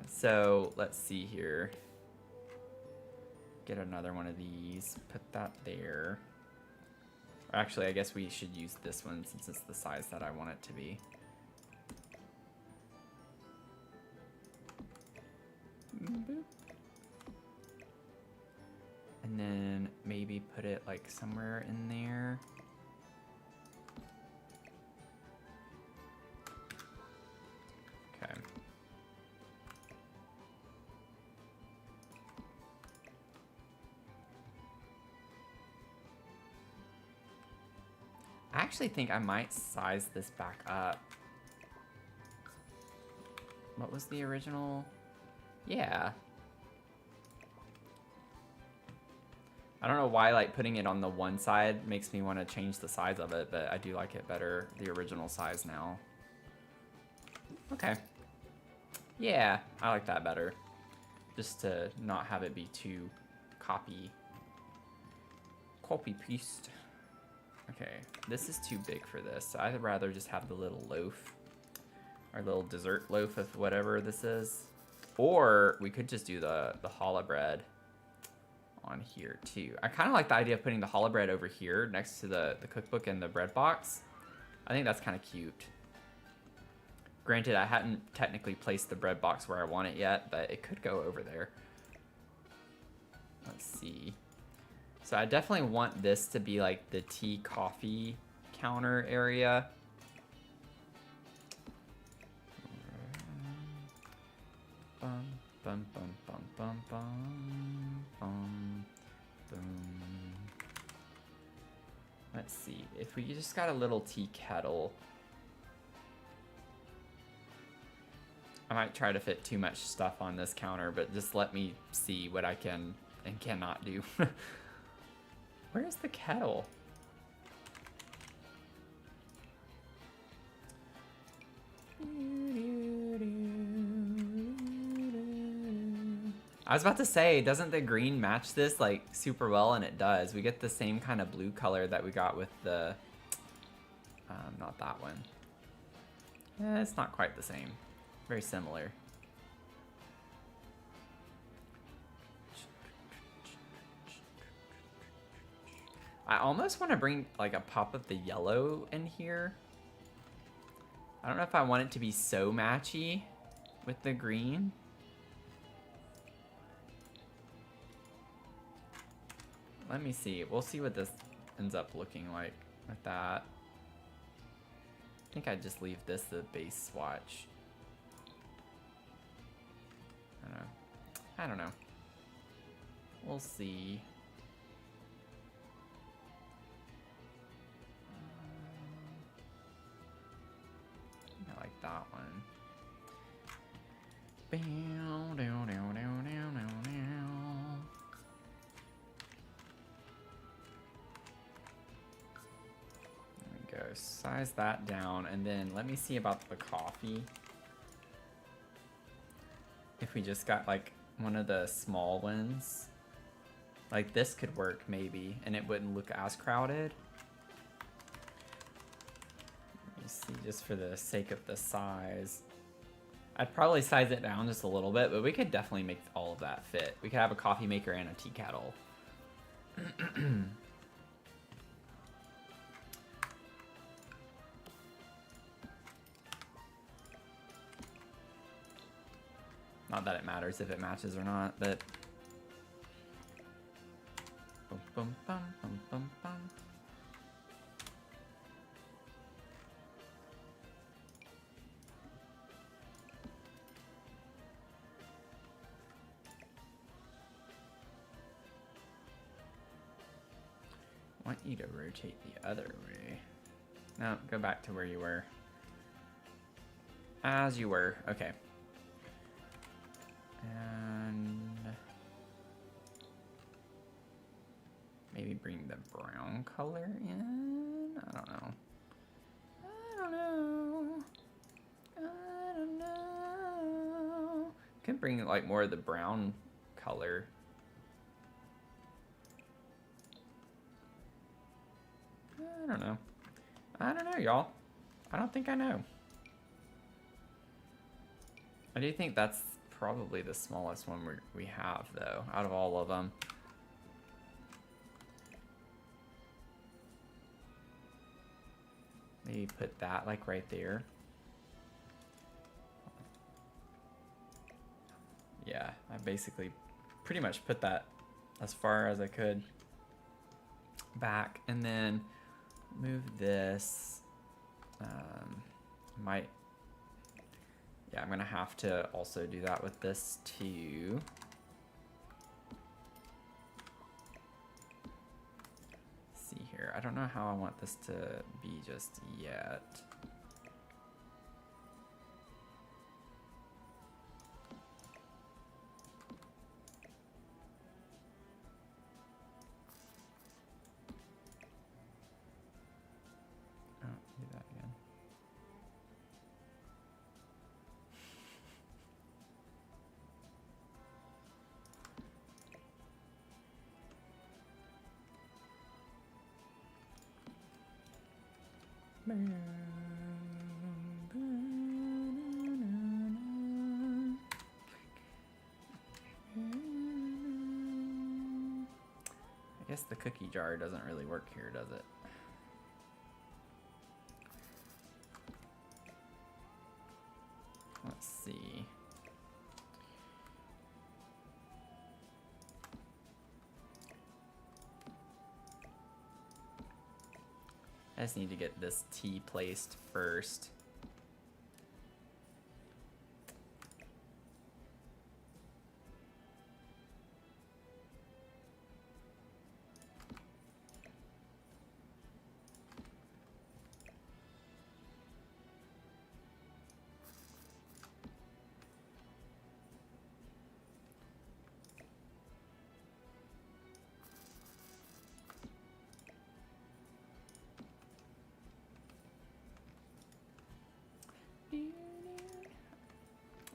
So let's see here. Get another one of these, put that there. Actually, I guess we should use this one since it's the size that I want it to be. Boop. And then maybe put it like somewhere in there. Okay. I actually think I might size this back up. What was the original? Yeah. I don't know why like putting it on the one side makes me want to change the size of it, but I do like it better, the original size now. Okay. Yeah, I like that better. Just to not have it be too copy paste. Okay, this is too big for this. So I'd rather just have the little loaf. Our little dessert loaf of whatever this is. Or we could just do the challah bread on here too. I kind of like the idea of putting the challah bread over here next to the cookbook and the bread box. I think that's kind of cute. Granted, I hadn't technically placed the bread box where I want it yet, but it could go over there. Let's see. So I definitely want this to be like the tea coffee counter area. Bum, bum, bum, bum, bum, bum, bum, boom. Let's see, if we just got a little tea kettle. I might try to fit too much stuff on this counter, but just let me see what I can and cannot do. Where's the kettle? I was about to say, doesn't the green match this like super well? And it does. We get the same kind of blue color that we got with the, not that one. It's not quite the same. Very similar. I almost want to bring like a pop of the yellow in here. I don't know if I want it to be so matchy with the green. Let me see. We'll see what this ends up looking like with that. I think I'd just leave this the base swatch. I don't know. We'll see. I like that one. There we go. Size that down, and then let me see about the coffee. If we just got like one of the small ones, like this could work maybe, and it wouldn't look as crowded. Let me see, just for the sake of the size. I'd probably size it down just a little bit, but we could definitely make all of that fit. We could have a coffee maker and a tea kettle. Not that it matters if it matches or not, but... Bum, bum, bum, bum, bum, bum. I want you to rotate the other way. No, go back to where you were. As you were, okay. And maybe bring the brown color in? I don't know. I don't know. I don't know. Could bring like more of the brown color. I don't know. I don't know, y'all. I don't think I know. I do think that's probably the smallest one we have, though, out of all of them. Maybe put that like right there. Yeah, I basically pretty much put that as far as I could back, and then move this. Might, yeah, I'm gonna have to also do that with this too. See here, I don't know how I want this to be just yet. Do that again. I guess the cookie jar doesn't really work here, does it? Let's see. I just need to get this T placed first.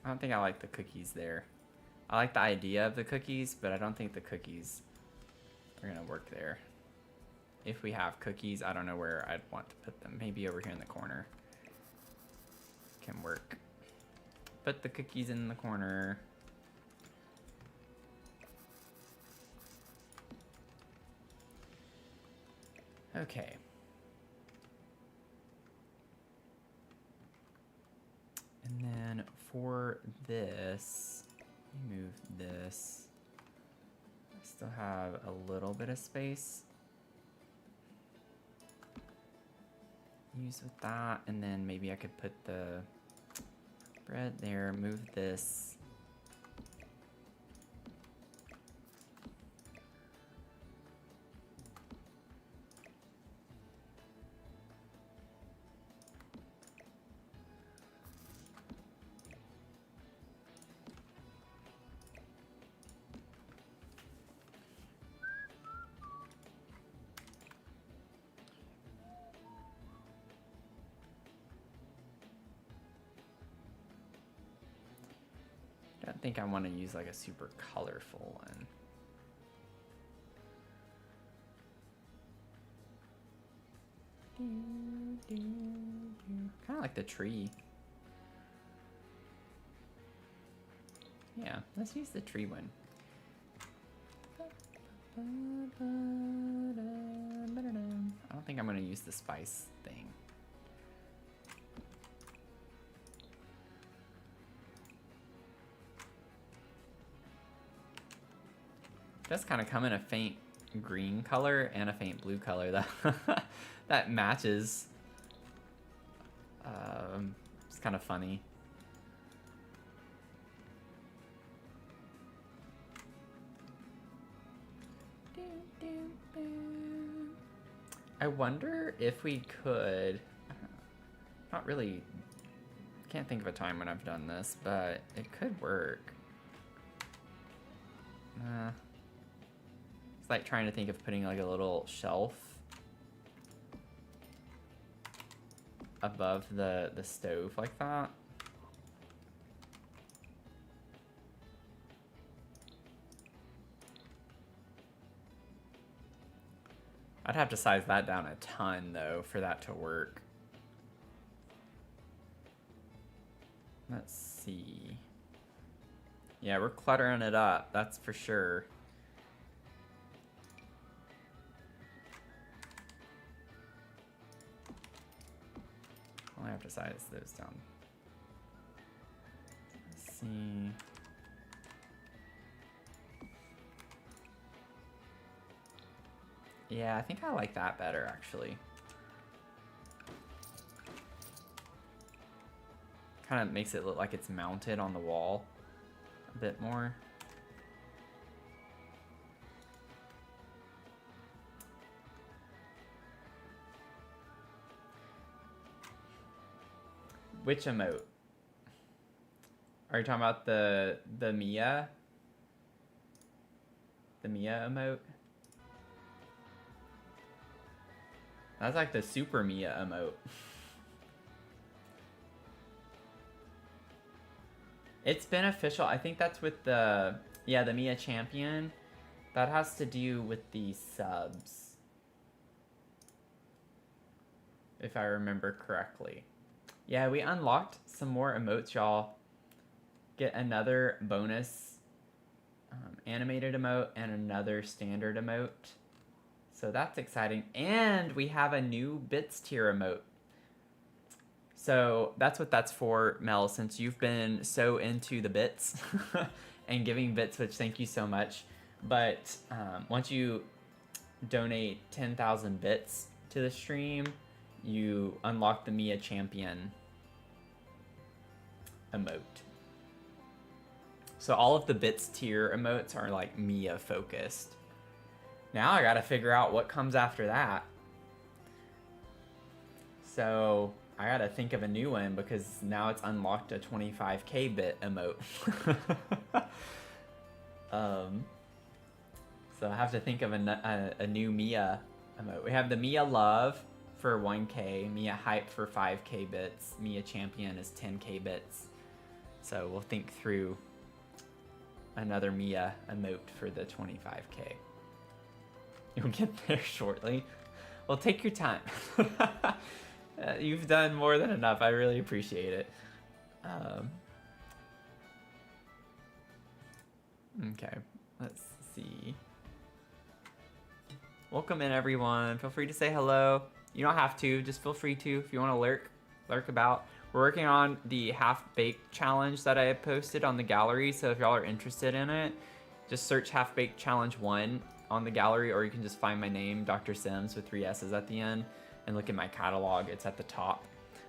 I don't think I like the cookies there. I like the idea of the cookies, but I don't think the cookies are gonna work there. If we have cookies, I don't know where I'd want to put them. Maybe over here in the corner can work. Put the cookies in the corner. Okay. And then for this, move this. I still have a little bit of space. Use with that, and then maybe I could put the bread there, move this. I don't think I want to use like a super colorful one. Kind of like the tree. Yeah, let's use the tree one. I don't think I'm going to use the spice thing. It does kind of come in a faint green color and a faint blue color that that matches. It's kind of funny. I wonder if we could, not really, can't think of a time when I've done this, but it could work. It's like trying to think of putting like a little shelf above the stove like that. I'd have to size that down a ton though for that to work. Let's see. Yeah, we're cluttering it up, that's for sure. I have to size those down. Let's see. Yeah, I think I like that better, actually. Kind of makes it look like it's mounted on the wall a bit more. Which emote? Are you talking about the Mia? The Mia emote? That's like the Super Mia emote. It's beneficial. I think that's with the, yeah, the Mia Champion. That has to do with the subs, if I remember correctly. Yeah, we unlocked some more emotes, y'all. Get another bonus animated emote and another standard emote. So that's exciting. And we have a new bits tier emote. So that's what that's for, Mel, since you've been so into the bits and giving bits, which thank you so much. But once you donate 10,000 bits to the stream, you unlock the Mia Champion emote. So all of the bits tier emotes are like Mia focused. Now I gotta figure out what comes after that. So I gotta think of a new one because now it's unlocked a 25k bit emote. So I have to think of a new Mia emote. We have the Mia Love for 1k, Mia Hype for 5k bits, Mia Champion is 10k bits. So we'll think through another Mia emote for the 25k. You'll get there shortly. Well, take your time. You've done more than enough. I really appreciate it. Okay, let's see. Welcome in, everyone. Feel free to say hello. You don't have to, just feel free to if you want to lurk about. We're working on the half-baked challenge that I have posted on the gallery, so if y'all are interested in it, just search half-baked challenge 1 on the gallery, or you can just find my name, Dr. Sims, with 3 S's at the end, and look at my catalog. It's at the top.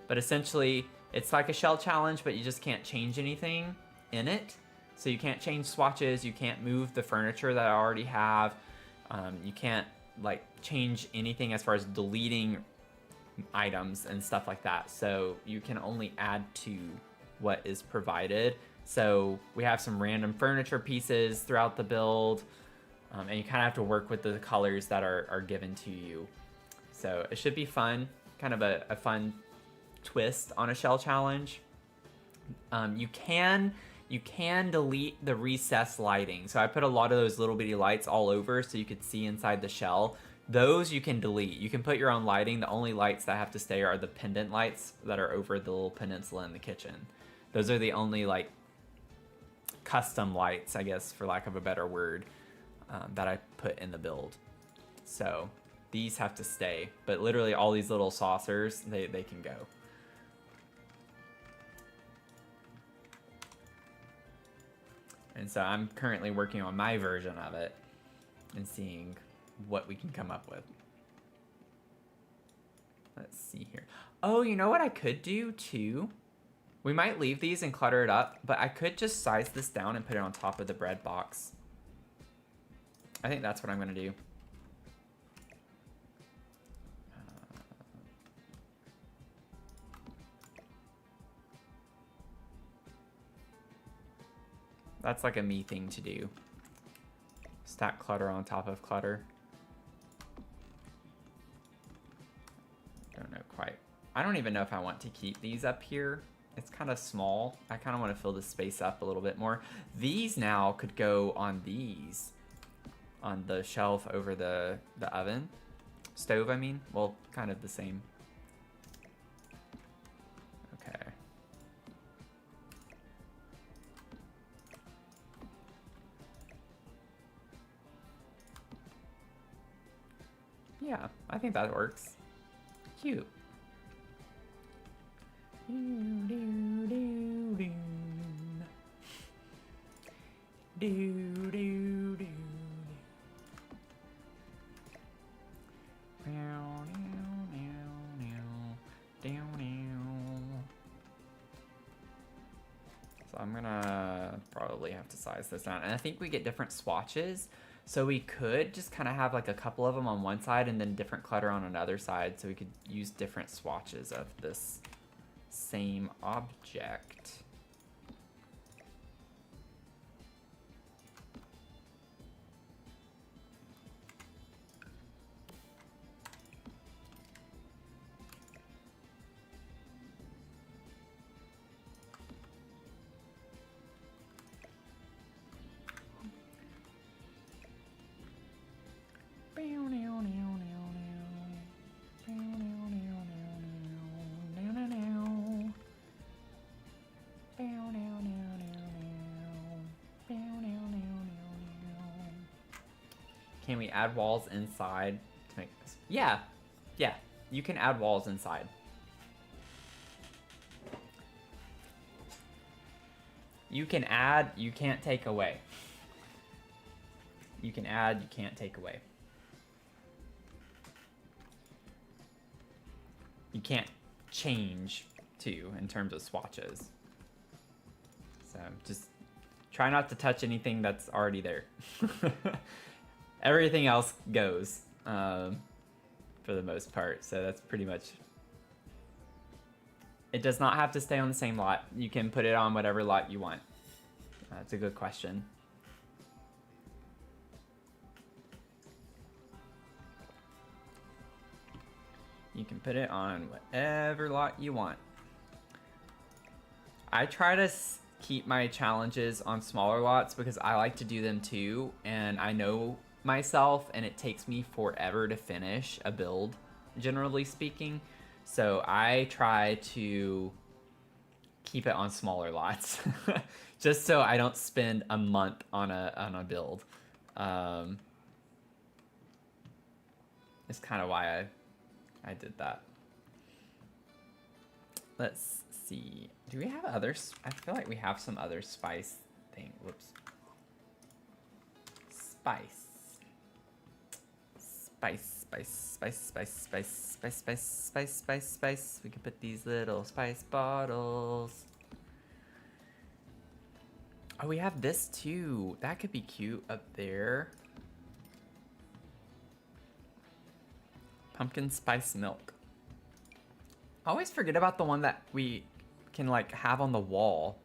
But essentially, it's like a shell challenge, but you just can't change anything in it. So you can't change swatches, you can't move the furniture that I already have, you can't like change anything as far as deleting items and stuff like that. So you can only add to what is provided. So we have some random furniture pieces throughout the build, and you kind of have to work with the colors that are given to you. So it should be fun, kind of a fun twist on a shell challenge. You can delete the recessed lighting. So I put a lot of those little bitty lights all over so you could see inside the shell. Those you can delete. You can put your own lighting. The only lights that have to stay are the pendant lights that are over the little peninsula in the kitchen. Those are the only like custom lights, I guess, for lack of a better word, that I put in the build. So these have to stay, but literally all these little saucers, they can go. And so I'm currently working on my version of it and seeing what we can come up with. Let's see here. Oh, you know what I could do too? We might leave these and clutter it up, but I could just size this down and put it on top of the bread box. I think that's what I'm gonna do. That's like a me thing to do. Stack clutter on top of clutter. Don't know quite. I don't even know if I want to keep these up here. It's kind of small. I kind of want to fill the space up a little bit more. These now could go on these. On the shelf over the oven. Stove, I mean. Well, kind of the same. Okay. Yeah, I think that works. Cute. So I'm gonna probably have to size this down. And I think we get different swatches. So we could just kind of have like a couple of them on one side and then different clutter on another side. So we could use different swatches of this same object. Can we add walls inside to make this? Yeah, yeah, you can add walls inside. You can add, you can't take away. You can add, you can't take away. You can't change too in terms of swatches. So just try not to touch anything that's already there. Everything else goes for the most part. So that's pretty much. It does not have to stay on the same lot. You can put it on whatever lot you want. That's a good question. You can put it on whatever lot you want. I try to keep my challenges on smaller lots because I like to do them too, and I know myself and it takes me forever to finish a build, generally speaking. So I try to keep it on smaller lots just so I don't spend a month on a build. It's kind of why I did that. Let's see. Do we have others? I feel like we have some other spice thing. Whoops. Spice. Spice. We can put these little spice bottles. Oh, we have this too. That could be cute up there. Pumpkin spice milk. I always forget about the one that we can like have on the wall.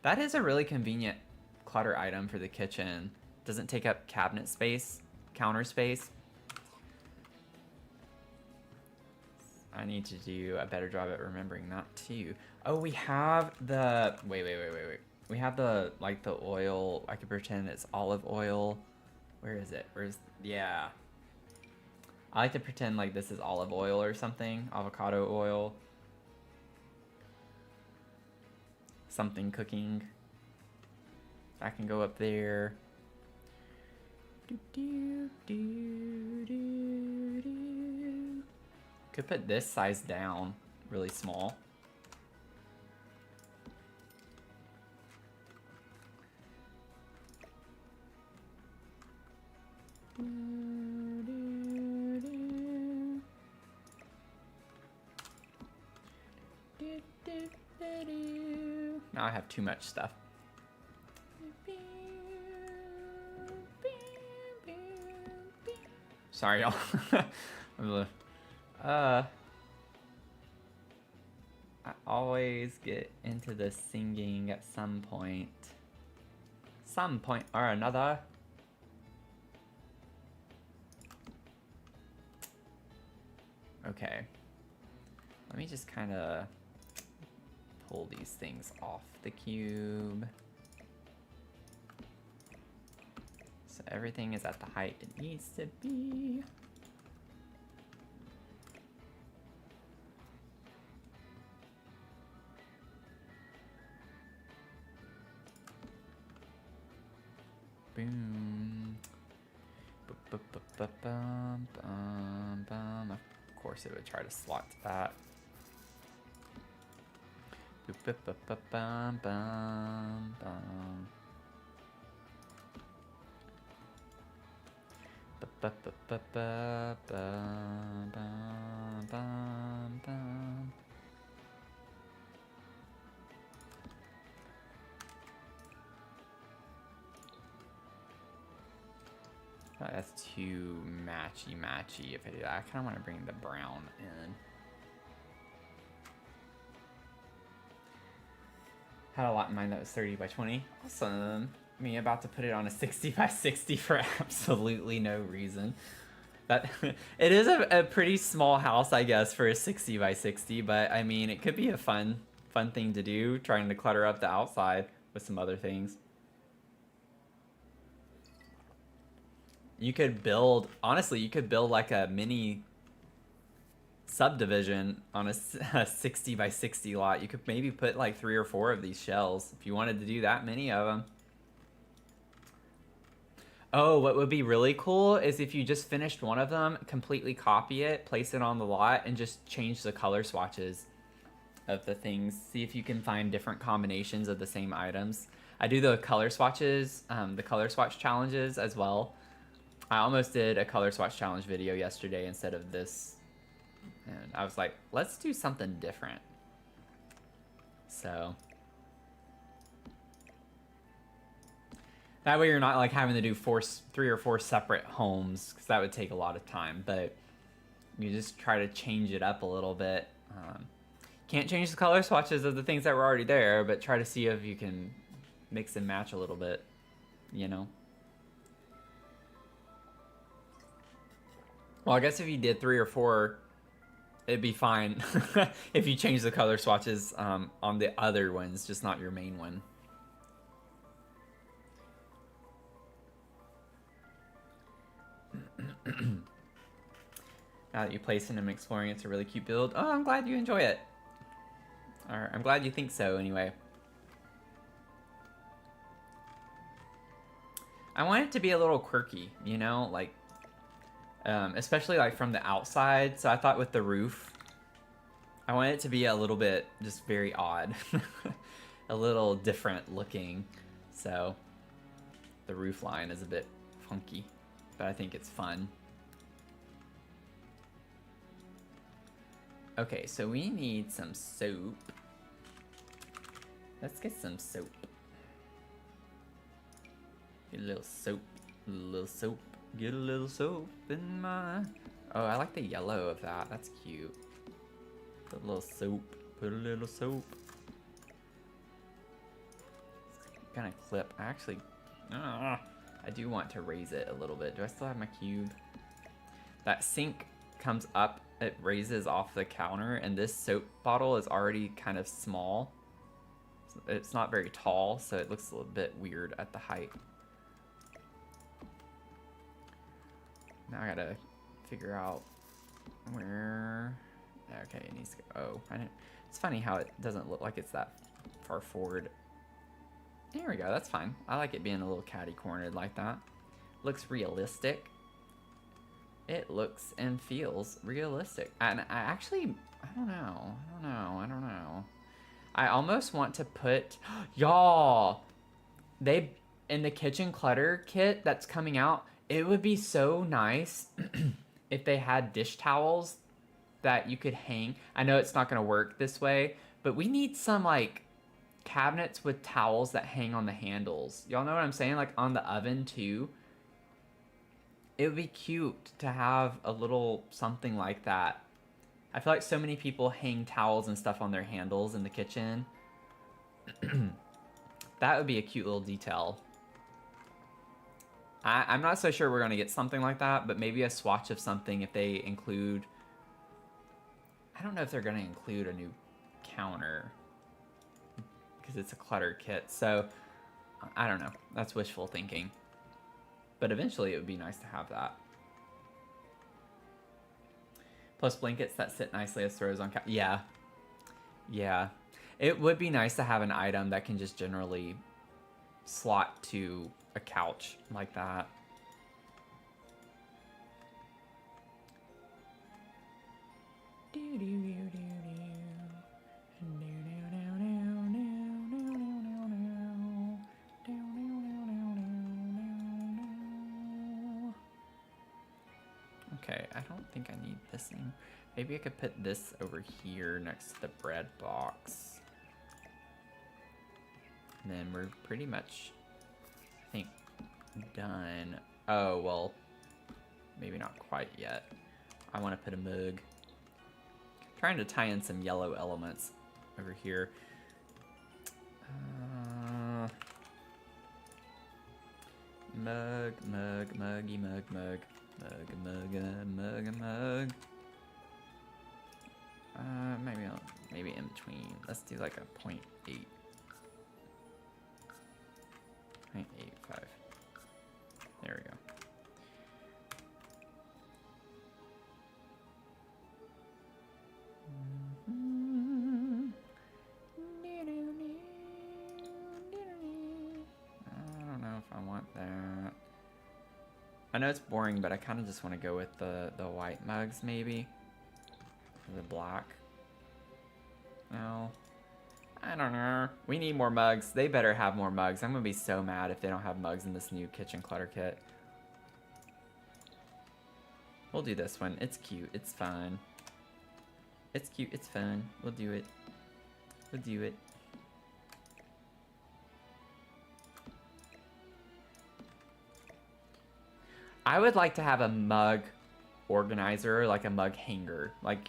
That is a really convenient clutter item for the kitchen. Doesn't take up cabinet space, counter space. I need to do a better job at remembering that too. Oh, we have the, wait. We have the, like the oil, I could pretend it's olive oil. Where is it? Yeah. I like to pretend like this is olive oil or something, avocado oil. Something cooking. That can go up there. Could put this size down, really small. Now I have too much stuff. Sorry, y'all. I always get into the singing at some point. Some point or another. Okay. Let me just kind of pull these things off the cube. So everything is at the height it needs to be. Boom. Of course it would try to slot that. Bum, bum, bum. Oh, that's too matchy if I do that. I kind of want to bring the brown in. Had a lot in mind that was 30 by 20. Awesome. Me about to put it on a 60 by 60 for absolutely no reason. That it is a pretty small house, I guess, for a 60 by 60, but I mean, it could be a fun thing to do, trying to clutter up the outside with some other things. You could build, honestly, you could build like a mini subdivision on a 60 by 60 lot. You could maybe put like 3 or 4 of these shells if you wanted to do that many of them. Oh, what would be really cool is if you just finished one of them, completely copy it, place it on the lot, and just change the color swatches of the things. See if you can find different combinations of the same items. I do the color swatches, the color swatch challenges as well. I almost did a color swatch challenge video yesterday instead of this. And I was like, let's do something different. So that way you're not like having to do 3 or 4 separate homes, because that would take a lot of time. But you just try to change it up a little bit. Can't change the color swatches of the things that were already there, but try to see if you can mix and match a little bit, you know? Well, I guess if you did 3 or 4, it'd be fine if you change the color swatches on the other ones, just not your main one. Now that you place in and exploring, it's a really cute build. Oh, I'm glad you enjoy it. Or I'm glad you think so, anyway. I want it to be a little quirky, you know, like, especially like from the outside. So I thought with the roof, I want it to be a little bit just very odd, a little different looking. So the roof line is a bit funky, but I think it's fun. Okay, so we need some soap. Let's get some soap. Get a little soap, Get a little soap in my... Oh, I like the yellow of that. That's cute. Put a little soap. Put a little soap. It's gonna clip. I do want to raise it a little bit. Do I still have my cube? That sink comes up. It raises off the counter, and this soap bottle is already kind of small. It's not very tall, so it looks a little bit weird at the height. Now I gotta figure out where... Okay, it needs to go... Oh, I didn't... It's funny how it doesn't look like it's that far forward. There we go, that's fine. I like it being a little catty-cornered like that. Looks realistic. It looks and feels realistic. And I don't know. I almost want to put... Y'all! In the kitchen clutter kit that's coming out, it would be so nice if they had dish towels that you could hang. I know it's not going to work this way, but we need some, like, cabinets with towels that hang on the handles. Y'all know what I'm saying? Like, on the oven, too. It would be cute to have a little something like that. I feel like so many people hang towels and stuff on their handles in the kitchen. That would be a cute little detail. I'm not so sure we're going to get something like that, but maybe a swatch of something if they include... I don't know if they're going to include a new counter, because it's a clutter kit. So, I don't know. That's wishful thinking. But eventually it would be nice to have that. Plus blankets that sit nicely as throws on couch. Yeah. Yeah. It would be nice to have an item that can just generally slot to a couch like that. Okay, I don't think I need this thing. Maybe I could put this over here next to the bread box. And then we're pretty much, I think, done. Oh, well, maybe not quite yet. I want to put a mug. Trying to tie in some yellow elements over here. Mug, mug, muggy, mug, mug. Mug, mug, mug, mug. Maybe in between. Let's do like a 0.8. 0.85. There we go. I don't know if I want that. I know it's boring, but I kind of just want to go with the white mugs, maybe. Or the black. No. I don't know. We need more mugs. They better have more mugs. I'm going to be so mad if they don't have mugs in this new kitchen clutter kit. We'll do this one. It's cute. It's fun. It's cute. It's fun. We'll do it. We'll do it. I would like to have a mug organizer, like a mug hanger. Like,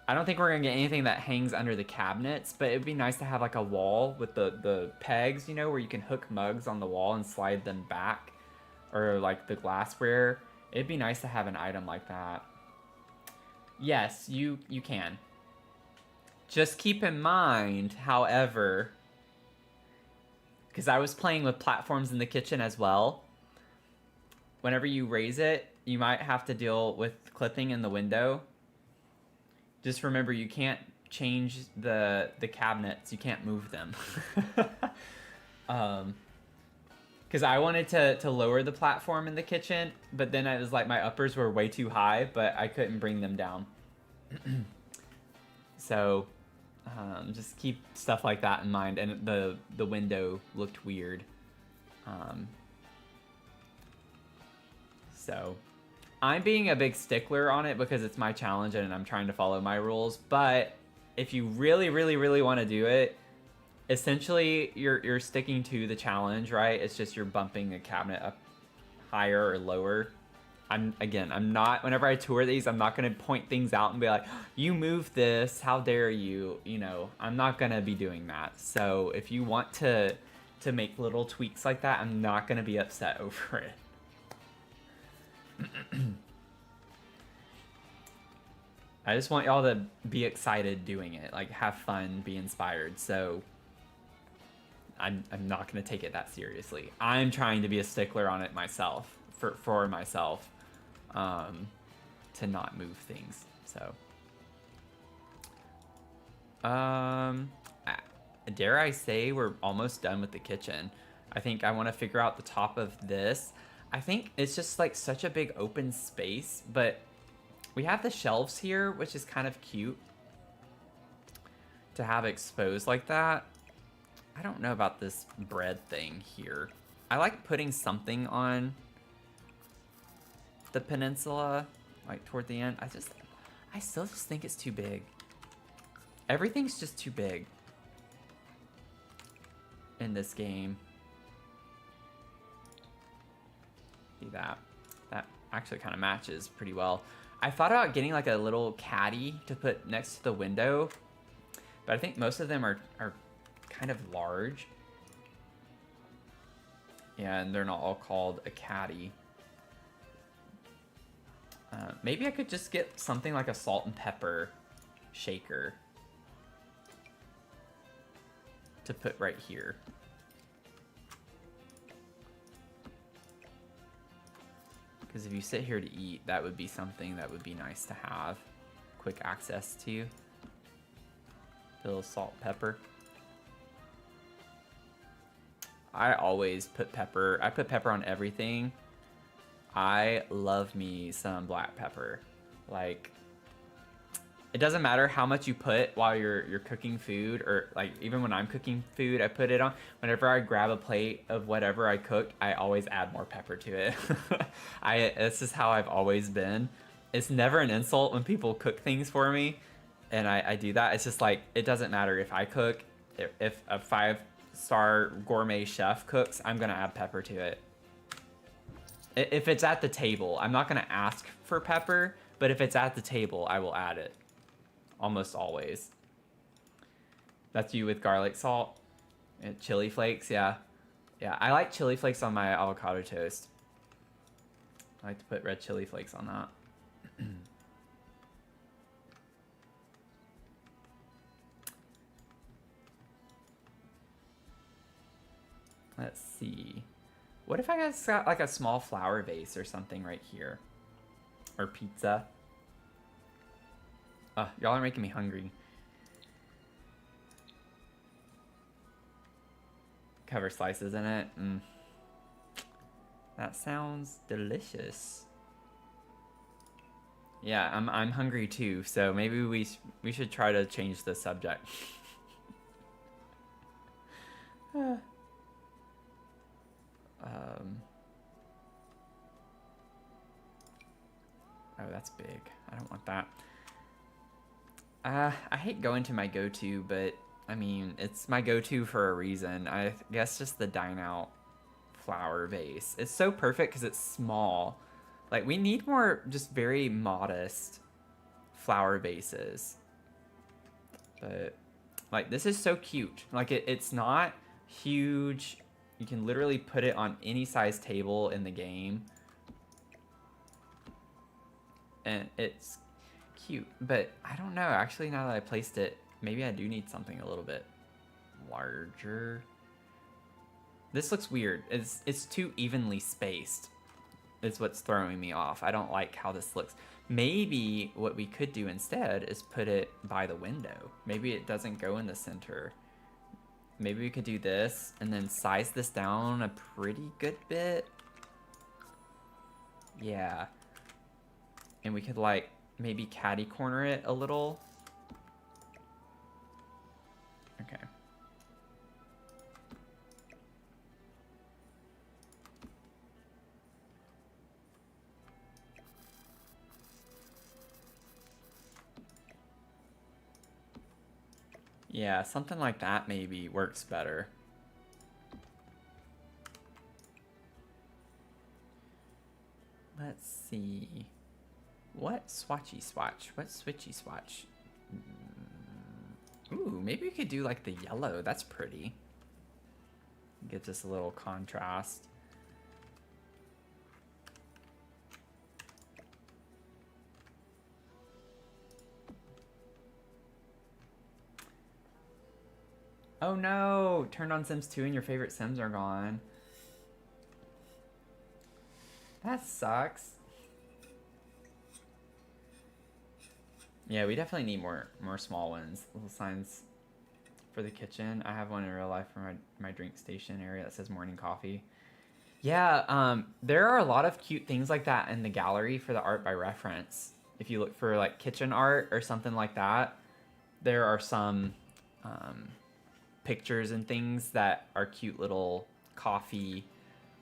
I don't think we're gonna get anything that hangs under the cabinets, but it'd be nice to have like a wall with the pegs, you know, where you can hook mugs on the wall and slide them back, or like the glassware. It'd be nice to have an item like that. Yes, you can. Just keep in mind, however, because I was playing with platforms in the kitchen as well. Whenever you raise it, you might have to deal with clipping in the window. Just remember, you can't change the cabinets. You can't move them. Because I wanted to lower the platform in the kitchen, but then it was like my uppers were way too high, but I couldn't bring them down. So just keep stuff like that in mind. And the window looked weird. So I'm being a big stickler on it because it's my challenge and I'm trying to follow my rules. But if you really, really, really want to do it, essentially you're sticking to the challenge, right? It's just you're bumping the cabinet up higher or lower. I'm not, whenever I tour these, I'm not going to point things out and be like, you moved this, how dare you? You know, I'm not going to be doing that. So if you want to make little tweaks like that, I'm not going to be upset over it. I just want y'all to be excited doing it, like have fun, be inspired. So I'm not gonna take it that seriously. I'm trying to be a stickler on it myself, for myself, to not move things. So dare I say we're almost done with the kitchen. I think I want to figure out the top of this. I think it's just like such a big open space, but we have the shelves here, which is kind of cute to have exposed like that. I don't know about this bread thing here. I like putting something on the peninsula, like toward the end. I still just think it's too big. Everything's just too big in this game. See that? That actually kind of matches pretty well. I thought about getting like a little caddy to put next to the window, but I think most of them are kind of large. Yeah, and they're not all called a caddy. Maybe I could just get something like a salt and pepper shaker to put right here. Because if you sit here to eat, that would be something that would be nice to have quick access to. A little salt, pepper. I always put pepper. I put pepper on everything. I love me some black pepper. Like, It doesn't matter how much you put while you're cooking food, or like even when I'm cooking food, I put it on. Whenever I grab a plate of whatever I cook, I always add more pepper to it. This is how I've always been. It's never an insult when people cook things for me, and I do that. It's just like it doesn't matter if I cook. If a 5-star gourmet chef cooks, I'm gonna add pepper to it. If it's at the table, I'm not gonna ask for pepper, but if it's at the table, I will add it. Almost always. That's you with garlic salt and chili flakes, yeah. Yeah, I like chili flakes on my avocado toast. I like to put red chili flakes on that. Let's see. What if I got like a small flower vase or something right here? Or pizza? Y'all are making me hungry. Cover slices in it. That sounds delicious. Yeah, I'm hungry too, so maybe we should try to change the subject. Oh, that's big. I don't want that. I hate going to my go-to, but I mean, it's my go-to for a reason. I guess just the Dine Out flower vase. It's so perfect because it's small. Like, we need more just very modest flower vases. But, like, this is so cute. Like, it's not huge. You can literally put it on any size table in the game. And it's cute, but I don't know. Actually, now that I placed it, maybe I do need something a little bit larger. This looks weird. It's too evenly spaced. Is what's throwing me off. I don't like how this looks. Maybe what we could do instead is put it by the window. Maybe it doesn't go in the center. Maybe we could do this and then size this down a pretty good bit. Yeah. And we could like maybe catty corner it a little. Okay. Yeah, something like that maybe works better. Let's see. What swatchy swatch? What switchy swatch? Ooh, maybe we could do like the yellow. That's pretty. Gives us a little contrast. Oh no! Turned on Sims 2 and your favorite Sims are gone. That sucks. Yeah, we definitely need more small ones. Little signs for the kitchen. I have one in real life for my drink station area that says morning coffee. Yeah, there are a lot of cute things like that in the gallery for the art by reference. If you look for like kitchen art or something like that, there are some pictures and things that are cute little coffee.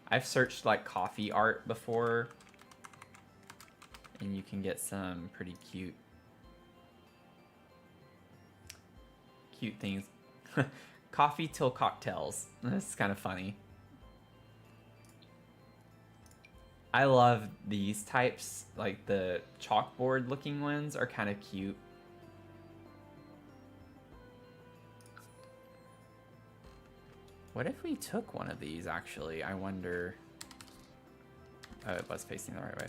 I've searched like coffee art before, and you can get some pretty cute things. Coffee till cocktails. That's kind of funny. I love these types, like the chalkboard looking ones are kind of cute. What if we took one of these actually? I wonder. Oh, it was facing the right way.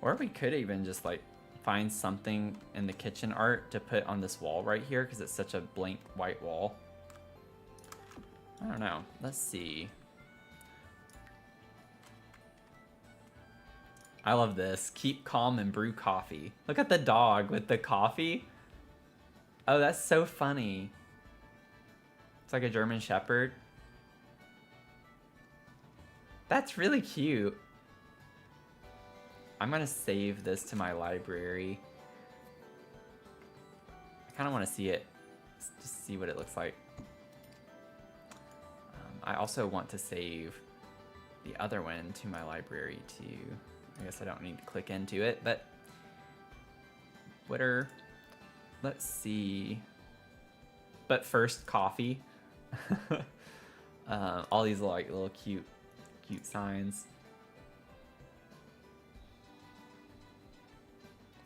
Or we could even just like find something in the kitchen art to put on this wall right here because it's such a blank white wall. I don't know. Let's see. I love this. Keep calm and brew coffee. Look at the dog with the coffee. Oh, that's so funny. It's like a German Shepherd. That's really cute. I'm gonna save this to my library. I kind of want to see it, just see what it looks like. I also want to save the other one to my library too. I guess I don't need to click into it, but Twitter. Let's see. But first, coffee. All these like little cute signs.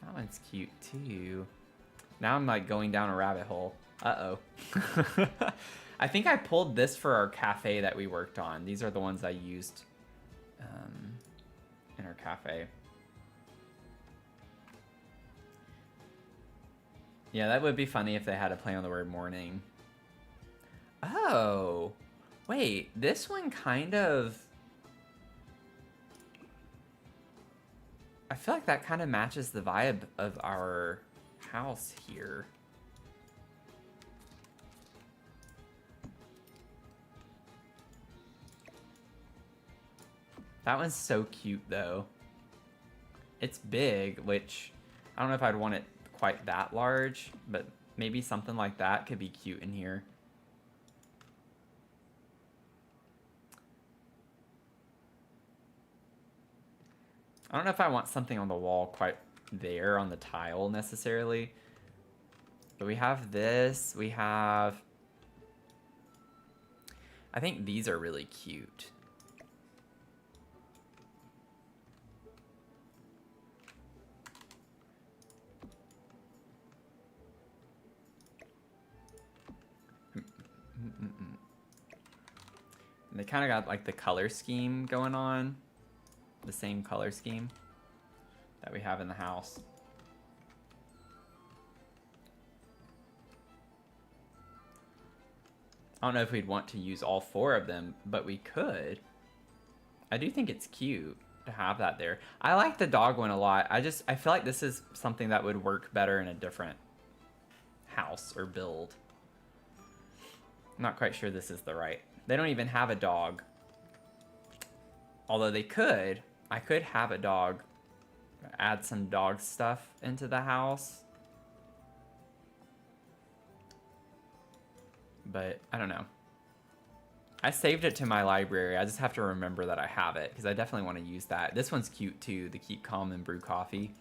That one's cute too. Now I'm like going down a rabbit hole. Uh-oh. I think I pulled this for our cafe that we worked on. These are the ones I used in our cafe. Yeah, that would be funny if they had a play on the word morning. Oh, wait, this one kind of... I feel like that kind of matches the vibe of our house here. That one's so cute though. It's big, which I don't know if I'd want it quite that large, but maybe something like that could be cute in here. I don't know if I want something on the wall quite there on the tile necessarily. But we have this, we have... I think these are really cute. And they kind of got like the color scheme going on. The same color scheme that we have in the house. I don't know if we'd want to use all 4 of them, but we could. I do think it's cute to have that there. I like the dog one a lot. I feel like this is something that would work better in a different house or build. I'm not quite sure this is the right. They don't even have a dog. Although they could. I could have a dog. Add some dog stuff into the house. But I don't know. I saved it to my library. I just have to remember that I have it because I definitely want to use that. This one's cute too, the Keep Calm and Brew Coffee.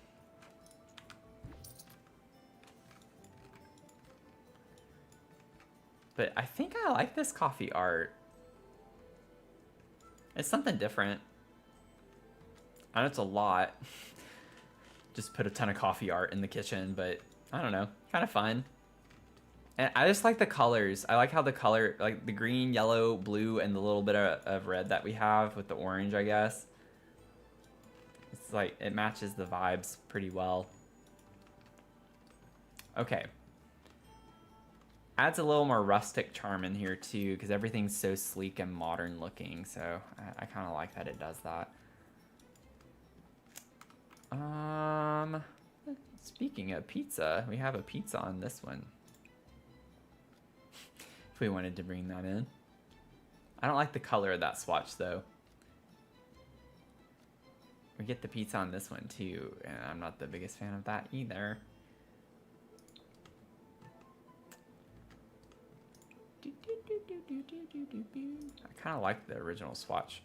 But I think I like this coffee art. It's something different. I know it's a lot. Just put a ton of coffee art in the kitchen, but I don't know, kind of fun. And I just like the colors. I like how the color, like the green, yellow, blue, and the little bit of red that we have with the orange, I guess. It's like, it matches the vibes pretty well. Okay. Adds a little more rustic charm in here too, because everything's so sleek and modern looking, so I kind of like that it does that. Speaking of pizza, we have a pizza on this one. If we wanted to bring that in. I don't like the color of that swatch though. We get the pizza on this one too, and I'm not the biggest fan of that either. I kind of like the original swatch.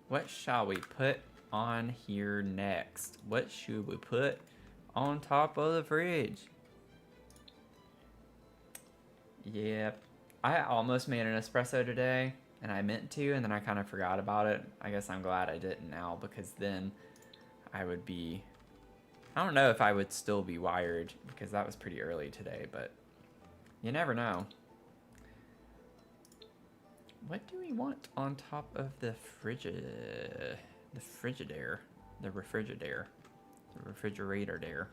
What shall we put on here next? What should we put on top of the fridge? Yep. I almost made an espresso today, and I meant to, and then I kind of forgot about it. I guess I'm glad I didn't now, because then I would be... I don't know if I would still be wired, because that was pretty early today, but you never know. What do we want on top of the refrigerator there?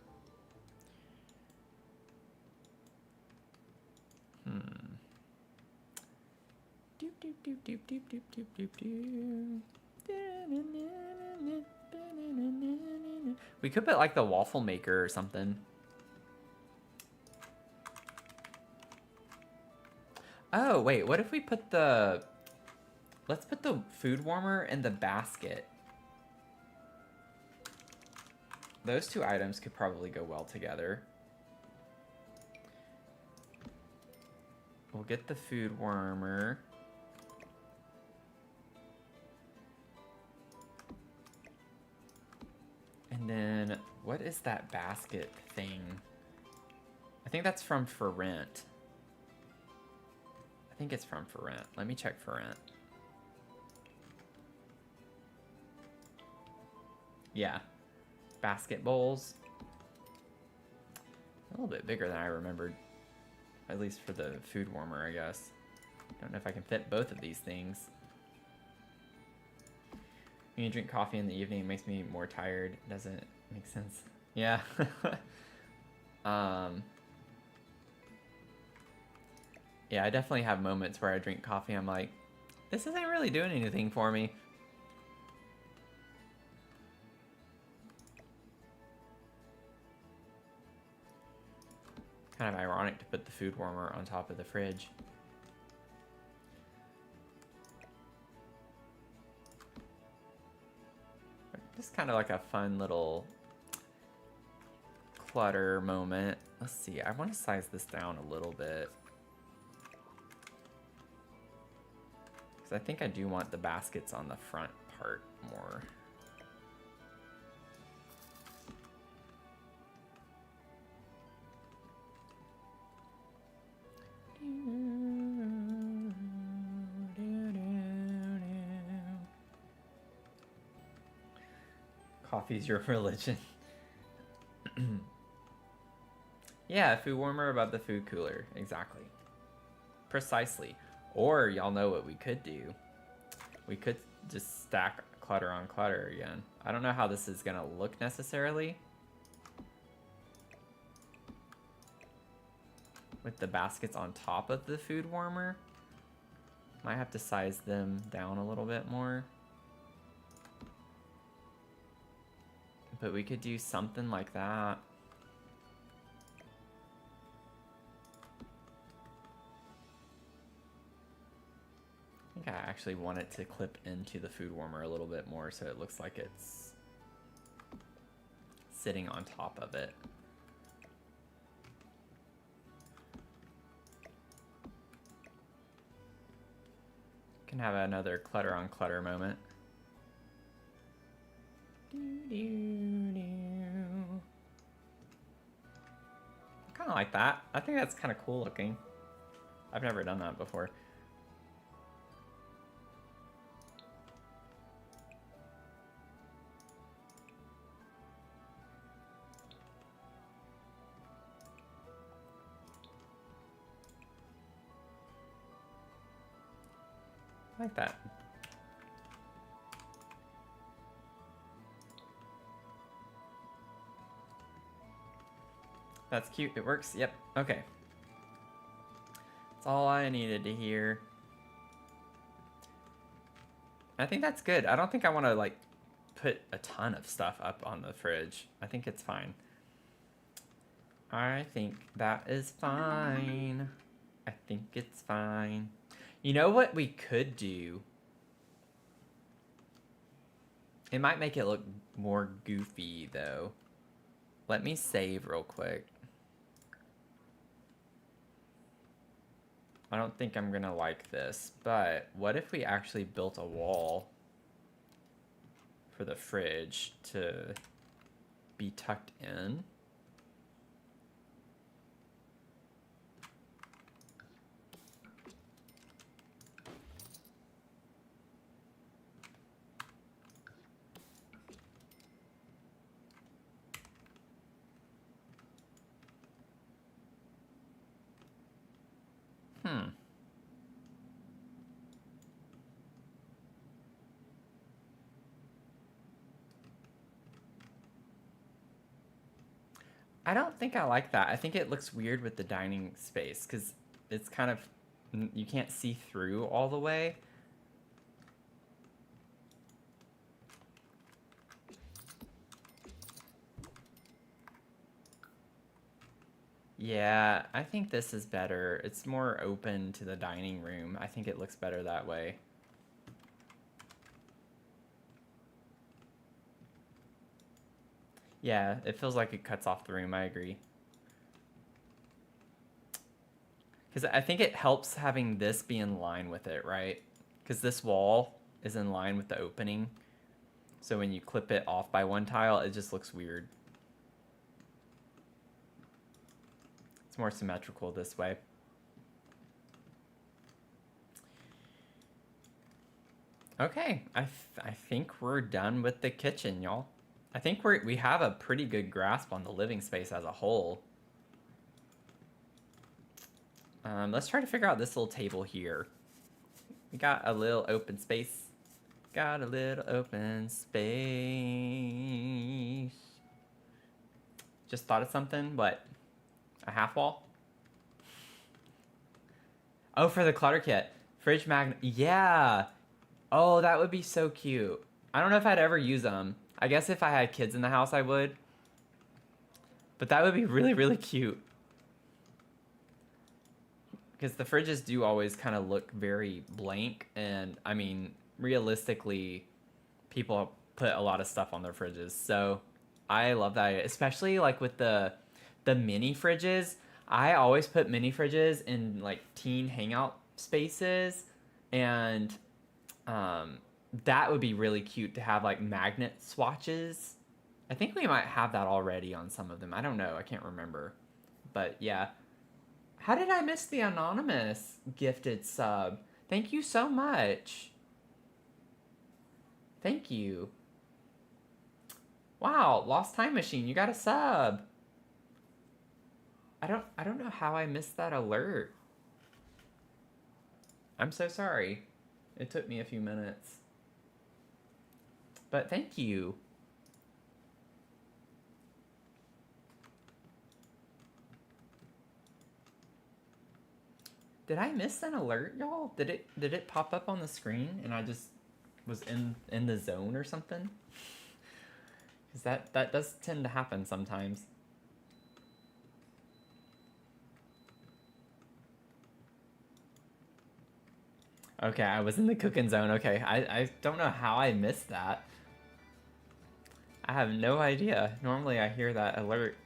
We could put like the waffle maker or something. Oh, wait, what if we put the... Let's put the food warmer in the basket. Those two items could probably go well together. We'll get the food warmer. And then, what is that basket thing? I think that's from For Rent. I think it's from For Rent. Let me check For Rent. Yeah. Basket bowls. A little bit bigger than I remembered. At least for the food warmer, I guess. Don't know if I can fit both of these things. When you drink coffee in the evening, it makes me more tired. Doesn't make sense. Yeah. Yeah, I definitely have moments where I drink coffee. I'm like, this isn't really doing anything for me. Kind of ironic to put the food warmer on top of the fridge. Just kind of like a fun little clutter moment. Let's see, I want to size this down a little bit. Because I think I do want the baskets on the front part more. Coffee's your religion. Yeah, food warmer above the food cooler. Exactly. Precisely. Or y'all know what we could do. We could just stack clutter on clutter again. I don't know how this is gonna look necessarily. With the baskets on top of the food warmer. Might have to size them down a little bit more. But we could do something like that. I think I actually want it to clip into the food warmer a little bit more so it looks like it's sitting on top of it. Can have another clutter on clutter moment. I kind of like that. I think that's kind of cool looking. I've never done that before. I like that. That's cute. It works. Yep. Okay. That's all I needed to hear. I think that's good. I don't think I want to like put a ton of stuff up on the fridge. I think it's fine. I think that is fine. I think it's fine. You know what we could do? It might make it look more goofy though. Let me save real quick. I don't think I'm gonna like this, but what if we actually built a wall for the fridge to be tucked in? I don't think I like that. I think it looks weird with the dining space because it's kind of you can't see through all the way. Yeah, I think this is better. It's more open to the dining room. I think it looks better that way. Yeah, it feels like it cuts off the room. I agree. Because I think it helps having this be in line with it, right? Because this wall is in line with the opening. So when you clip it off by one tile, it just looks weird. It's more symmetrical this way. Okay, I think we're done with the kitchen, y'all. I think we have a pretty good grasp on the living space as a whole. Let's try to figure out this little table here. We got a little open space. Got a little open space. Just thought of something. What? A half wall? Oh, for the clutter kit. Fridge magnet. Yeah. Oh, that would be so cute. I don't know if I'd ever use them. I guess if I had kids in the house, I would. But that would be really, really cute. Because the fridges do always kind of look very blank. And, I mean, realistically, people put a lot of stuff on their fridges. So, I love that. Especially, like, with the mini fridges. I always put mini fridges in, like, teen hangout spaces. And that would be really cute to have like magnet swatches. I think we might have that already on some of them. I don't know. I can't remember. But yeah. How did I miss the anonymous gifted sub? Thank you so much. Thank you. Wow, Lost Time Machine, you got a sub. I don't know how I missed that alert. I'm so sorry. It took me a few minutes. But thank you. Did I miss an alert, y'all? Did it pop up on the screen and I just was in the zone or something? Because that does tend to happen sometimes. Okay, I was in the cooking zone. Okay, I don't know how I missed that. I have no idea. Normally I hear that alert.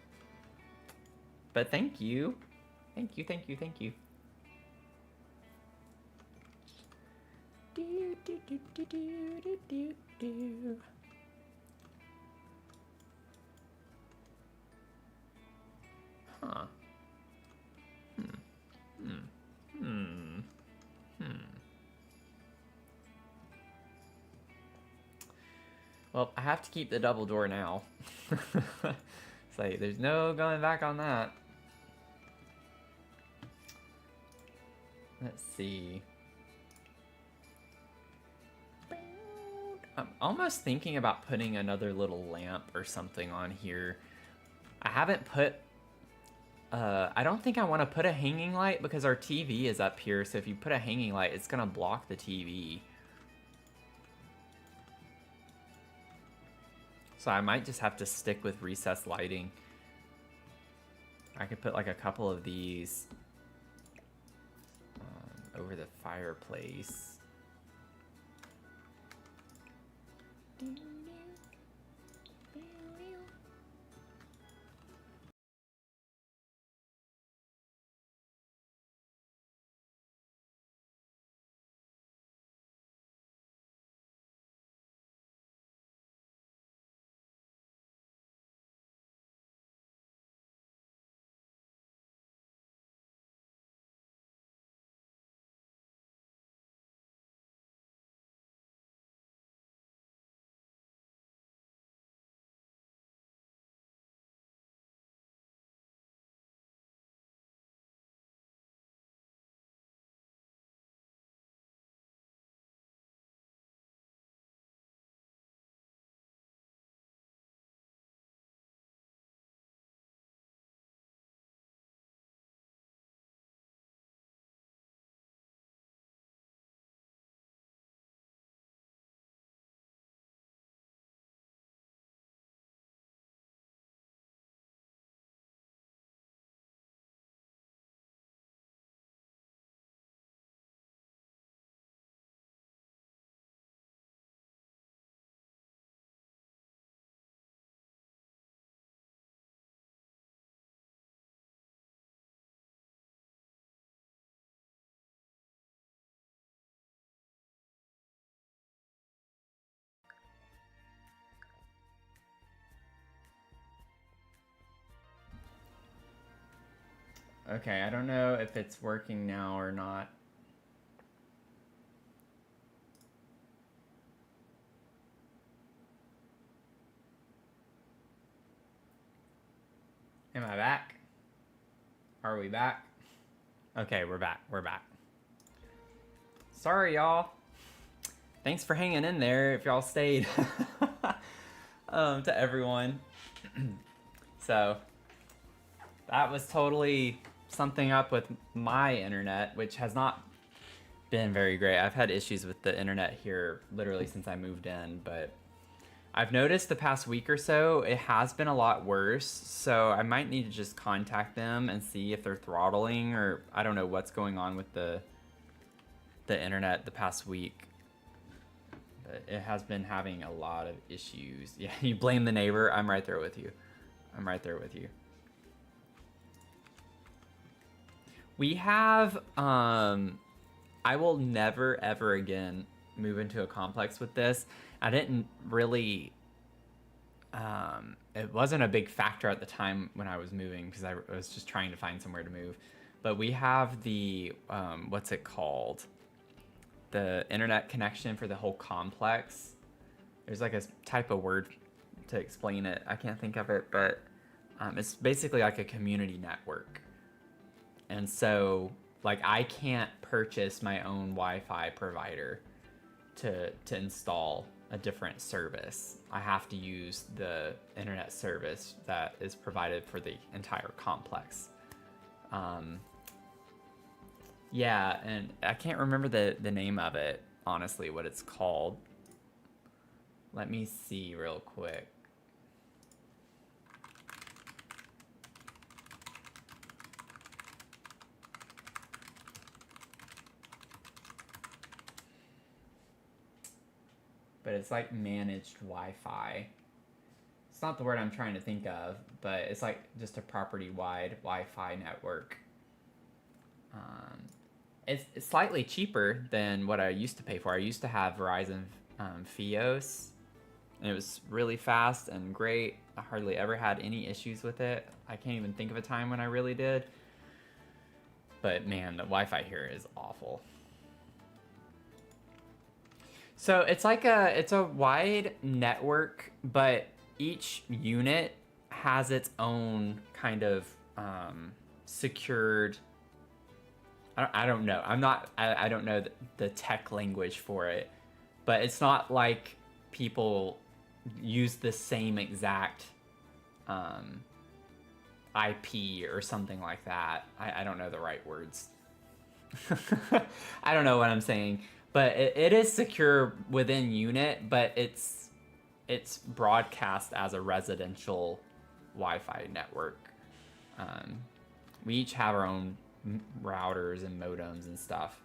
But thank you. Thank you, thank you, thank you. Do, do, do, do, do, do, do. Huh. Well, I have to keep the double door now. It's like, there's no going back on that. Let's see. I'm almost thinking about putting another little lamp or something on here. I haven't put... I don't think I want to put a hanging light because our TV is up here, so if you put a hanging light, it's going to block the TV. So I might just have to stick with recessed lighting. I could put like a couple of these over the fireplace. Okay, I don't know if it's working now or not. Am I back? Are we back? Okay, we're back. We're back. Sorry, y'all. Thanks for hanging in there if y'all stayed. To everyone. So, that was totally something up with my internet, which has not been very great. I've had issues with the internet here literally since I moved in, but I've noticed the past week or so it has been a lot worse, so I might need to just contact them and see if they're throttling, or I don't know what's going on with the internet the past week. But it has been having a lot of issues. Yeah, you blame the neighbor. I'm right there with you. I'm right there with you. We have I will never ever again move into a complex with this. I didn't really it wasn't a big factor at the time when I was moving because I was just trying to find somewhere to move. But we have the what's it called? The internet connection for the whole complex. There's like a type of word to explain it. I can't think of it, but it's basically like a community network. And so, like, I can't purchase my own Wi-Fi provider to install a different service. I have to use the internet service that is provided for the entire complex. Yeah, and I can't remember the name of it, honestly, what it's called. Let me see real quick. But it's like managed Wi-Fi. It's not the word I'm trying to think of, but it's like just a property-wide Wi-Fi network. It's slightly cheaper than what I used to pay for. I used to have Verizon Fios, and it was really fast and great. I hardly ever had any issues with it. I can't even think of a time when I really did. But man, the Wi-Fi here is awful. So it's like it's a wide network, but each unit has its own kind of secured. I don't know. I don't know the tech language for it, but it's not like people use the same exact IP or something like that. I don't know the right words. I don't know what I'm saying, but it is secure within unit, but it's broadcast as a residential Wi-Fi network. We each have our own routers and modems and stuff.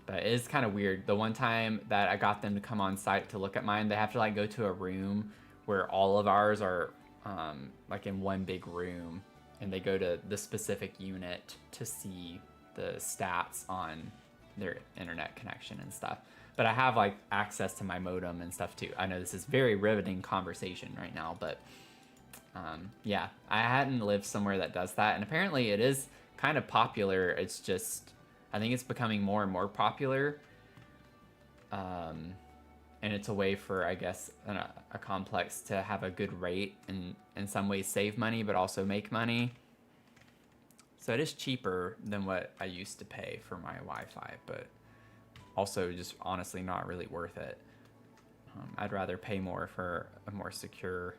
But it is kind of weird. The one time that I got them to come on site to look at mine, they have to like go to a room where all of ours are like in one big room, and they go to the specific unit to see the stats on their internet connection and stuff. But I have like access to my modem and stuff too. I know this is very riveting conversation right now, but yeah, I hadn't lived somewhere that does that, and apparently it is kind of popular. It's just, I think it's becoming more and more popular. And it's a way for, I guess, a complex to have a good rate and in some ways save money, but also make money. So it is cheaper than what I used to pay for my Wi-Fi, but also just honestly not really worth it. I'd rather pay more for a more secure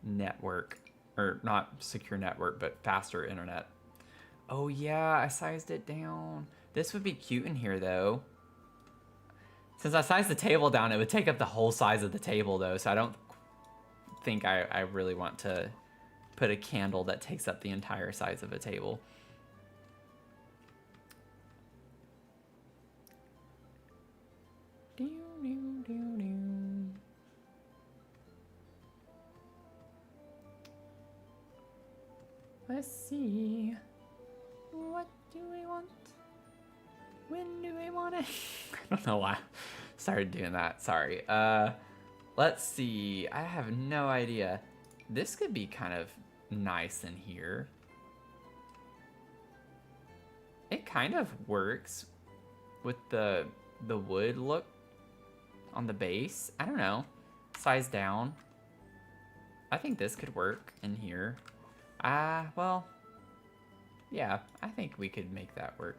network, or not secure network, but faster internet. Oh yeah, I sized it down. This would be cute in here though. Since I sized the table down, it would take up the whole size of the table though, so I don't think I really want to put a candle that takes up the entire size of a table. Let's see. What do we want? When do we want it? I don't know why I started doing that. Sorry. Let's see. I have no idea. This could be kind of nice in here. It kind of works with the wood look on the base. I don't know. Size down. I think this could work in here. Well, yeah, I think we could make that work.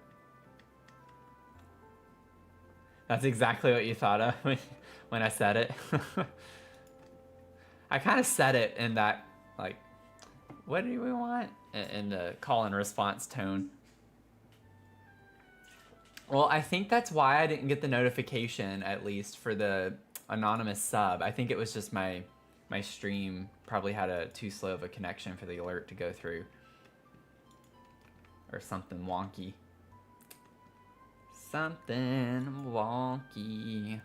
That's exactly what you thought of when I said it. I kind of said it in that, like, what do we want? In the call and response tone. Well, I think that's why I didn't get the notification, at least for the anonymous sub. I think it was just my stream probably had too slow of a connection for the alert to go through. Or something wonky. Something wonky.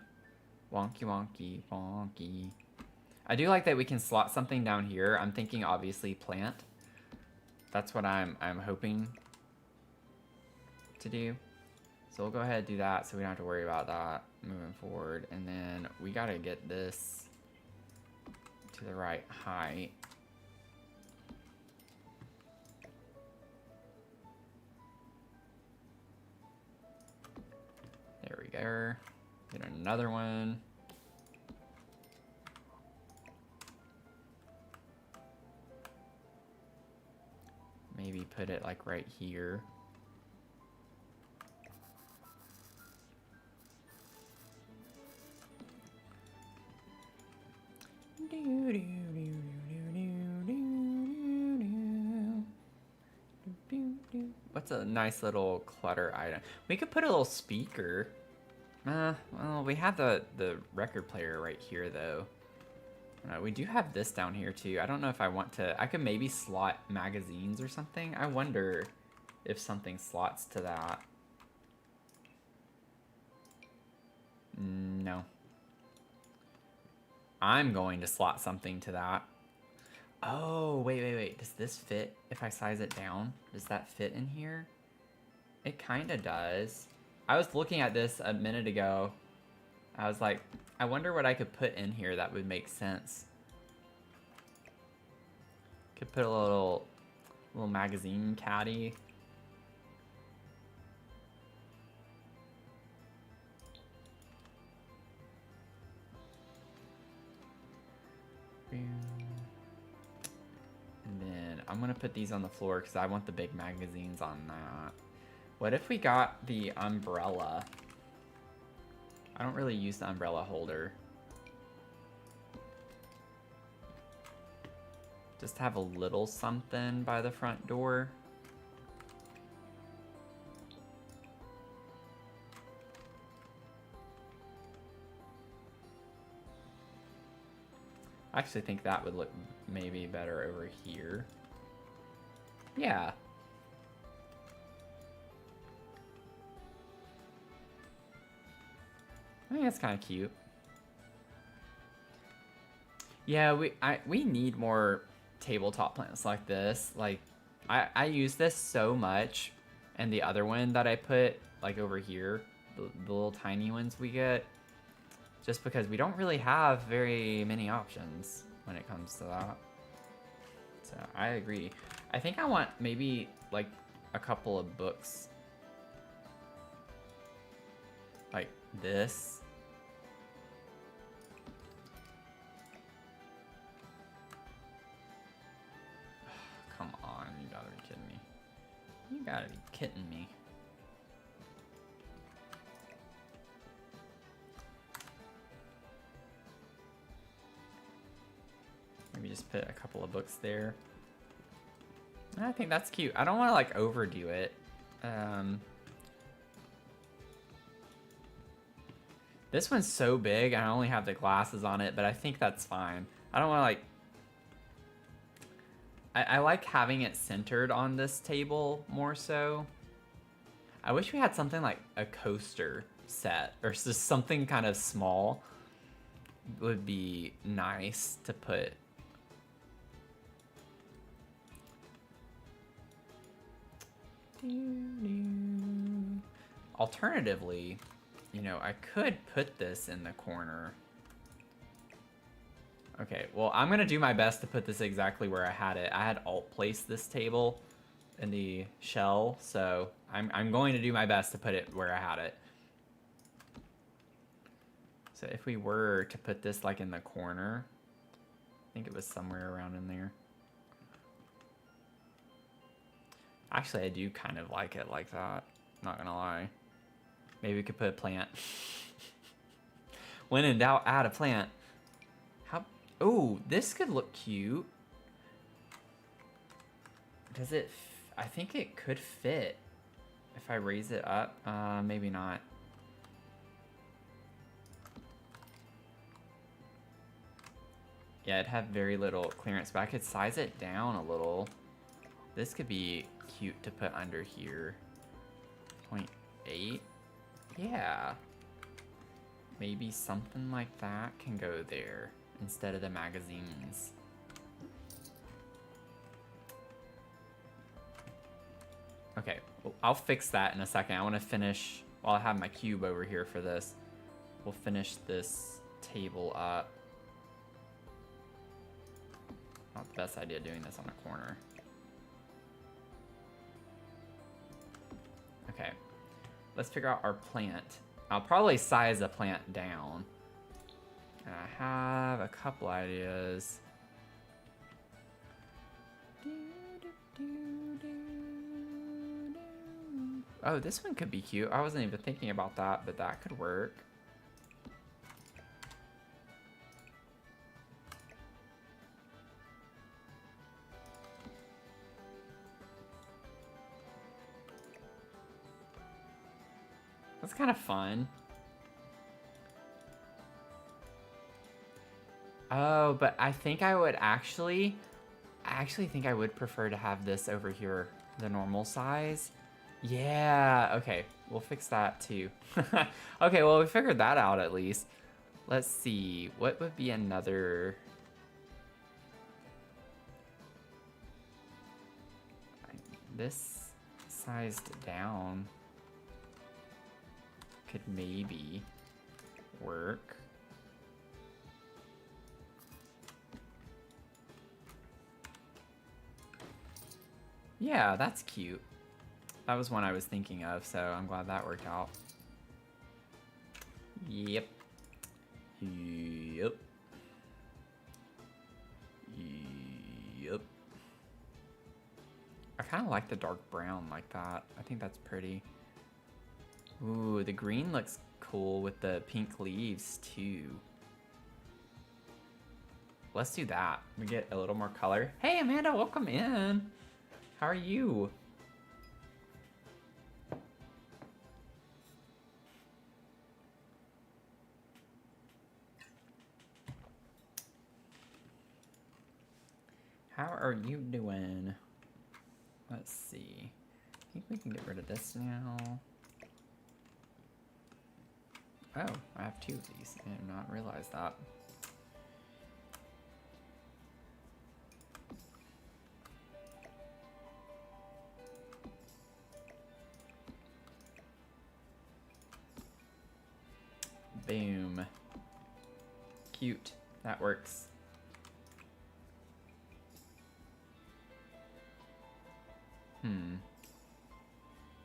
Wonky, wonky, wonky. I do like that we can slot something down here. I'm thinking obviously plant. That's what I'm hoping to do. So we'll go ahead and do that so we don't have to worry about that moving forward. And then we gotta get this to the right height. There we go. Get another one. Maybe put it like right here. What's a nice little clutter item? We could put a little speaker. Well, we have the record player right here, though. We do have this down here, too. I don't know if I want to... I could maybe slot magazines or something. I wonder if something slots to that. No. I'm going to slot something to that. Oh, wait. Does this fit if I size it down? Does that fit in here? It kind of does. I was looking at this a minute ago. I was like, I wonder what I could put in here that would make sense. Could put a little magazine caddy. And then I'm gonna put these on the floor because I want the big magazines on that. What if we got the umbrella? I don't really use the umbrella holder. Just have a little something by the front door. I actually think that would look maybe better over here. Yeah. I think that's kind of cute. Yeah, we need more tabletop plants like this. Like, I use this so much, and the other one that I put like over here, the little tiny ones we get, just because we don't really have very many options when it comes to that. So I agree. I think I want maybe like a couple of books like this. Come on, you gotta be kidding me. You gotta be kidding me. Maybe just put a couple of books there. I think that's cute. I don't want to like overdo it. This one's so big, I only have the glasses on it, but I think that's fine. I don't want to like... I like having it centered on this table more so. I wish we had something like a coaster set, or just something kind of small would be nice to put. Alternatively, you know, I could put this in the corner. Okay, well, I'm gonna do my best to put this exactly where I had it. I had alt placed this table in the shell, so I'm going to do my best to put it where I had it. So if we were to put this like in the corner, I think it was somewhere around in there. Actually, I do kind of like it like that, not gonna lie. Maybe we could put a plant. When in doubt, add a plant. How? Oh, this could look cute. Does it? I think it could fit if I raise it up. Maybe not. Yeah, it'd have very little clearance, but I could size it down a little. This could be cute to put under here. 0.8. Yeah. Maybe something like that can go there instead of the magazines. Okay, well, I'll fix that in a second. I want to finish, while I have my cube over here for this, we'll finish this table up. Not the best idea doing this on a corner. Okay, let's figure out our plant. I'll probably size the plant down. And I have a couple ideas. Oh, this one could be cute. I wasn't even thinking about that, but that could work. That's kind of fun. Oh, but I think I would actually think I would prefer to have this over here, the normal size. Yeah, okay, we'll fix that too. Okay, well, we figured that out at least. Let's see, what would be another... This sized down could maybe work. Yeah, that's cute. That was one I was thinking of, so I'm glad that worked out. Yep. Yep. Yep. I kind of like the dark brown like that. I think that's pretty. Ooh, the green looks cool with the pink leaves too. Let's do that. We get a little more color. Hey Amanda, welcome in. How are you? How are you doing? Let's see. I think we can get rid of this now. Oh, I have two of these. I did not realize that. Boom. Cute. That works.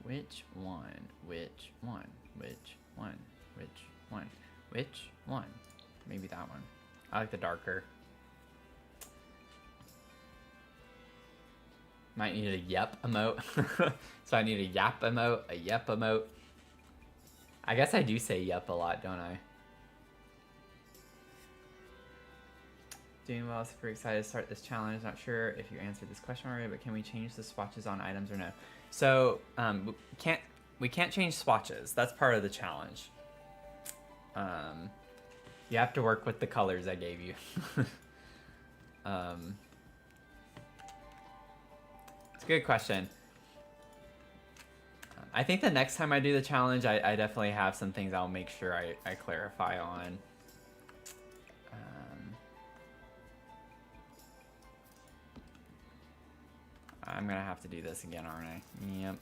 Which one? Which one? Which one? Which one? Which one? Maybe that one. I like the darker. Might need a yep emote. So I need a yap emote, a yep emote. I guess I do say yep a lot, don't I? Doing well, super excited to start this challenge. Not sure if you answered this question already, but can we change the swatches on items or no? So we can't change swatches. That's part of the challenge. You have to work with the colors I gave you. It's a good question. I think the next time I do the challenge, I definitely have some things I'll make sure I clarify on. I'm gonna have to do this again, aren't I? Yep.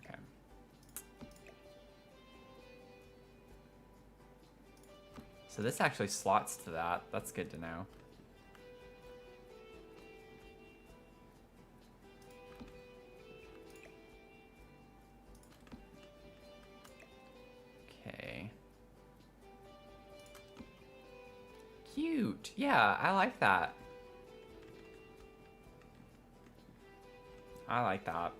Okay. So this actually slots to that. That's good to know. Okay. Cute. Yeah, I like that. I like that.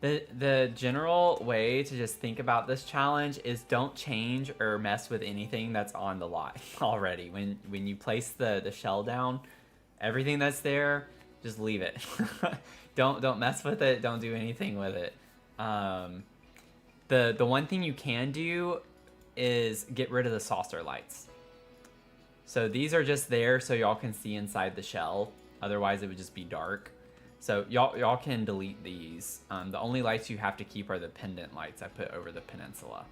The general way to just think about this challenge is don't change or mess with anything that's on the lot already. When you place the shell down, everything that's there, just leave it. Don't mess with it. Don't do anything with it. The one thing you can do is get rid of the saucer lights. So these are just there so y'all can see inside the shell. Otherwise, it would just be dark. So y'all can delete these. The only lights you have to keep are the pendant lights I put over the peninsula.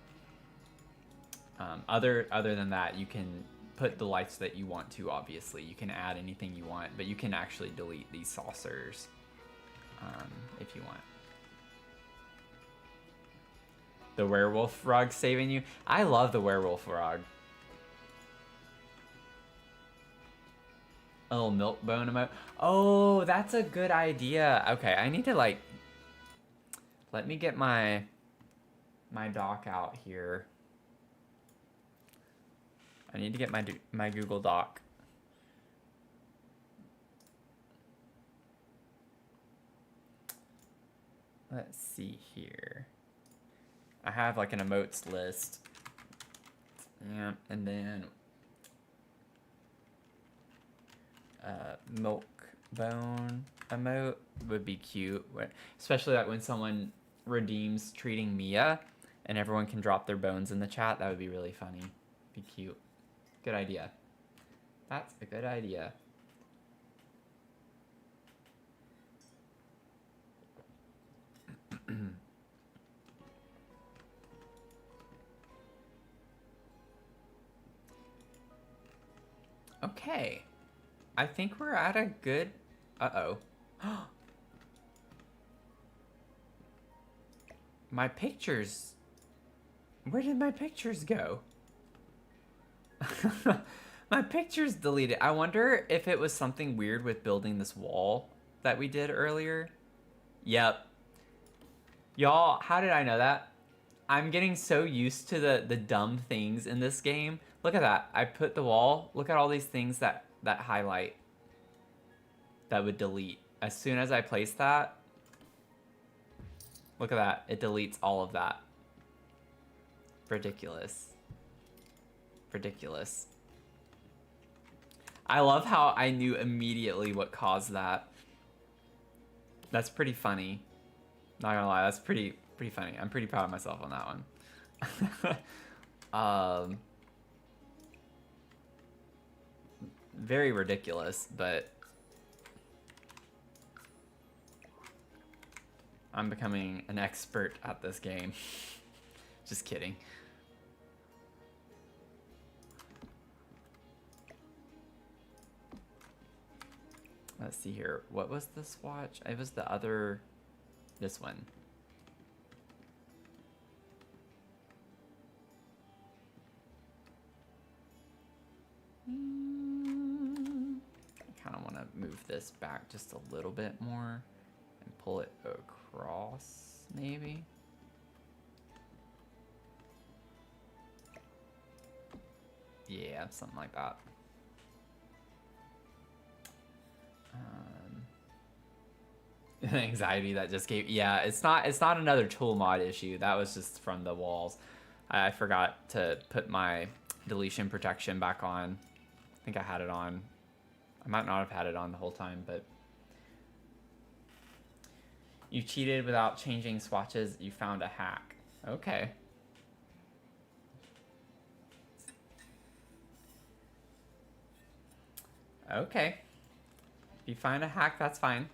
Other than that, you can put the lights that you want to, obviously. You can add anything you want, but you can actually delete these saucers if you want. The werewolf frog saving you. I love the werewolf frog. A little milk bone emote. Oh, that's a good idea. Okay, I need to like... Let me get my doc out here. I need to get my Google Doc. Let's see here. I have like an emotes list. Yeah, and then milk bone emote would be cute, especially like when someone redeems treating Mia and everyone can drop their bones in the chat. That would be really funny. Be cute. Good idea. That's a good idea. Okay. I think we're at a good... Uh-oh. My pictures... Where did my pictures go? My pictures deleted. I wonder if it was something weird with building this wall that we did earlier. Yep. Y'all, how did I know that? I'm getting so used to the dumb things in this game. Look at that. I put the wall. Look at all these things that highlight. That would delete. As soon as I place that, look at that. It deletes all of that. Ridiculous. Ridiculous. I love how I knew immediately what caused that. That's pretty funny. Not gonna lie, that's pretty funny. I'm pretty proud of myself on that one. Very ridiculous, but I'm becoming an expert at this game. Just kidding. Let's see here. What was the swatch? It was the other... This one. I kind of want to move this back just a little bit more and pull it across, maybe. Yeah, something like that. Anxiety that just gave... Yeah, it's not another tool mod issue. That was just from the walls. I forgot to put my deletion protection back on. I think I had it on. I might not have had it on the whole time, but... You cheated without changing swatches. You found a hack. Okay. Okay. If you find a hack, that's fine.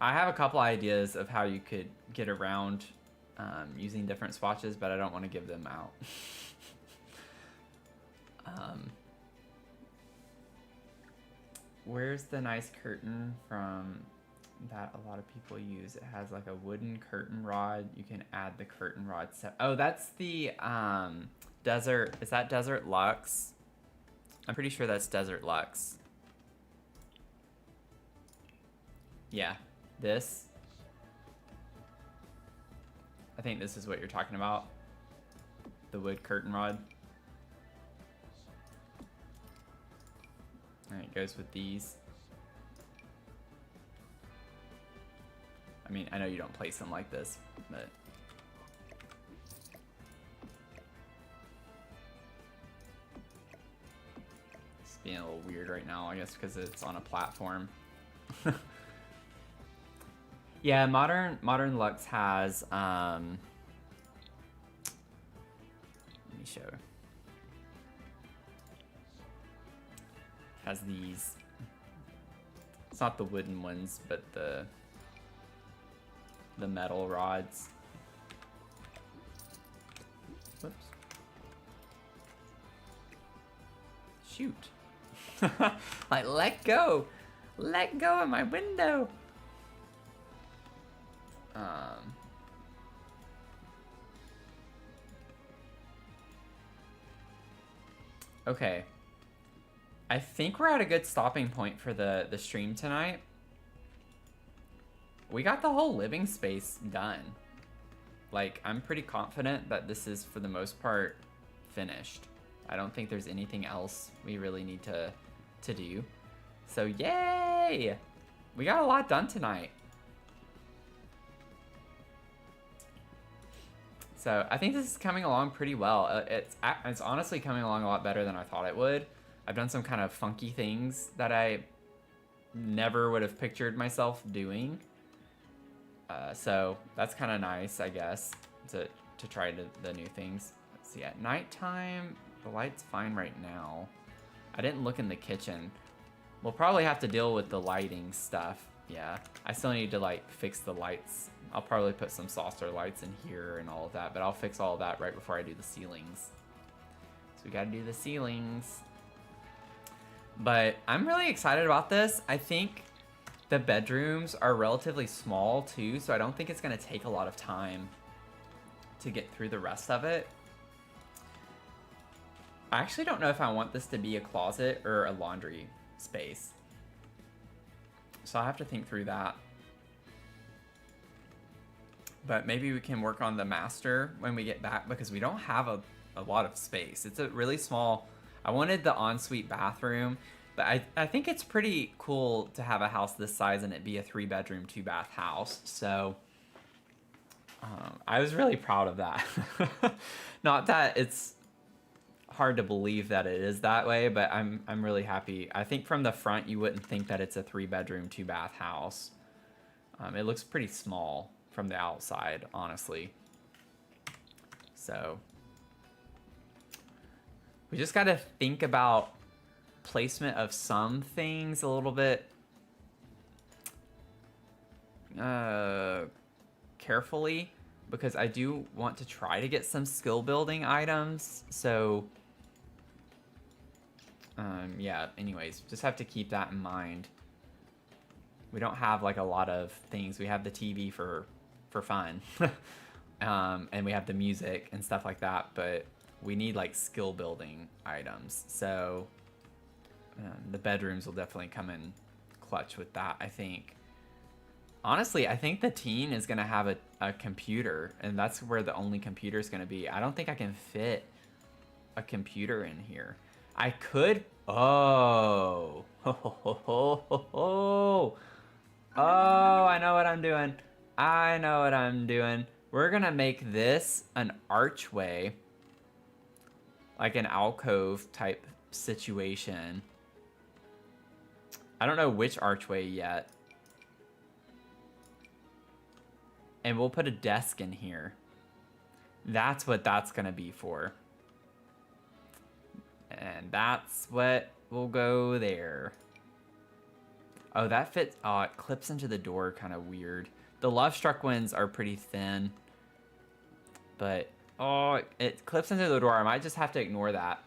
I have a couple ideas of how you could get around using different swatches, but I don't want to give them out. Where's the nice curtain from that a lot of people use? It has like a wooden curtain rod. You can add the curtain rod set. Oh, that's the Desert. Is that Desert Luxe? I'm pretty sure that's Desert Luxe. Yeah, this. I think this is what you're talking about. The wood curtain rod. Alright, goes with these. I mean, I know you don't place them like this, but... It's being a little weird right now, I guess, because it's on a platform. Yeah, Modern Luxe has, let me show. Has these, it's not the wooden ones, but the metal rods. Whoops. Shoot. Like, let go. Let go of my window. Okay. I think we're at a good stopping point for the stream tonight. We got the whole living space done. Like, I'm pretty confident that this is, for the most part, finished. I don't think there's anything else we really need to do. So, yay! We got a lot done tonight. So I think this is coming along pretty well. It's honestly coming along a lot better than I thought it would. I've done some kind of funky things that I never would have pictured myself doing. So that's kind of nice, I guess, to try the new things. Let's see, at nighttime, the light's fine right now. I didn't look in the kitchen. We'll probably have to deal with the lighting stuff. Yeah, I still need to like fix the lights. I'll probably put some saucer lights in here and all of that, but I'll fix all of that right before I do the ceilings. So we gotta do the ceilings. But I'm really excited about this. I think the bedrooms are relatively small too, so I don't think it's gonna take a lot of time to get through the rest of it. I actually don't know if I want this to be a closet or a laundry space. So I have to think through that. But maybe we can work on the master when we get back, because we don't have a lot of space. It's a really small... I wanted the ensuite bathroom, but I think it's pretty cool to have a house this size and it be a 3-bedroom, 2-bath house. So I was really proud of that. Not that it's hard to believe that it is that way, but I'm really happy. I think from the front you wouldn't think that it's a 3-bedroom, 2-bath house. It looks pretty small from the outside, honestly. So we just got to think about placement of some things a little bit carefully, because I do want to try to get some skill building items. So yeah, anyways, just have to keep that in mind. We don't have like a lot of things. We have the TV for fun. And we have the music and stuff like that, but we need like skill building items. So the bedrooms will definitely come in clutch with that, I think. Honestly, I think the teen is going to have a computer, and that's where the only computer is going to be. I don't think I can fit a computer in here. I could... Oh. Oh, I know what I'm doing. I know what I'm doing. We're going to make this an archway. Like an alcove type situation. I don't know which archway yet. And we'll put a desk in here. That's what that's going to be for. And that's what will go there. Oh, that fits. Oh, it clips into the door, kind of weird. The Love Struck ones are pretty thin. But, oh, clips into the door. I might just have to ignore that.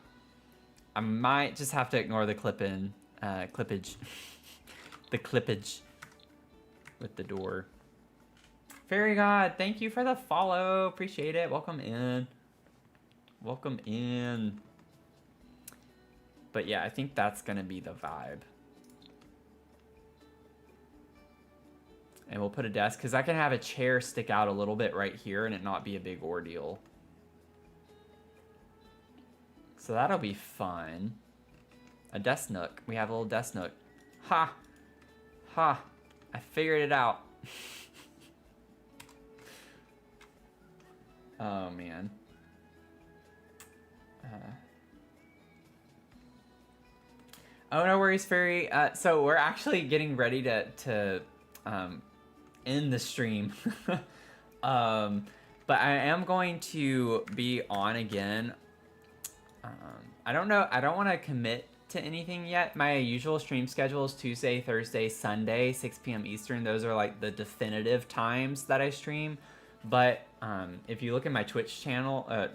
I might just have to ignore the clip-in clippage. The clippage with the door. Fairy God, thank you for the follow. Appreciate it. Welcome in. Welcome in. But yeah, I think that's gonna be the vibe. And we'll put a desk, because I can have a chair stick out a little bit right here and it not be a big ordeal. So that'll be fun. A desk nook. We have a little desk nook. Ha! Ha! I figured it out. Oh, man. Oh, no worries, Fairy. So we're actually getting ready to end the stream. But I am going to be on again. I don't know. I don't want to commit to anything yet. My usual stream schedule is Tuesday, Thursday, Sunday, 6 p.m. Eastern. Those are like the definitive times that I stream. But if you look at my Twitch channel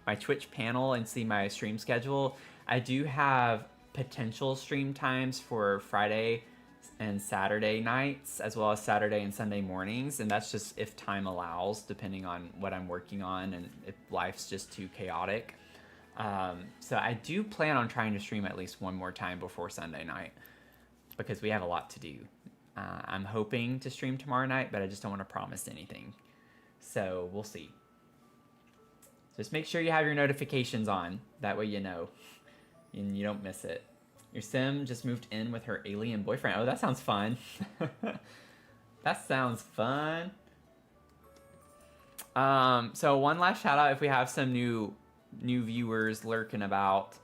my Twitch panel and see my stream schedule, I do have potential stream times for Friday and Saturday nights, as well as Saturday and Sunday mornings, and that's just if time allows, depending on what I'm working on and if life's just too chaotic. So I do plan on trying to stream at least one more time before Sunday night, because we have a lot to do. I'm hoping to stream tomorrow night, but I just don't want to promise anything. So we'll see. Just make sure you have your notifications on. That way you know, and you don't miss it. Your sim just moved in with her alien boyfriend. Oh, that sounds fun. That sounds fun. So one last shout out if we have some new viewers lurking about.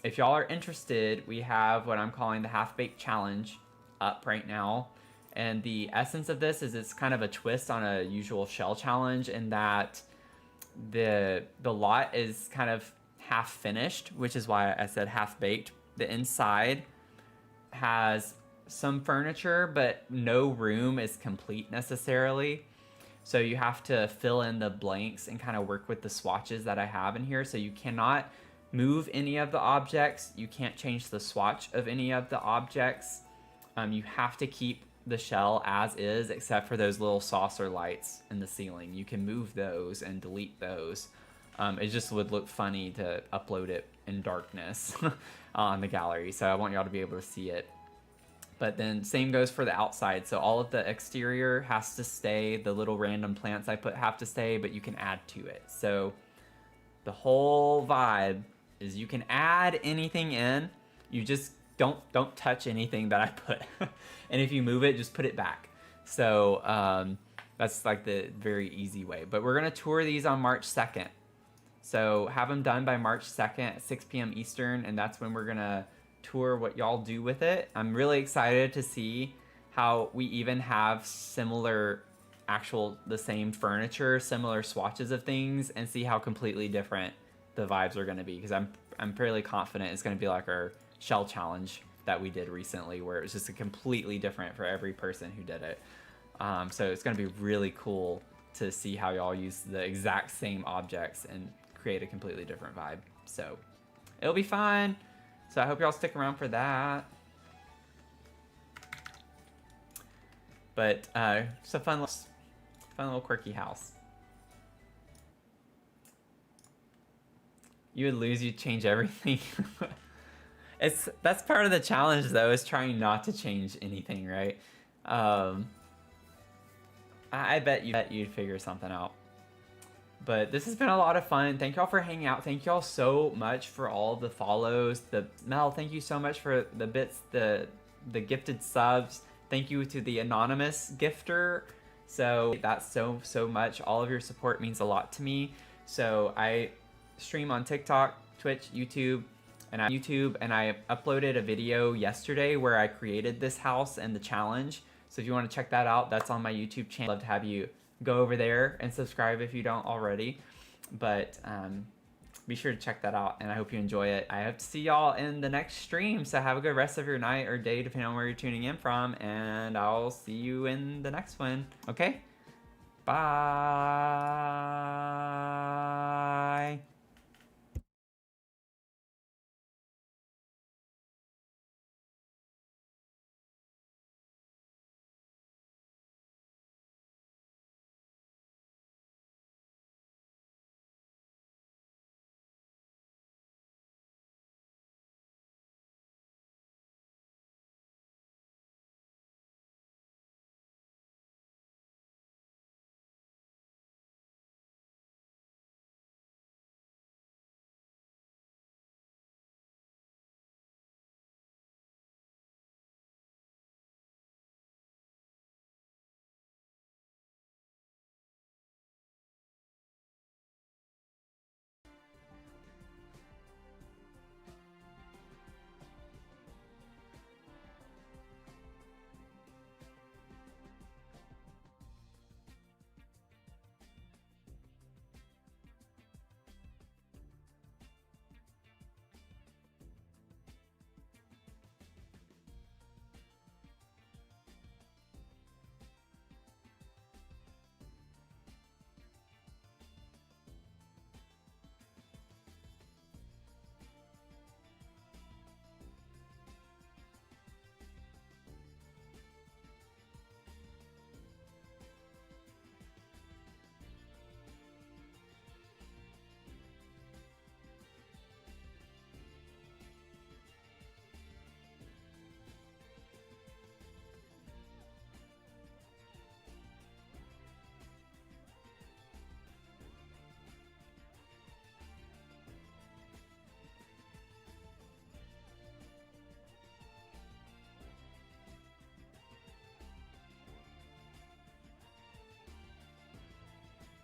If y'all are interested, we have what I'm calling the Half-Baked Challenge up right now. And the essence of this is it's kind of a twist on a usual shell challenge in that the lot is kind of half finished, which is why I said half-baked. The inside has some furniture, but no room is complete necessarily. So you have to fill in the blanks and kind of work with the swatches that I have in here. So you cannot move any of the objects. You can't change the swatch of any of the objects. You have to keep the shell as is, except for those little saucer lights in the ceiling. You can move those and delete those. It just would look funny to upload it in darkness on the gallery. So I want y'all to be able to see it. But then same goes for the outside. So all of the exterior has to stay. The little random plants I put have to stay, but you can add to it. So the whole vibe is you can add anything in. You just don't touch anything that I put. And if you move it, just put it back. So that's like the very easy way. But we're gonna tour these on March 2nd. So have them done by March 2nd at 6 p.m. Eastern, and that's when we're gonna tour what y'all do with it. I'm really excited to see how we even have similar the same furniture, similar swatches of things, and see how completely different the vibes are gonna be, because I'm fairly confident it's gonna be like our shell challenge that we did recently, where it was just a completely different for every person who did it. So it's gonna be really cool to see how y'all use the exact same objects and create a completely different vibe. So it'll be fun. So I hope y'all stick around for that. But it's a fun little quirky house. You would lose, you'd change everything. That's part of the challenge though, is trying not to change anything, right? I bet you'd figure something out. But this has been a lot of fun. Thank y'all for hanging out. Thank y'all so much for all the follows. Mel, thank you so much for the bits, the gifted subs. Thank you to the anonymous gifter. So that's so much. All of your support means a lot to me. So I stream on TikTok, Twitch, YouTube, and I uploaded a video yesterday where I created this house and the challenge. So if you want to check that out, that's on my YouTube channel. I'd love to have you go over there and subscribe if you don't already. But be sure to check that out, and I hope you enjoy it. I hope to see y'all in the next stream. So have a good rest of your night or day, depending on where you're tuning in from, and I'll see you in the next one. Okay? Bye.